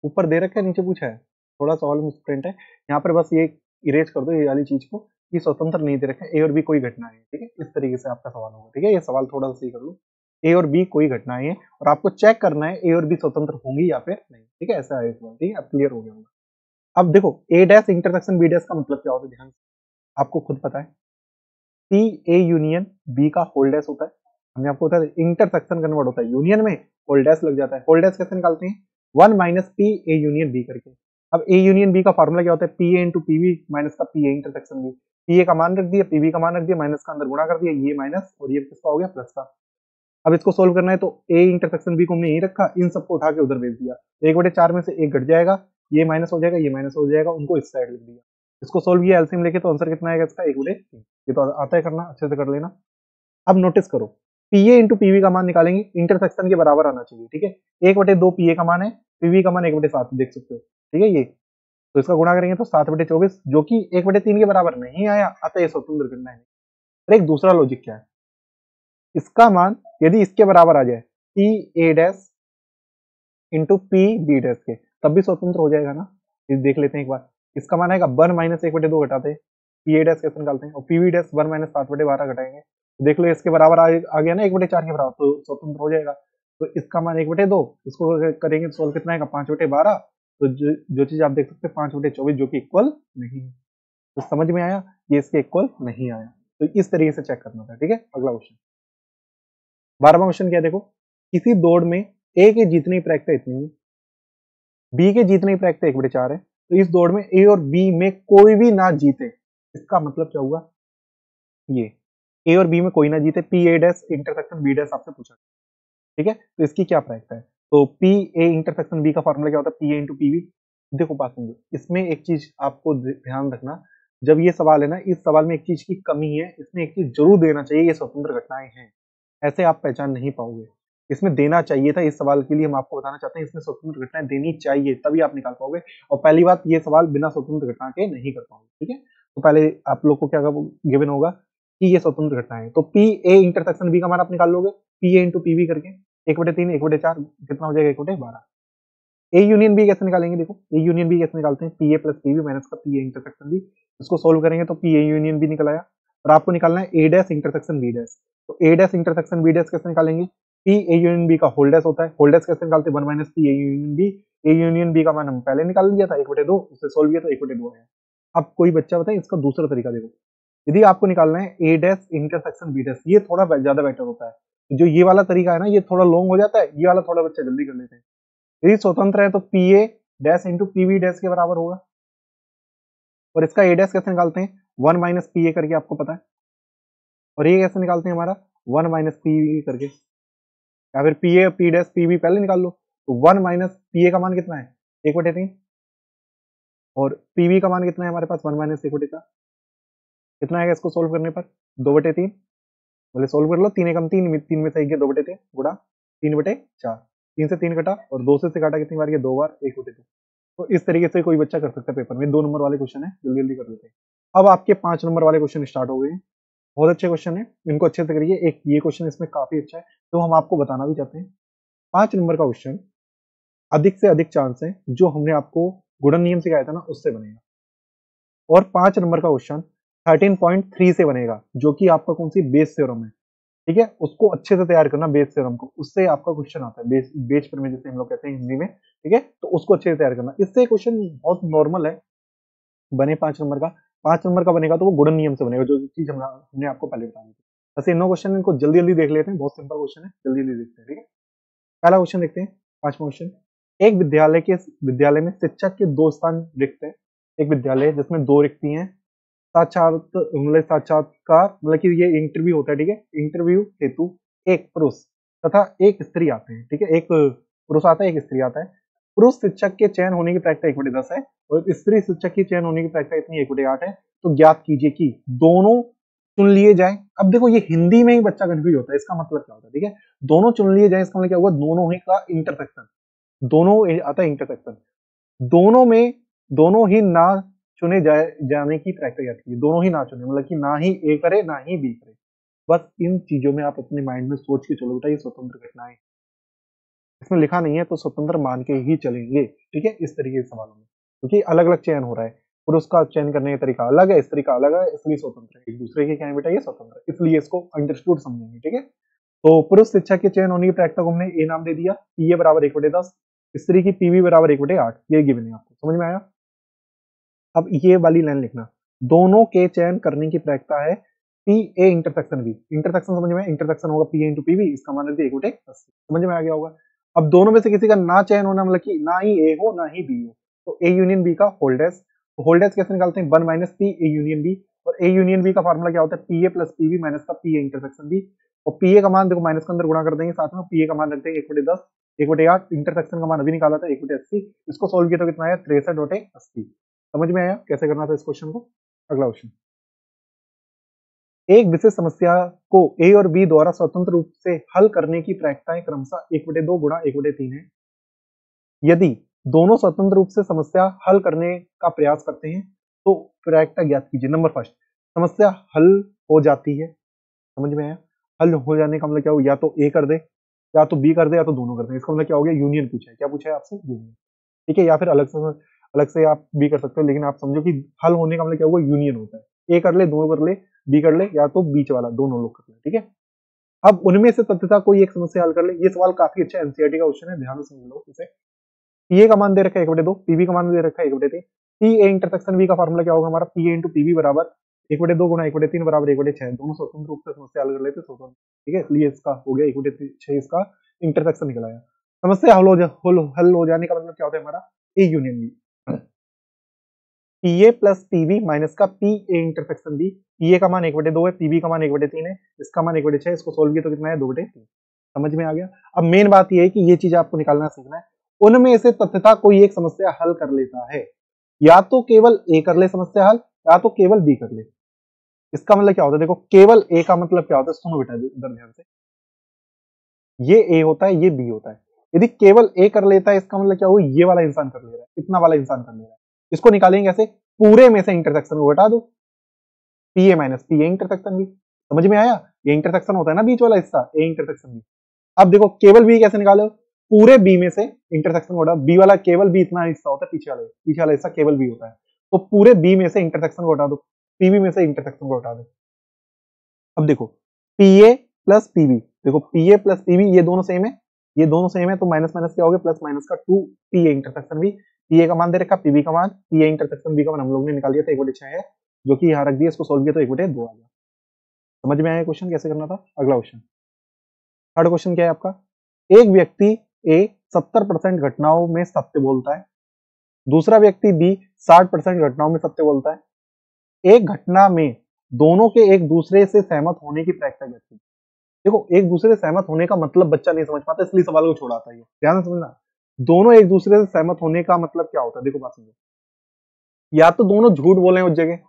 ऊपर दे रखा है, नीचे पूछा है, थोड़ा सवाल मिसप्रिंट है यहाँ पर, बस ये इरेज कर दो ये वाली चीज को, ये स्वतंत्र नहीं दे रखा है, ए और बी कोई घटनाएं है, ठीक है, इस तरीके से आपका सवाल होगा, ठीक है, ये सवाल थोड़ा सा सही कर लो, ए और बी कोई घटनाएं हैं और आपको चेक करना है ए और बी स्वतंत्र होंगी या फिर नहीं, ठीक है, ऐसा है सवाल, ठीक है, अब क्लियर हो गया होगा। अब देखो A dash intersection B dash का मतलब क्या होता है, ध्यान से, आपको खुद पता है, सी ए यूनियन बी का होल डैश होता है, हमने आपको बताया इंटरसेक्शन कन्वर्ट होता है यूनियन में, होल डैश लग जाता है, होल डैश कैसे निकालते हैं, 1 minus P A union B करके। अब ए यूनियन बी का फॉर्मूला क्या होता है, P A into P B minus का P A intersection B, P A का मान रख दिया, पीवी का मान रख दिया, माइनस का अंदर गुणा कर दिया, ये माइनस और ये किसका हो गया, प्लस का। अब इसको सोल्व करना है तो ए इंटरसेक्शन बी को हमने यही रखा, इन सबको उठा के उधर भेज दिया, 1/4 में से एक घट जाएगा, ये माइनस हो जाएगा, ये माइनस हो जाएगा, उनको इस साइड लिख दिया, इसको सोल्व किया एलसीएम लेके, तो आंसर कितना आएगा इसका, 1/3। ये तो आता है करना, अच्छे से कर लेना। अब नोटिस करो, पीए इंटू पीवी का मान निकालेंगे, इंटरसेक्शन के बराबर आना चाहिए, ठीक है, 1/2 पीए का मान है, पीवी का मान 1/7 देख सकते हो, ठीक है, ये तो इसका गुणा करेंगे तो 7/24, जो कि 1/3 के बराबर नहीं आया, अतः ये स्वतंत्र घटना है। और एक दूसरा लॉजिक क्या है, इसका मान यदि इसके बराबर आ जाए, P A dash into P B dash के, तब भी स्वतंत्र हो जाएगा ना, ये देख लेते हैं एक बार, इसका मान आएगा 1 माइनस 1/2 घटाते हैं, पी ए डैश कैसे निकालते हैं, और पीवी डैश 1 माइनस 7/12 घटाएंगे, देख लो इसके बराबर आ गया ना, 1/4 के बराबर, तो स्वतंत्र हो जाएगा, तो इसका मान 1/2, इसको करेंगे सोल्व कितना आएगा, 5/12, तो जो चीज आप देख सकते हैं 5/24 जो कि इक्वल नहीं है, तो समझ में आया, ये इसके इक्वल नहीं आया, तो इस तरीके से चेक करना था, ठीक है। अगला क्वेश्चन, 12वां क्वेश्चन क्या है, देखो, किसी दौड़ में ए के जीतने की प्रायिकता इतनी है, बी के जीतने की प्रायिकता 1/4 है, तो इस दौड़ में ए और बी में कोई भी ना जीते, इसका मतलब क्या हुआ, ये ए और बी में कोई ना जीते, P A dash intersection B dash आपसे पूछा, ठीक है, तो इसकी क्या प्रायिकता है, तो पी ए इंटरसेक्शन बी का फॉर्मूला क्या होता है, पी ए इंटू पीवी। देखो बात समझो, इसमें एक चीज आपको ध्यान रखना, जब ये सवाल है ना, इस सवाल में एक चीज की कमी है, इसमें एक चीज जरूर देना चाहिए, ये स्वतंत्र घटनाएं हैं, ऐसे आप पहचान नहीं पाओगे, इसमें देना चाहिए था, इस सवाल के लिए हम आपको बताना चाहते हैं, इसमें स्वतंत्र घटनाएं देनी चाहिए, तभी आप निकाल पाओगे, और पहली बात, ये सवाल बिना स्वतंत्र घटना के नहीं कर पाओगे, ठीक है, तो पहले आप लोग को क्या गिवन होगा कि ये स्वतंत्र घटना है, तो पी ए इंटरसेक्शन बी का मान आप निकाल लोगे, पी ए इंटू पीवी करके, 1/3 1/4 कितना हो जाएगा, 1/12। ए यूनियन बी कैसे निकालेंगे, देखो ए यूनियन बी कैसे निकालते हैं, P A plus P B minus का पी ए इंटरसेक्शन बी, इसको सोल्व करेंगे तो पी ए यूनियन बी निकल आया, और आपको निकालना है A dash intersection B dash, तो A dash intersection B dash कैसे निकालेंगे, पी ए यूनियन बी का होल डैश होता है, होल डैश कैसे निकालते हैं, 1 minus P A union B, A union B का मान हम पहले निकाल लिया था 1/2, उससे सोल्व किया तो 1/2 आया। अब कोई बच्चा बताए इसका दूसरा तरीका देखो, यदि आपको निकालना है A dash intersection B dash, ये थोड़ा ज्यादा बेटर होता है, जो ये वाला तरीका है ना, ये थोड़ा लॉन्ग हो जाता है, ये वाला थोड़ा बच्चा जल्दी कर लेते हैं, यदि स्वतंत्र है तो P A dash into PV dash के बराबर होगा, और इसका ए डैश कैसे निकालते हैं, 1 माइनस पी ए करके आपको पता है, और ये कैसे निकालते हैं हमारा 1 माइनस पी करके, या फिर P A P dash PV पहले निकाल लो, तो 1 माइनस पी ए का मान कितना है 1/3, और पीवी का मान कितना है हमारे पास 1 माइनस 1/3, कितना आएगा इसको सोल्व करने पर 2/3, बोले सोल्व कर लो, 3 एकम 3, 3 में से 1 2/3 गुणा 3/4, 3 से 3 कटा और 2 से काटा कितनी बार, 2 बार 1/2, तो इस तरीके से कोई बच्चा कर सकता है पेपर में, 2 नंबर वाले क्वेश्चन है, जल्दी जल्दी कर लेते हैं। अब आपके 5 नंबर वाले क्वेश्चन स्टार्ट हो गए हैं, बहुत अच्छे क्वेश्चन है, इनको अच्छे से करिए, एक ये क्वेश्चन इसमें काफी अच्छा है, तो हम आपको बताना भी चाहते हैं, 5 नंबर का क्वेश्चन अधिक से अधिक चांस है जो हमने आपको गुणन नियम सिखाया था ना, उससे बनेगा, और 5 नंबर का क्वेश्चन 13.3 से बनेगा, जो कि आपका कौन सी बेस थ्योरम है, ठीक है, उसको अच्छे से तैयार करना, बेस थ्योरम को, उससे आपका क्वेश्चन आता है, बेस पर में जैसे हम लोग कहते हैं हिंदी में, ठीक है, तो उसको अच्छे से तैयार करना, इससे क्वेश्चन बहुत नॉर्मल है, बने 5 नंबर का, 5 नंबर का बनेगा तो वो गुणन नियम से बनेगा, जो चीज हमने आपको पहले बताई थी। बस इन 9 क्वेश्चन इनको जल्दी जल्दी देख लेते हैं, बहुत सिंपल क्वेश्चन है, जल्दी जल्दी देखते हैं, ठीक है। पहला क्वेश्चन देखते हैं, 5वां क्वेश्चन, एक विद्यालय में शिक्षक के 2 स्थान रिक्त है, एक विद्यालय जिसमें 2 रिक्ति हैं, साक्षात्कार मतलब कि ये इंटरव्यू होता है, ठीक है, इंटरव्यू हेतु एक पुरुष तथा एक स्त्री आते हैं, ठीक है, एक पुरुष आता है एक स्त्री आता है, पुरुष शिक्षक के चयन होने की प्रायिकता 1/10 है, और स्त्री शिक्षक की चयन होने की प्रायिकता इतनी 1/8 है, तो ज्ञात कीजिए कि दोनों चुन लिए जाए। अब देखो ये हिंदी में ही बच्चा कंफ्यूज होता है, इसका मतलब क्या होता है, ठीक है, दोनों चुन लिए जाए, इसका मतलब क्या हुआ, दोनों ही का इंटरसेक्शन, दोनों आता है इंटरसेक्शन, दोनों ही ना चुने जाने की प्रायिकता याद कीजिए, दोनों ही ना चुने मतलब कि ना ही ए करे ना ही बी करे, बस इन चीजों में आप अपने माइंड में सोच के चलो बेटा ये स्वतंत्र घटनाएं, इसमें लिखा नहीं है तो स्वतंत्र मान के ही चलेंगे, ठीक है, इस तरीके के सवालों में, क्योंकि अलग अलग चयन हो रहा है और उसका चयन करने का तरीका अलग है, इस तरीका अलग है, इसलिए स्वतंत्र है, एक दूसरे के क्या है बेटा ये स्वतंत्र है, इसलिए इसको अंडरस्टूड समझेंगे, ठीक है। तो पुरुष शिक्षक के चयन होने की प्रायिकता को हमने ए नाम दे दिया, पीए बराबर 1/10, स्त्री की पीवी बराबर 1/8, ये गिवन है आपको, समझ में आया। अब ये वाली लाइन लिखना, दोनों के चयन करने की प्रायिकता है P A intersection B, intersection समझ में, इंटरसेक्शन होगा पी ए इंटू पीवी, इसका मान रखिए 1/80, समझ में आ गया होगा। अब दोनों में से किसी का ना चयन होना मतलब कि ना ही ए हो ना ही बी हो, तो ए यूनियन बी का होल्डेस, तो होल्डेस कैसे निकालते हैं, 1 minus P A union B, और ए यूनियन बी का फार्मूला क्या होता है, P A plus P B minus का पी ए इंटरसेक्शन बी, और पी ए का मान देखो माइनस के अंदर गुणा कर देंगे, साथ में पी ए का मान रखते हैं 1/10, 1/8, इंटरसेक्शन का मान अभी निकाला था 1/80, इसको सोल्व किया तो कितना आया 63/80, समझ में आया कैसे करना था इस क्वेश्चन को। अगला क्वेश्चन, एक विशेष समस्या को ए और बी द्वारा स्वतंत्र रूप से हल करने की प्रायिकताएं क्रमशः 1/2 गुणा 1/3 है। यदि दोनों स्वतंत्र रूप से समस्या हल करने का प्रयास करते हैं तो प्रायिकता ज्ञात कीजिए। नंबर फर्स्ट, समस्या हल हो जाती है, समझ में आया, हल हो जाने का मतलब क्या हो, या तो ए कर दे या तो बी कर दे या तो दोनों कर दे, इसका मतलब क्या हो गया, यूनियन पूछा है, क्या पूछा है आपसे, यूनियन, ठीक है, या फिर अलग से आप बी कर सकते हो, लेकिन आप समझो कि हल होने का मतलब क्या होगा, यूनियन होता है, ए कर ले, दोनों कर ले, बी कर ले, या तो बीच वाला दोनों लोग कर ले, ठीक है। अब उनमें से तथ्यता कोई एक समस्या हल कर ले, ये सवाल काफी अच्छा एनसीईआरटी का क्वेश्चन है, ध्यान से समझ लो इसे। पीए का मान दे रखा है 1/2, पीवी का मान दे रखा है 1/3, पी ए इंटरसेक्शन बी का फार्मूला क्या होगा हमारा, पी ए इंटू पीवी बराबर 1/2 गुणा 1/3 बराबर 1/6, दोनों स्वतंत्र रूप से समस्या हल कर लेते स्वतंत्र, ठीक है, इसलिए इसका हो गया 1/6, इसका इंटरसेक्शन निकल आया। समस्या हल हो जाने का मतलब क्या होता है हमारा, A union B, P A plus P B minus का P A intersection B, P A का मान 1/2 है, पीवी का मान 1/3 है, इसका मान 1/6, इसको सोल्व किया तो कितना है 2/3, समझ में आ गया। अब मेन बात यह है कि ये चीज आपको निकालना सीखना है, उनमें से तथ्यता कोई एक समस्या हल कर लेता है, या तो केवल ए कर ले समस्या हल, या तो केवल बी कर ले। इसका मतलब क्या होता है, देखो केवल ए का मतलब क्या होता है, सुनो बेटा इधर ध्यान से, ये ए होता है ये बी होता है, यदि केवल ए कर लेता है इसका मतलब क्या होगा, ये वाला इंसान कर ले रहा है, इतना वाला इंसान कर ले रहा है, इसको निकालेंगे कैसे, पूरे में से इंटरसेक्शन को हटा दो, P A minus P A intersection B, समझ में आया, ये इंटरसेक्शन होता है ना बीच वाला हिस्सा, ए इंटरसेक्शन बी। अब देखो केवल बी कैसे निकालो, पूरे बी में से इंटरसेक्शन को हटा, बी वाला केवल बी इतना हिस्सा होता है, पीछे वाला हिस्सा केवल बी होता है, तो पूरे बी में से इंटरसेक्शन को हटा दो, पीवी में से इंटरसेक्शन को हटा दो। अब देखो पीए प्लस पीवी, देखो पीए प्लस पीवी ये दोनों सेम है, ये दोनों सेम है, तो माइनस माइनस क्या हो गया, प्लस माइनस का 2 पीए इंटरसेक्शन बी, पीए का मान दे रखा, पीवी का मान, पीए इंटरसेक्शन बी का मान हम लोग ने निकाल दिया था 1/6 है, जो कि यहाँ रख दिया, इसको सोल्व किया तो 1/2 आ गया। समझ में आया क्वेश्चन कैसे करना था। अगला क्वेश्चन, थर्ड क्वेश्चन क्या है आपका, एक व्यक्ति ए 70% घटनाओं में सत्य बोलता है, दूसरा व्यक्ति बी 60% घटनाओं में सत्य बोलता है, एक घटना में दोनों के एक दूसरे से सहमत होने की प्रायिकता क्या है। देखो एक दूसरे से सहमत होने का मतलब बच्चा नहीं समझ पाता, इसलिए सवाल को छोड़ाता है, ध्यान से समझना, दोनों एक दूसरे से सहमत होने का मतलब क्या होता है, देखो बात समझो, या तो दोनों झूठ बोले उस जगह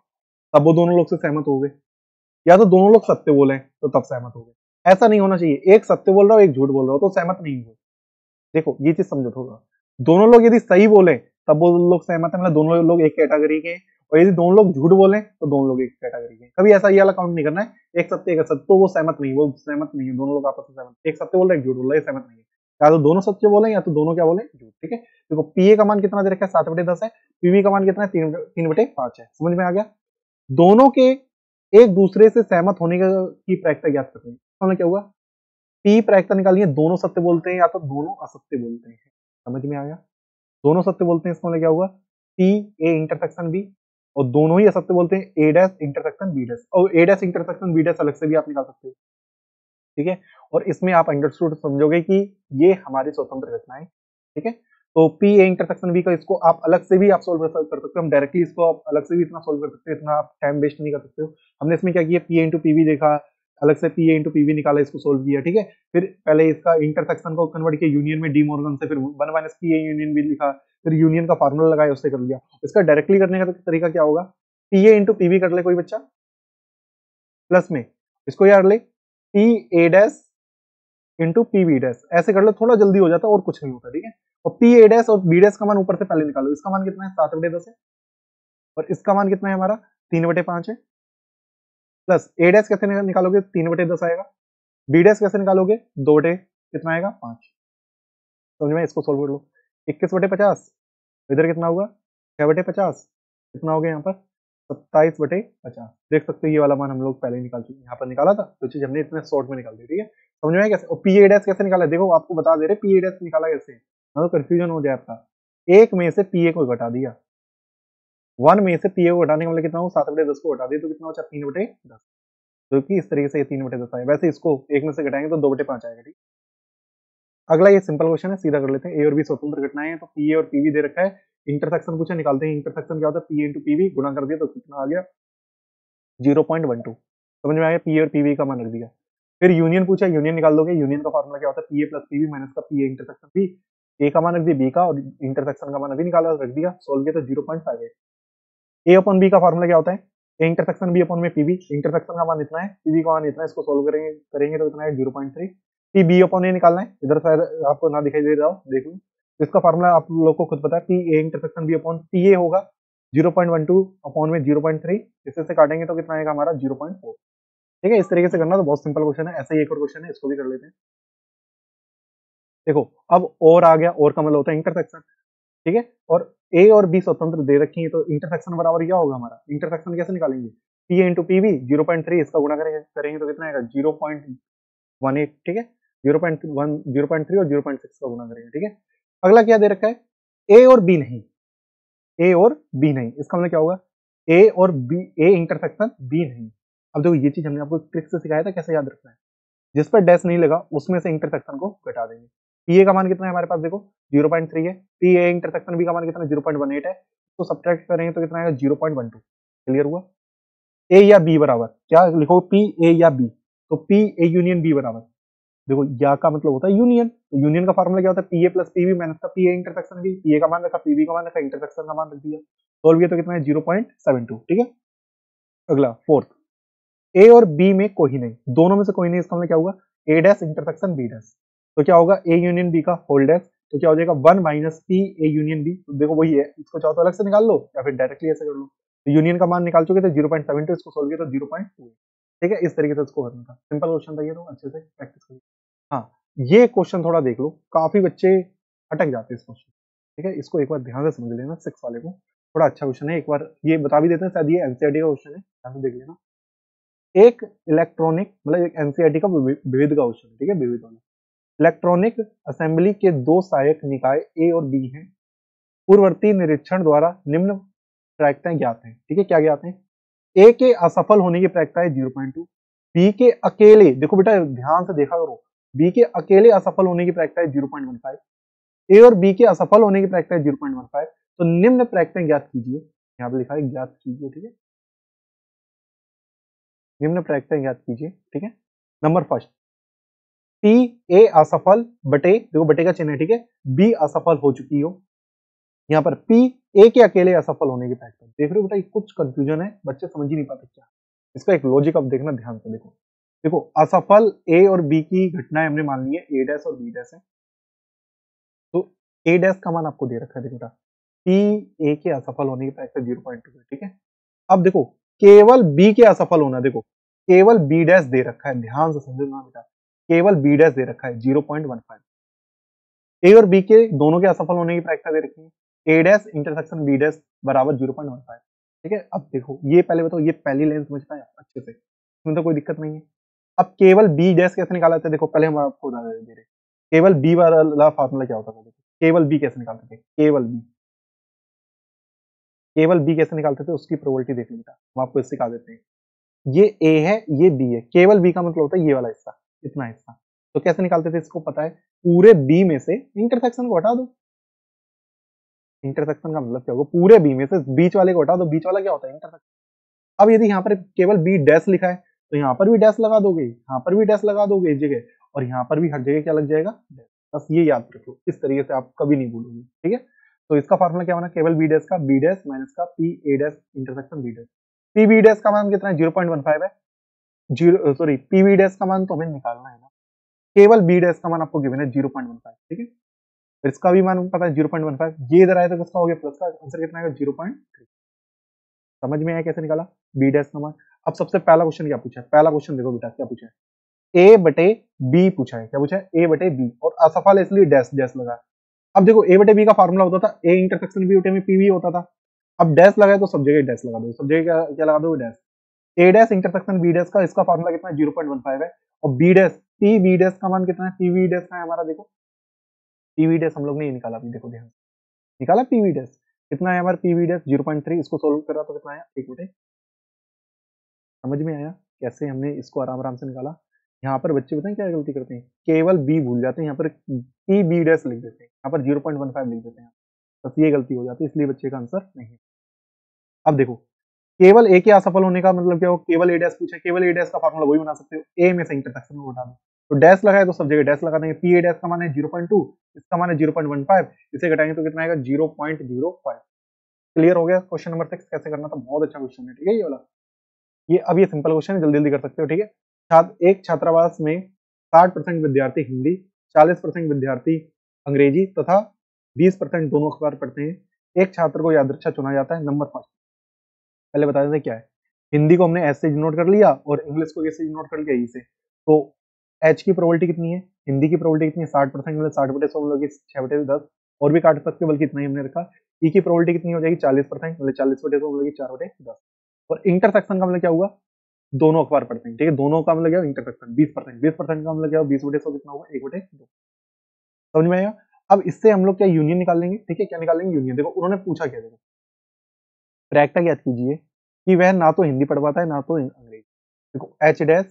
तब वो दोनों लोग से सहमत हो गए, या तो दोनों लोग सत्य बोले तो तब सहमत हो गए, ऐसा नहीं होना चाहिए एक सत्य बोल रहा हो एक झूठ बोल रहा हो तो सहमत नहीं हुए। देखो ये चीज समझो थोड़ा, दोनों लोग यदि सही बोले तब वो लोग सहमत है, मतलब दोनों लोग एक कैटेगरी के, और यदि दोनों लोग झूठ बोले तो दोनों लोग एक कैटेगरी के, कभी ऐसा ये वाला काउंट नहीं करना है, एक सत्य एक असत्य, तो वो सहमत नहीं, वो सहमत नहीं है, दोनों लोग आपस में सहमत, एक सत्य बोल रहा है एक झूठ बोल रहा है, सहमत नहीं है, या तो दोनों सत्य बोले या तो दोनों क्या बोले झूठ, ठीक है। देखो पीए का मान कितना दे रखा है 7/10 है, पीवी का मान कितना है 3/5 है, समझ में आ गया। दोनों के एक दूसरे से सहमत होने की प्रायिकता ज्ञात करनी है, क्या हुआ, पी प्रायिकता निकालिए, दोनों सत्य बोलते हैं या तो दोनों असत्य बोलते हैं, समझ में आया, दोनों सत्य बोलते हैं इसका मतलब क्या हुआ, पी ए इंटरसेक्शन बी, और दोनों ही असत्य बोलते हैं ए डैश इंटरसेक्शन बी डैश, और ए डैश इंटरसेक्शन बी डैश अलग से भी आप निकाल सकते हो, ठीक है। और इसमें आप अंडरस्टूड समझोगे कि ये हमारी स्वतंत्र घटनाएं, ठीक है। तो पी ए इंटरसेक्शन बी का इसको आप अलग से भी आप सोल्व कर सकते हो, हम डायरेक्टली इसको आप अलग से भी इतना सोल्व कर सकते हो, इतना आप टाइम वेस्ट नहीं कर सकते हो। हमने इसमें क्या किया, पी ए इंटू पीवी देखा, अलग से पी ए इंटू पीवी निकाला, इसको सोल्व किया, ठीक है। फिर पहले इसका इंटरसेक्शन को कन्वर्ट किया यूनियन में डी मॉर्गन से, फिर 1 minus P A union B लिखा, फिर यूनियन का फार्मूला लगाया उससे कर लिया। इसका डायरेक्टली करने का तरीका क्या होगा, पी ए इंटू पीवी कर ले कोई बच्चा, प्लस में इसको यार ले P A dash into P B dash, ऐसे कर लो, थोड़ा जल्दी हो जाता है और कुछ नहीं होता, ठीक है। और पी ए डैश और बी डैश का मान ऊपर से पहले निकालो, इसका मान कितना है 7/10 है, और इसका मान कितना है हमारा 3/5 है, प्लस ए डैश कैसे निकालोगे, 3/10 आएगा। बी डैश कैसे निकालोगे, 2 कितना आएगा 5। समझ में, इसको सोल्व कर लो। 21/50, इधर कितना होगा 6/50, कितना हो गया यहाँ पर 27/50। देख सकते हो ये वाला मान हम लोग पहले ही निकाल चुके हैं, यहाँ पर निकाला था तो चीज हमने इतने शॉर्ट में निकाल दी। ठीक है, समझ में आया कैसे। और पी ए डैश कैसे निकाला, देखो आपको बता दे रहे पी ए डैश निकाला कैसे, तो कंफ्यूजन हो जाए आपका। एक में से पी ए को घटा दिया, 1 में से पी ए को घटाने का मतलब कितना हो, 7/10 को घटा दिया तो कितना बचा 3/10, जो कि इस तरीके से ये 3/10 आए। वैसे इसको एक में से घटाएंगे तो 2/5 आएगा। ठीक, अगला ये सिंपल क्वेश्चन है, सीधा कर लेते हैं। ए और बी स्वतंत्र घटनाएं हैं, तो पी ए और पीवी दे रखा है, इंटरसेक्शन पूछा, निकालते हैं। इंटरसेक्शन क्या होता है, पी इंटू पीवी, गुणा कर दिया तो कितना आ गया 0.12। समझ में आया, पी और पीवी का मान रख दिया। फिर यूनियन पूछा, यूनियन निकाल दोगे। यूनियन का फॉर्मूला क्या होता है, P A plus P B minus का पी ए इंटरसेक्शन बी। ए का मान रख दिया, बी का, और इंटरसेक्शन का मान अभी निकाला रख दिया, सोल्व किया तो 0.58। ए अपॉन बी का फॉर्मूला क्या होता है, ए इंटरसेक्शन बी अपॉन में पीवी, इंटरसेक्शन का मान इतना है, पीवी का मान इतना है, इसको सोल्व करेंगे करेंगे तो कितना है 0.3। पी बी अपॉन ए निकालना है, इधर शायद आपको ना दिखाई दे रहा हो, देख लो। इसका फॉर्मूला आप लोग को खुद पता है, P A intersection B upon P A होगा 0.12 अपॉन में 0.3, इसे से काटेंगे तो कितना आएगा हमारा 0.4। ठीक है, इस तरीके से करना, तो बहुत सिंपल क्वेश्चन है। ऐसा ही एक और क्वेश्चन है, इसको भी कर लेते हैं। देखो अब और आ गया, और का मतलब होता है इंटरसेक्शन। ठीक है, और ए और बी स्वतंत्र दे रखी है, तो इंटरसेक्शन बराबर क्या होगा हमारा, इंटरसेक्शन कैसे निकालेंगे, पी इंटू पीवी 0.3, इसका गुणा करेंगे तो कितना आएगा 0.18। ठीक है, 0.1 0.3 और 0.6 का गुणा करेंगे। ठीक है, अगला क्या दे रखा है, ए और बी नहीं, ए और बी नहीं, इसका मतलब क्या होगा, ए और बी, ए इंटरसेक्शन बी नहीं। अब देखो ये चीज हमने आपको ट्रिक से सिखाया था कैसे याद रखना है, जिस पर डैश नहीं लगा उसमें से इंटरसेक्शन को घटा देंगे। पी ए का मान कितना है हमारे पास, देखो 0.3 है, पी ए इंटरसेक्शन बी का मान कितना है 0.18 है, तो सब्ट्रैक्ट करेंगे तो कितना आएगा 0.12। क्लियर हुआ। ए या बी बराबर क्या लिखो, पी ए या बी, तो पी ए यूनियन बी बराबर, देखो या का मतलब होता है यूनियन, तो यूनियन का फार्मूला क्या होता है, P A plus P B minus का P A intersection B. P A का मान रखा, पीवी का मान रखा, इंटरसेक्शन का मान रख दिया, सोल्व किया तो कितना है 0.72। ठीक है, अगला फोर्थ, ए और बी में कोई नहीं, दोनों में से कोई नहीं, इसका मतलब क्या होगा, A dash intersection B dash, तो क्या होगा ए यूनियन बी का होल डैश, तो क्या हो जाएगा 1 minus P A union B. तो देखो वही है, इसको चाहो तो अलग से निकाल लो या फिर डायरेक्टली ऐसे कर लो। तो यूनियन का मान निकाल चुके थे 0.72, इसको सोल्व किया तो 0.2। ठीक है, इस तरीके से इसको करना था, सिंपल क्वेश्चन था ये, तो अच्छे से प्रैक्टिस करिए। हाँ, ये क्वेश्चन थोड़ा देख लो, काफी बच्चे अटक जाते हैं इस क्वेश्चन। ठीक है, इसको एक बार ध्यान से समझ लेना, 6 वाले को, थोड़ा अच्छा क्वेश्चन है, एक बार ये बता भी देते हैं, शायद ये एनसीईआरटी का क्वेश्चन है, ध्यान से देख लेना। एक इलेक्ट्रॉनिक, मतलब एक एनसीईआरटी का विविध का क्वेश्चन है। ठीक है, विविध वाला, इलेक्ट्रॉनिक असेंबली के दो सहायक निकाय ए और बी हैं, पूर्ववर्ती निरीक्षण द्वारा निम्न प्रायिकताएं ज्ञात हैं। ठीक है, क्या ज्ञात है, ए के असफल होने की प्रायिकता है 0.2, बी के अकेले, देखो बेटा ध्यान से देखा करो, बी के अकेले असफल होने की प्रायिकता है 0.15, ए और बी के असफल होने की प्रायिकता है 0.15, तो निम्न प्रायिकताएं ज्ञात कीजिए, यहाँ पे लिखा है ज्ञात कीजिए। ठीक है, निम्न प्रायिकताएं ज्ञात कीजिए। ठीक है, नंबर फर्स्ट, पी ए असफल बटे, देखो बटे का चिन्ह है, ठीक है, बी असफल हो चुकी हो, यहाँ पर पी ए के अकेले असफल होने की प्रायिकता, देख रहे हो बेटा कुछ कंफ्यूजन है, बच्चे समझ ही नहीं पाते क्या, इसका एक लॉजिक अब देखना ध्यान से। देखो देखो असफल ए और बी की घटनाएं हमने मान ली है, ए डैश और बी डैश है, तो ए डैश का मान आपको दे रखा है, देखो बेटा पी ए के असफल होने की प्रायिकता 0.2 है। ठीक है, अब देखो केवल बी के असफल होना, देखो केवल बी डैश दे रखा है, ध्यान से समझना बेटा, केवल बी डैश दे रखा है 0.15, ए और बी के दोनों के असफल होने की प्रायिकता दे रखी है, A dash intersection B dash बराबर 0.15। ठीक है, अब देखो ये पहले बताओ, ये पहली लाइन समझ पाए अच्छे से, इसमें तो कोई दिक्कत नहीं है। अब केवल बी डैश कैसे निकाला था, देखो पहले हम आपको उदाहरण दे रहे, केवल बी वाला फार्मूला क्या होता था, देखो केवल बी कैसे निकालते थे, केवल बी कैसे निकालते थे, उसकी प्रोबेबिलिटी देख लो बेटा, हम आपको सिखा देते हैं। ये ए है, ये बी है, केवल बी का मतलब होता है ये वाला हिस्सा, इतना हिस्सा, तो कैसे निकालते थे, इसको पता है, पूरे बी में से इंटरसेक्शन को हटा दो, इंटरसेक्शन का मतलब क्या होगा, पूरे बी में से बीच वाले को हटा दो, बीच वाला क्या होता है इंटरसेक्शन। अब यदि यहाँ पर केवल बी डैश लिखा है, तो यहाँ पर भी डैश लगा दोगे, यहाँ पर भी डैश लगा दोगे इस जगह, और यहाँ पर भी हर जगह क्या लग जाएगा डैश। बस ये याद रखो, इस तरीके से आप कभी नहीं भूलोगे। ठीक है, तो इसका फॉर्मूला क्या बना, केवल बी डैश का बी डैश माइनस का P A dash intersection B dash, P B dash का मान कितना है 0.15 है, zero sorry P B dash का मान तो हमें निकालना है ना, केवल बी डैश का मान आपको गिवन है 0.15। ठीक है, फिर इसका भी मान पता है 0.15, ये इधर आया तो किसका हो गया प्लस का, आंसर कितना आएगा 0.3। समझ में आया कैसे निकाला बी डैश का मान। अब सबसे पहला क्वेश्चन क्या पूछा है, पहला क्वेश्चन देखो बेटा क्या पूछा है, ए बटे बी पूछा है, क्या पूछा है, ए बटे बी, और असफल है इसलिए डैश डैश लगा। अब देखो ए बटे बी का फार्मूला होता था ए इंटरसेक्शन बी बटे में पी वी होता था। अब डैश लगाए तो सब जगह डैश लगा दो, सब जगह क्या लगा दो, dash. A dash intersection B dash का इसका फार्मूला कितना है, 0.15 है। और B dash P B dash का मान कितना है, पी वी डैश का है हमारा, देखो पी वी डैश हम लोग ने ये निकाला, अभी देखो ध्यान से निकाला पी वी डैश कितना है हमारा, पी वी डैश 0.3, इसको सोल्व करा तो कितना आया, एक बटे। समझ में आया कैसे हमने इसको आराम आराम से निकाला। यहाँ पर बच्चे बताएं क्या गलती करते हैं, केवल बी भूल जाते हैं, यहाँ पर पी बी डैश लिख देते हैं, यहाँ पर 0.15 लिख देते हैं, बस ये गलती हो जाती है, इसलिए बच्चे का आंसर नहीं है। अब देखो केवल ए के असफल होने का मतलब क्या हो, केवल ए डैश पूछे, केवल ए डैश का फार्मूला वही बना सकते हो, ए में से इंटरसेक्शन में उठा दो, तो डैश लगाए तो सब जगह डैश लगा देंगे। पी ए डैश का मान है 0.2, इसका मान है 0.15, इसे घटाएंगे तो कितना आएगा 0.05। क्लियर हो गया। क्वेश्चन नंबर 6 कैसे करना था, बहुत अच्छा क्वेश्चन है, ठीक है ये वाला। ये अब ये सिंपल क्वेश्चन है, जल्दी जल्दी कर सकते हो, ठीक है। एक छात्रावास में 60% विद्यार्थी हिंदी, 40% विद्यार्थी अंग्रेजी तथा 20% दोनों अखबार पढ़ते हैं। एक छात्र को यादृच्छा चुना जाता है। नंबर 5 पहले बता देते क्या है। हिंदी को हमने एस से नोट कर लिया और इंग्लिश को कैसे नोट कर लिया, ई से। तो एच की प्रोबेबिलिटी कितनी है, हिंदी की प्रोबेबिलिटी कितनी है, 60%, मतलब 60/100 मतलब 6/10, और भी काट सकते हो, बल्कि इतना ही हमने रखा। ई की प्रोबेबिलिटी कितनी हो जाएगी, 40%, मतलब 40/100 मतलब 4/10। और इंटरसेक्शन का मतलब क्या हुआ, दोनों अखबार पढ़ते हैं, ठीक है, दोनों का मतलब क्या, इंटरसेक्शन 20%, 20% का मतलब क्या, 20/100 कितना होगा, 1/2। समझ में आया। अब इससे हम लोग क्या यूनियन निकाल लेंगे, ठीक है, क्या निकाल लेंगे, यूनियन। देखो उन्होंने पूछा क्या, देखो प्रैक्टा याद कीजिए कि वह ना तो हिंदी पढ़ पाता है ना तो अंग्रेजी। देखो एच डैश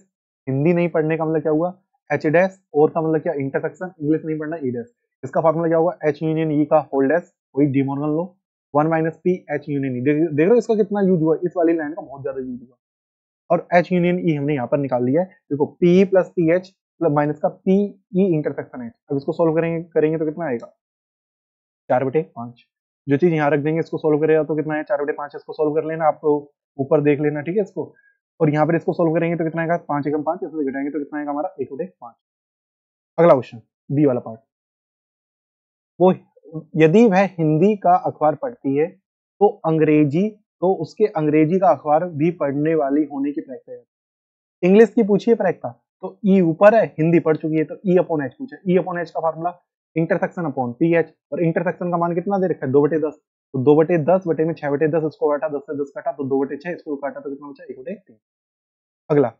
हिंदी नहीं पढ़ने का मतलब क्या हुआ, एच डैश, और का मतलब क्या, इंटरसेक्शन, इंग्लिश नहीं पढ़ना, ई डैश। इसका फॉर्मूला क्या हुआ, एच यूनियन ई का होल डैश, वही डी मॉर्गन लो, 1 माइनस पी एच यूनियन ई। देख रहे हो इसका कितना यूज हुआ, इस वाली लाइन का बहुत ज्यादा यूज हुआ। और एच यूनियन ई हमने यहाँ पर निकाल लिया है। देखो P plus P H plus minus का पी ई इंटरसेक्शन एच। अब इसको सोल्व करेंगे करेंगे तो कितना आएगा, 4/5। जो चीज यहाँ रख देंगे इसको सोल्व करेगा तो कितना है, 4/5। इसको सोल्व कर लेना, आप तो ऊपर देख लेना, ठीक है इसको। और यहाँ पर इसको सोल्व करेंगे तो कितना आएगा, 5 एकम 5, इससे घटाएंगे तो कितना आएगा हमारा, 1/5। अगला क्वेश्चन बी वाला पार्ट, वो यदि वह हिंदी का अखबार पढ़ती है तो अंग्रेजी, तो उसके अंग्रेजी का अखबार भी पढ़ने वाली होने की प्रैक्टिस है। इंग्लिश की पूछिए प्रैक्टा, तो ई ऊपर है, हिंदी पढ़ चुकी है, तो ई अपॉन एच पूछा। ई अपॉन एच का formula intersection upon P H, और इंटरसेक्शन का मान कितना दे रखा है, 2/10। तो 2/10 बटे में 6/10, इसको काटा, 10 से 10 काटा तो 2/6, इसको काटा तो कितना बचा, 1/3। अगला,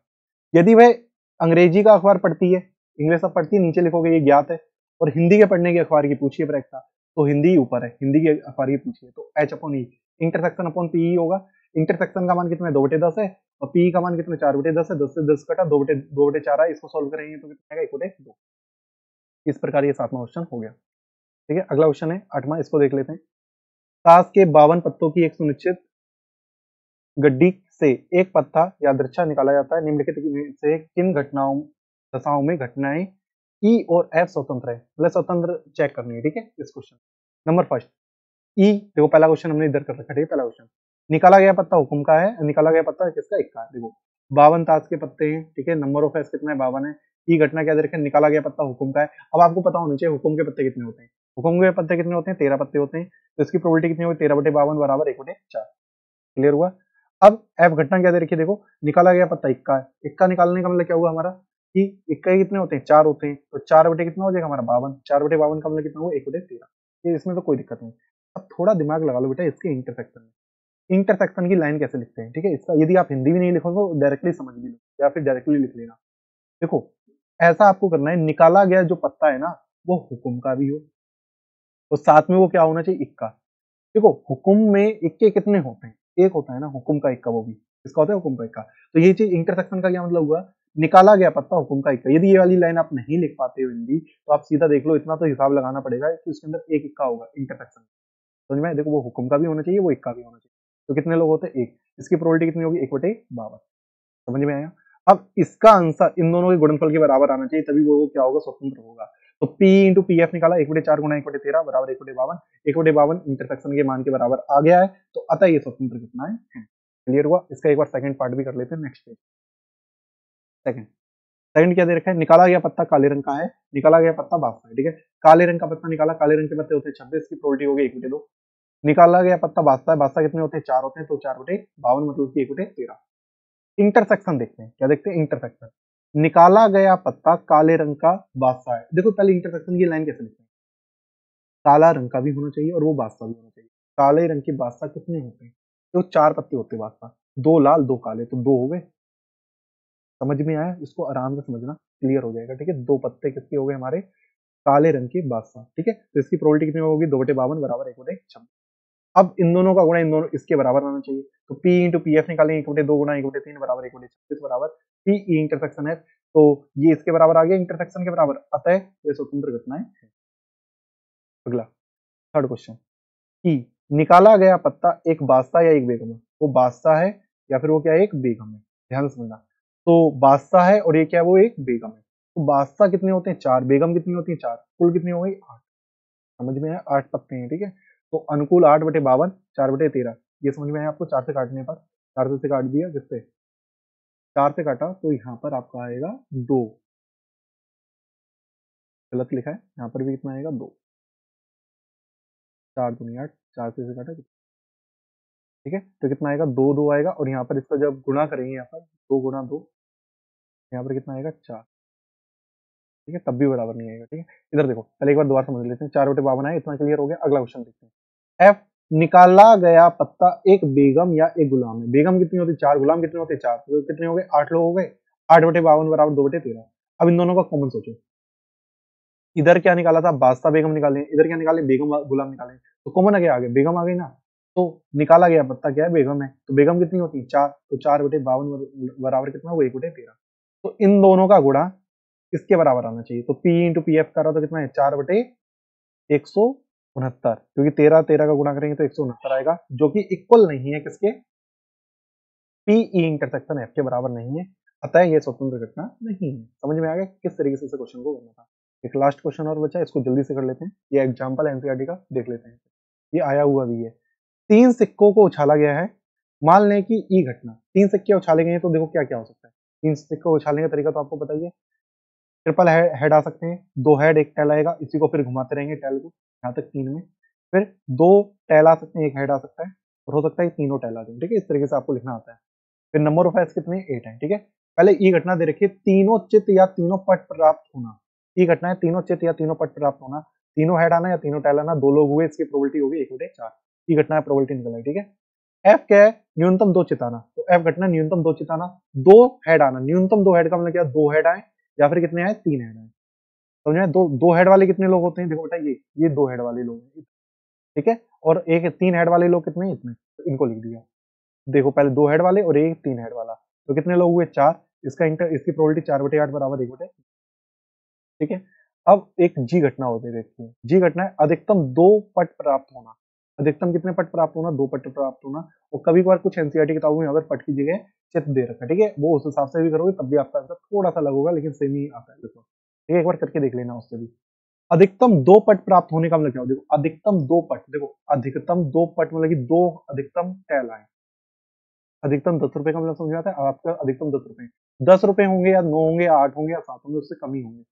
यदि वह अंग्रेजी का अखबार पढ़ती है, इंग्लिश अब पढ़ती है नीचे लिखोगे ये ज्ञात है, और हिंदी के पढ़ने के अखबार की पूछिए प्रैक्टा, तो हिंदी ऊपर है, हिंदी के अखबार की पूछिए, तो एच अपॉन ई, इंटरसेक्शन अपॉन पी होगा। इंटरसेक्शन का मान कितना है, 2/10 है, और पी का मान कितना, 4/10 है, 10 से 10 कटा, 2/4 है, इसको सोल्व करेंगे तो कितना आएगा, 1/2। इस प्रकार ये 7वां क्वेश्चन हो गया, ठीक है। अगला क्वेश्चन है 8वां, इसको देख लेते हैं। ताश के 52 पत्तों की एक सुनिश्चित गड्डी से एक पत्ता यादृच्छा निकाला जाता है, निम्नलिखित में से किन घटनाओं दशाओं में घटनाएं ई और एफ स्वतंत्र है, मतलब स्वतंत्र चेक करनी है, ठीक है इस क्वेश्चन। नंबर फर्स्ट ई, देखो पहला क्वेश्चन हमने इधर कर रखा है, पहला क्वेश्चन, निकाला गया पत्ता हुक्म का है, निकाला गया पत्ता किसका, इक्का है। देखो 52 ताश के पत्ते हैं, ठीक है, नंबर ऑफ एस कितना है, 52 है। ई घटना क्या दे रखे, निकाला गया पत्ता हुक्म का है। अब आपको पता होना चाहिए हुक्म के पत्ते कितने होते हैं, हुक्म के पत्ते कितने होते हैं, 13 पत्ते होते हैं, तो इसकी प्रोबेबिलिटी कितनी होगी, 13/52 बराबर 1/4। क्लियर हुआ। अब एफ घटना क्या दे रखी है, देखो निकाला गया पत्ता इक्का है, इक्का निकालने का मतलब क्या हुआ हमारा, कि इक्का कितने होते हैं, 4 होते हैं, तो 4 बटे कितना हो जाएगा हमारा, 52, 4/52 का मतलब कितना हुआ, 1/13। ये इसमें तो कोई दिक्कत नहीं। अब थोड़ा दिमाग लगा लो बेटा इसके इंटरसेक्शन में, इंटरसेक्शन की लाइन कैसे लिखते हैं, ठीक है, इसका यदि आप हिंदी भी नहीं लिखोगे तो डायरेक्टली समझ भी लो, या फिर डायरेक्टली लिख लेना। देखो ऐसा आपको करना है, निकाला गया जो पत्ता है ना वो हुक्म का भी हो, तो साथ में वो क्या होना चाहिए, इक्का। देखो हुक्म में इक्के कितने होते हैं, एक होता है ना हुक्म का इक्का, वो भी इसका होता है हुक्म का इक्का। तो ये चीज इंटरसेक्शन का क्या मतलब हुआ, निकाला गया पत्ता हुक्म का इक्का। यदि ये वाली लाइन आप नहीं लिख पाते हो हिंदी, तो आप सीधा देख लो, इतना तो हिसाब लगाना पड़ेगा कि उसके अंदर एक इक्का होगा इंटरसेक्शन। समझ में, देखो वो हुक्म का भी होना चाहिए, वो इक्का भी होना चाहिए। तो कितने लोग होते हैं, एक, इसकी प्रोबेबिलिटी कितनी होगी, 1/52। समझ में आया। अब इसका आंसर इन दोनों के गुणनफल के बराबर आना चाहिए, तभी वो क्या होगा, स्वतंत्र होगा। तो P इंटू पी एफ निकाला, 1/4 गुना 1/13 बराबर 1/52, 1/52 इंटरसेक्शन के मान के बराबर आ गया है, तो अतः ये स्वतंत्र कितना है। क्लियर हुआ। इसका एक बार सेकंड पार्ट भी कर लेते हैं, नेक्स्ट पेज। सेकंड सेकंड क्या दे रखा है, निकाला गया पत्ता काले रंग का है, निकाला गया पत्ता बाफा है, ठीक है। काले रंग का पत्ता निकाला, काले रंग के पत्ते होते हैं 26 की प्रोबेबिलिटी होगी 1/2। निकाला गया पत्ता बादशाह है, बादशाह कितने होते हैं, 4 होते हैं, तो 4/52 मतलब कि 1/13। इंटरसेक्शन देखते हैं, क्या देखते हैं, इंटरसेक्शन। निकाला गया पत्ता काले रंग का बादशाह है। देखो पहले इंटरसेक्शन की लाइन कैसे लिखते हैं, काला रंग का भी होना चाहिए और वो बादशाह भी होना चाहिए। काले रंग के बादशाह कितने होते हैं, तो 4 पत्ते होते हैं बादशाह, 2 लाल 2 काले, तो 2 हो गए। समझ में आया, इसको आराम से समझना, क्लियर हो जाएगा, ठीक है। 2 पत्ते किसके हो गए, हमारे काले रंग के बादशाह, ठीक है। तो इसकी प्रोबेबिलिटी कितनी होगी, 2/52 बराबर 1/56। अब इन दोनों का गुणा इन दोनों इसके बराबर आना चाहिए, तो P इंटू पी एफ निकालेंगे, 1/2 गुणा 1/3 बराबर 1/36 बराबर पी ई इंटरसेक्शन है, तो ये इसके बराबर आ गया, इंटरसेक्शन के बराबर, अतः ये स्वतंत्र घटनाएं है। अगला थर्ड क्वेश्चन, कि निकाला गया पत्ता एक बादशाह या एक बेगम है। वो बादशाह है या फिर वो क्या है, एक बेगम है, ध्यान से समझना। तो बादशाह है और ये क्या है, वो एक बेगम है। तो बादशाह कितने होते हैं, 4, बेगम कितनी होती है, 4, कुल कितनी हो गई, 8। समझ में आया, 8 पत्ते हैं, ठीक है। तो अनुकूल 8/52, 4/13, ये समझ में आया आपको, 4 से काटने पर, 4 से काट दिया, किससे, 4 से काटा, तो यहाँ पर आपका आएगा 2, गलत लिखा है, यहाँ पर भी कितना आएगा, 2, 4 दूनी 8, 4 से काटा, ठीक है। तो कितना आएगा, 2 आएगा, और यहाँ पर इसका जब गुणा करेंगे, यहाँ पर 2 गुणा 2, यहाँ पर कितना आएगा, 4, ठीक है, तब भी बराबर नहीं आएगा, ठीक है। इधर देखो, पहले एक बार दोबारा समझ लेते हैं, 4/52 आए, इतना क्लियर हो गया। अगला क्वेश्चन देखते हैं, एफ, निकाला गया पत्ता एक बेगम या एक गुलाम है। बेगम कितनी होती है, 4, गुलाम कितने होते हैं, 4, तो कितने हो गए, 8 लोग हो गए। 8/52 बराबर 2/13। अब इन दोनों का कॉमन सोचो, इधर क्या निकाला था, बादशाह बेगम निकाले, इधर क्या निकाले, बेगम गुलाम निकाले, तो कॉमन आगे, आगे बेगम आ गई ना। तो निकाला गया पत्ता क्या है, बेगम है, तो बेगम कितनी होती है, 4, तो 4/52 बराबर कितना, वो 1/13। तो इन दोनों का गुणा इसके बराबर आना चाहिए, तो P इंटू पी एफ कर रहा, तो कितना है, 4/169, क्योंकि 13 13 का गुणा करेंगे तो 169 आएगा, जो कि इक्वल नहीं है किसके, पीई इंटरसेक्शन एफ के बराबर नहीं है, अतः ये स्वतंत्र घटना नहीं है। समझ में आ गया किस तरीके से इस क्वेश्चन को करना था। एक लास्ट क्वेश्चन और बचा, इसको जल्दी से कर लेते हैं, ये एग्जांपल एनसीईआरटी का देख लेते हैं, ये आया हुआ भी है। 3 सिक्कों को उछाला गया है, मान लें कि ई घटना, 3 सिक्के उछाले गए हैं, तो देखो क्या क्या हो सकता है। 3 सिक्कों उछालने का तरीका तो आपको बताइए, ट्रिपल हेड आ सकते हैं, 2 हेड 1 टेल आएगा, इसी को फिर घुमाते रहेंगे टेल को, यहाँ तक 3 में, फिर 2 टेल आ सकते हैं, 1 हेड आ सकता है, और हो सकता है तीनों टेल आ जाए, ठीक है। इस तरीके से आपको लिखना आता है। फिर नंबर ऑफ एस कितने, 8 है, ठीक है। पहले ई घटना दे रखी है, तीनों चित्त या तीनों पट प्राप्त होना। ई घटना है, तीनों चित्त या तीनों पट प्राप्त होना, तीनों हेड आना या तीनों टेल आना, 2 लोग हुए, इसकी प्रोबेबिलिटी होगी 1/4। ई घटना है, प्रोबेबिलिटी निकल है, ठीक है। एफ क्या है, न्यूनतम 2 चिताना, तो एफ घटना न्यूनतम 2 चिताना, 2 हेड आना, न्यूनतम 2 हेड का मतलब क्या, 2 हेड आए या फिर कितने आए, 3 हेड आए। समझ में, दो हेड वाले कितने लोग होते हैं, देखो बेटा, ये 2 हेड वाले लोग हैं, ठीक है। और एक 3 हेड वाले लोग कितने, इतने, तो इनको लिख दिया। देखो पहले 2 हेड वाले और एक 3 हेड वाला, तो कितने लोग हुए, 4, इसकी प्रोबेबिलिटी 4/8 बराबर 1/, ठीक है। अब एक जी घटना होती है, देखिए जी घटना है, अधिकतम 2 पट प्राप्त होना। अधिकतम कितने पट प्राप्त होना, 2 पट प्राप्त होना। और कभी कभार कुछ एनसीईआरटी किताबों में अगर पट की जगह चित्त दे रखा है, ठीक है, वो उस हिसाब से भी करोगे तब भी आपका आंसर थोड़ा सा अलग होगा, लेकिन सेम ही आता है, देखो ठीक है, एक बार करके देख लेना उससे भी। अधिकतम 2 पट प्राप्त होने का मतलब क्या हो, देखो अधिकतम 2 पट, देखो अधिकतम 2 पट मतलब कि 2 अधिकतम टैल आए। अधिकतम 10 रुपए का मतलब समझ में आता है, आपका अधिकतम 10 रुपए, 10 रुपए होंगे या 9 होंगे या 8 होंगे या 7 होंगे, उससे कम ही होंगे,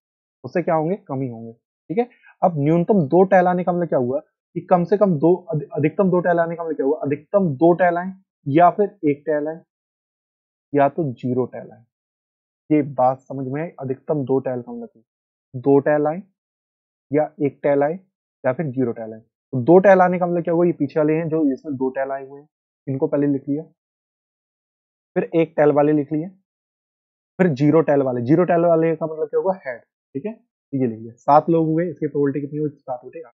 उससे क्या होंगे, कम ही होंगे, ठीक है। अब न्यूनतम 2 टैल आने का मतलब क्या हुआ, कि कम से कम 2, अधिकतम 2 टैल आने का मतलब क्या हुआ, अधिकतम 2 टैल आए या फिर 1 टैल आए या तो 0 टैल आए। ये बात समझ में आई, अधिकतम 2 टैल का मतलब 2 टैल आए या 1 टैल आए या फिर 0 टैल आए। तो 2 टैल आने का मतलब क्या हुआ, ये पीछे वाले हैं जो इसमें 2 टैल आए हुए हैं, इनको पहले लिख लिया, फिर 1 टैल वाले लिख लिए, फिर 0 टैल वाले, 0 टैल वाले का मतलब क्या होगा, हेड, ठीक है। ये लिख लिया, 7 लोग हुए, इसकी प्रोबेबिलिटी कितनी हुई, 7/8।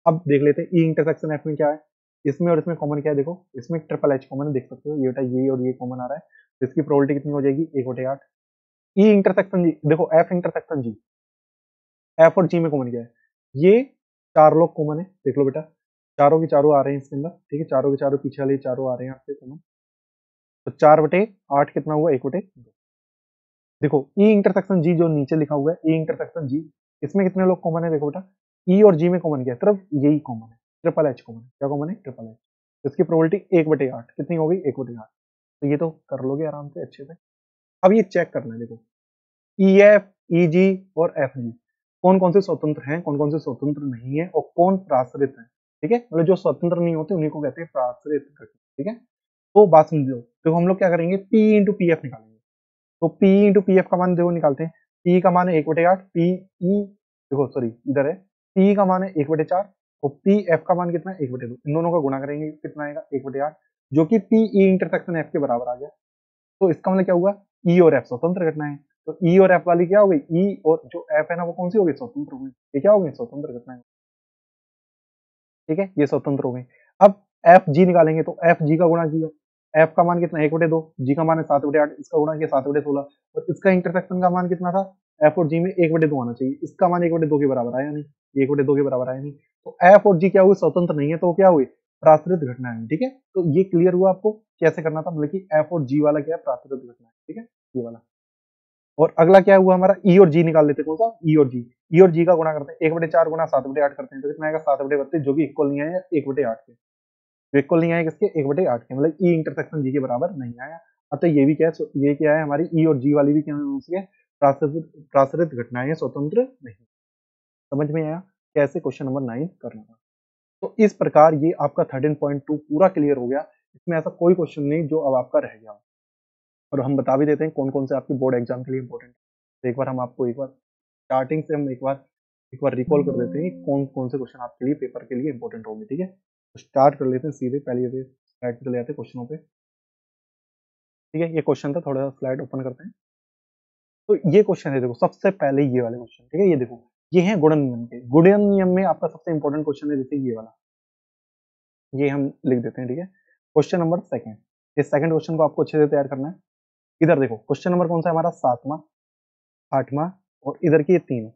अब देख लेते हैं ई इंटरसेक्शन एफ में क्या है, इसमें और इसमें कॉमन क्या है, देखो इसमें ट्रिपल एच कॉमन है, देख सकते हो, ये बेटा ये और ये कॉमन आ रहा है, तो इसकी प्रोबेबिलिटी कितनी हो जाएगी, 1/8। ई इंटरसेक्शन जी, देखो एफ इंटरसेक्शन जी, एफ और जी में कॉमन क्या है, ये 4 लोग कॉमन है, देख लो बेटा, चारों की चारों आ रहे हैं इसके अंदर, ठीक है, चारों के चारों पीछे वाले चारों आ रहे हैं आपसे कॉमन, तो 4/8 कितना हुआ, 1/2। देखो ई इंटरसेक्शन जी जो नीचे लिखा हुआ है, ई इंटरसेक्शन जी, इसमें कितने लोग कॉमन है, देखो बेटा, ई और जी में कॉमन क्या है, सिर्फ यही कॉमन है, ट्रिपल एच कॉमन है, क्या कॉमन है, ट्रिपल एच। इसकी प्रोबेबिलिटी 1/8 कितनी हो गई, 1/8। तो ये तो कर लोगे आराम से अच्छे से। अब ये चेक करना है, देखो ई एफ, ई जी और एफ जी कौन कौन से स्वतंत्र हैं, कौन कौन से स्वतंत्र नहीं है, और कौन प्राश्रित है, ठीक है, मतलब जो स्वतंत्र नहीं होते उन्हीं को कहते हैं प्राश्रित घटक, ठीक है। तो बात समझो, देखो हम लोग क्या करेंगे, P इंटू पी एफ निकालेंगे। तो P इंटू पी एफ का मान देखो निकालते हैं। P का मान है 1/8, पी ई देखो सॉरी इधर है, P का मान है 1/4 और पी एफ का मान कितना है 1/2। इन दोनों का गुणा करेंगे कितना आएगा 1/8, जो कि P ई इंटरसेक्शन एफ के बराबर आ गया। तो इसका मतलब क्या हुआ, ई और एफ स्वतंत्र घटनाएं। तो ई और एफ वाली क्या हो गई, ई और जो एफ है ना वो कौन सी हो गई, स्वतंत्र हो गई। ये क्या हो गई, स्वतंत्र घटनाएं। ठीक है, ये स्वतंत्र हो गई। अब एफ जी निकालेंगे, तो एफ जी का गुणा किया, एफ का मान कितना 1/2, जी का मान है 7/8, इसका गुणा किया 7/16 और इसका इंटरसेक्शन का मान कितना था, एफ और जी में 1/2 आना चाहिए, इसका मान 1/2 के बराबर आया नहीं, 1/2 के बराबर आया नहीं। तो एफ और जी क्या हुई, स्वतंत्र नहीं है, तो क्या हुई, प्राश्रित घटना है। ठीक है, तो ये क्लियर हुआ आपको कैसे करना था, मतलब कि एफ और जी वाला क्या है, प्राश्रित घटना है। ठीक है, ये वाला। और अगला क्या हुआ हमारा, ई और जी निकाल लेते हैं, कौन सा, ई और जी। ई और जी का गुणा करते हैं, 1/4 गुणा 7/8 करते हैं, तो कितना आएगा 7/32, जो कि इक्वल नहीं आया 1/8 के। तो इक्वल नहीं आया किसके, 1/8 के, मतलब ई इंटरसेक्शन जी के बराबर नहीं आया। अतः ये भी क्या है, ये क्या है हमारी ई और जी वाली भी क्या है, उसके प्राश्रित घटनाएं हैं, स्वतंत्र नहीं। समझ में आया कैसे क्वेश्चन नंबर 9 करना था। तो इस प्रकार ये आपका 13.2 पूरा क्लियर हो गया। इसमें ऐसा कोई क्वेश्चन नहीं जो अब आपका रह गया। और हम बता भी देते हैं कौन कौन से आपके बोर्ड एग्जाम के लिए इंपॉर्टेंट है। तो एक बार हम आपको एक बार स्टार्टिंग से हम एक बार रिकॉल कर देते हैं कि कौन कौन से क्वेश्चन आपके लिए पेपर के लिए इंपॉर्टेंट होंगे। ठीक है, तो स्टार्ट कर लेते हैं सीधे, पहले ये स्लाइड पे चले जाते हैं क्वेश्चनों पे। ठीक है, ये क्वेश्चन था, थोड़ा स्लाइड ओपन करते हैं। तो ये क्वेश्चन है, देखो सबसे पहले ये वाले क्वेश्चन। ठीक है, ये देखो ये है गुणन नियम के, गुणन नियम में आपका सबसे इंपॉर्टेंट क्वेश्चन है जैसे ये वाला, ये हम लिख देते हैं। ठीक है, क्वेश्चन नंबर सेकंड, इस सेकंड क्वेश्चन को आपको अच्छे से तैयार करना है। इधर देखो क्वेश्चन नंबर कौन सा है हमारा, 7वां, 8वां और इधर के ये तीनों,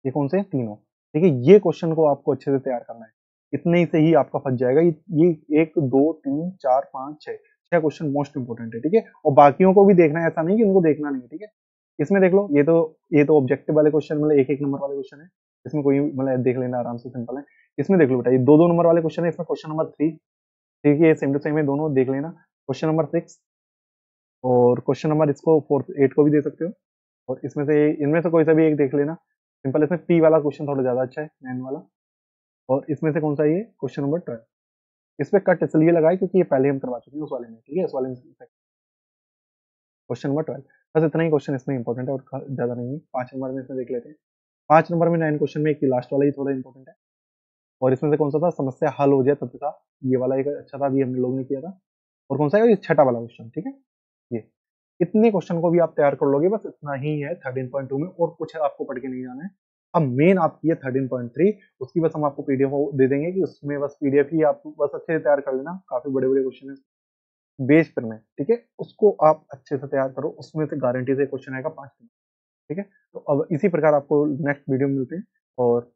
ये कौन से हैं, तीनों। ठीक है, ये क्वेश्चन को आपको अच्छे से तैयार करना है, इतने ही से ही आपका फंस जाएगा। ये 1 2 3 4 5 6 छह क्वेश्चन मोस्ट इंपोर्टेंट है। ठीक है, और बाकियों को भी देखना है, ऐसा नहीं कि उनको देखना नहीं है। ठीक है, इसमें देख लो, ये तो ऑब्जेक्टिव वाले क्वेश्चन, मतलब एक एक नंबर वाले क्वेश्चन है, इसमें कोई मतलब देख लेना आराम से, सिंपल है। इसमें देख लो बेटा, ये दो दो नंबर वाले क्वेश्चन है, इसमें क्वेश्चन नंबर 3, ठीक है, ये सेम टू सेम है, दोनों देख लेना। क्वेश्चन नंबर 6 और क्वेश्चन नंबर इसको 4 8 को भी दे सकते हो, और इसमें से इनमें से कोई सा भी एक देख लेना, सिंपल। इसमें पी वाला क्वेश्चन थोड़ा ज्यादा अच्छा है, मैन वाला। और इसमें से कौन सा, ये क्वेश्चन नंबर 12। इस पे कट इसलिए लगाए क्योंकि ये पहले हम करवा चुके हैं उस वाले में। ठीक है, उस वाले में क्वेश्चन नंबर 12, बस इतना ही क्वेश्चन इसमें इंपॉर्टेंट है और ज्यादा नहीं है। 5 नंबर में इसमें देख लेते हैं। 5 नंबर में 9 क्वेश्चन में एक लास्ट वाला ही थोड़ा इंपॉर्टेंट है, और इसमें से कौन सा था, समस्या हल हो जाए तब था, ये वाला एक अच्छा था, अभी हम लोगों ने किया था। और कौन सा है, ये छठा वाला क्वेश्चन। ठीक है, ये इतने क्वेश्चन को भी आप तैयार कर लोगे, बस इतना ही है 13.2 में, और कुछ आपको पढ़ के नहीं जाना है। अब मेन आपकी है 13.3, उसकी बस हम आपको पीडीएफ दे देंगे कि उसमें बस पीडीएफ ही आप बस अच्छे से तैयार कर लेना, काफी बड़े बड़े क्वेश्चन है बेस पर में। ठीक है, उसको आप अच्छे से तैयार करो, उसमें से गारंटी से क्वेश्चन आएगा 5 नंबर। ठीक है, तो अब इसी प्रकार आपको नेक्स्ट वीडियो में मिलते हैं, और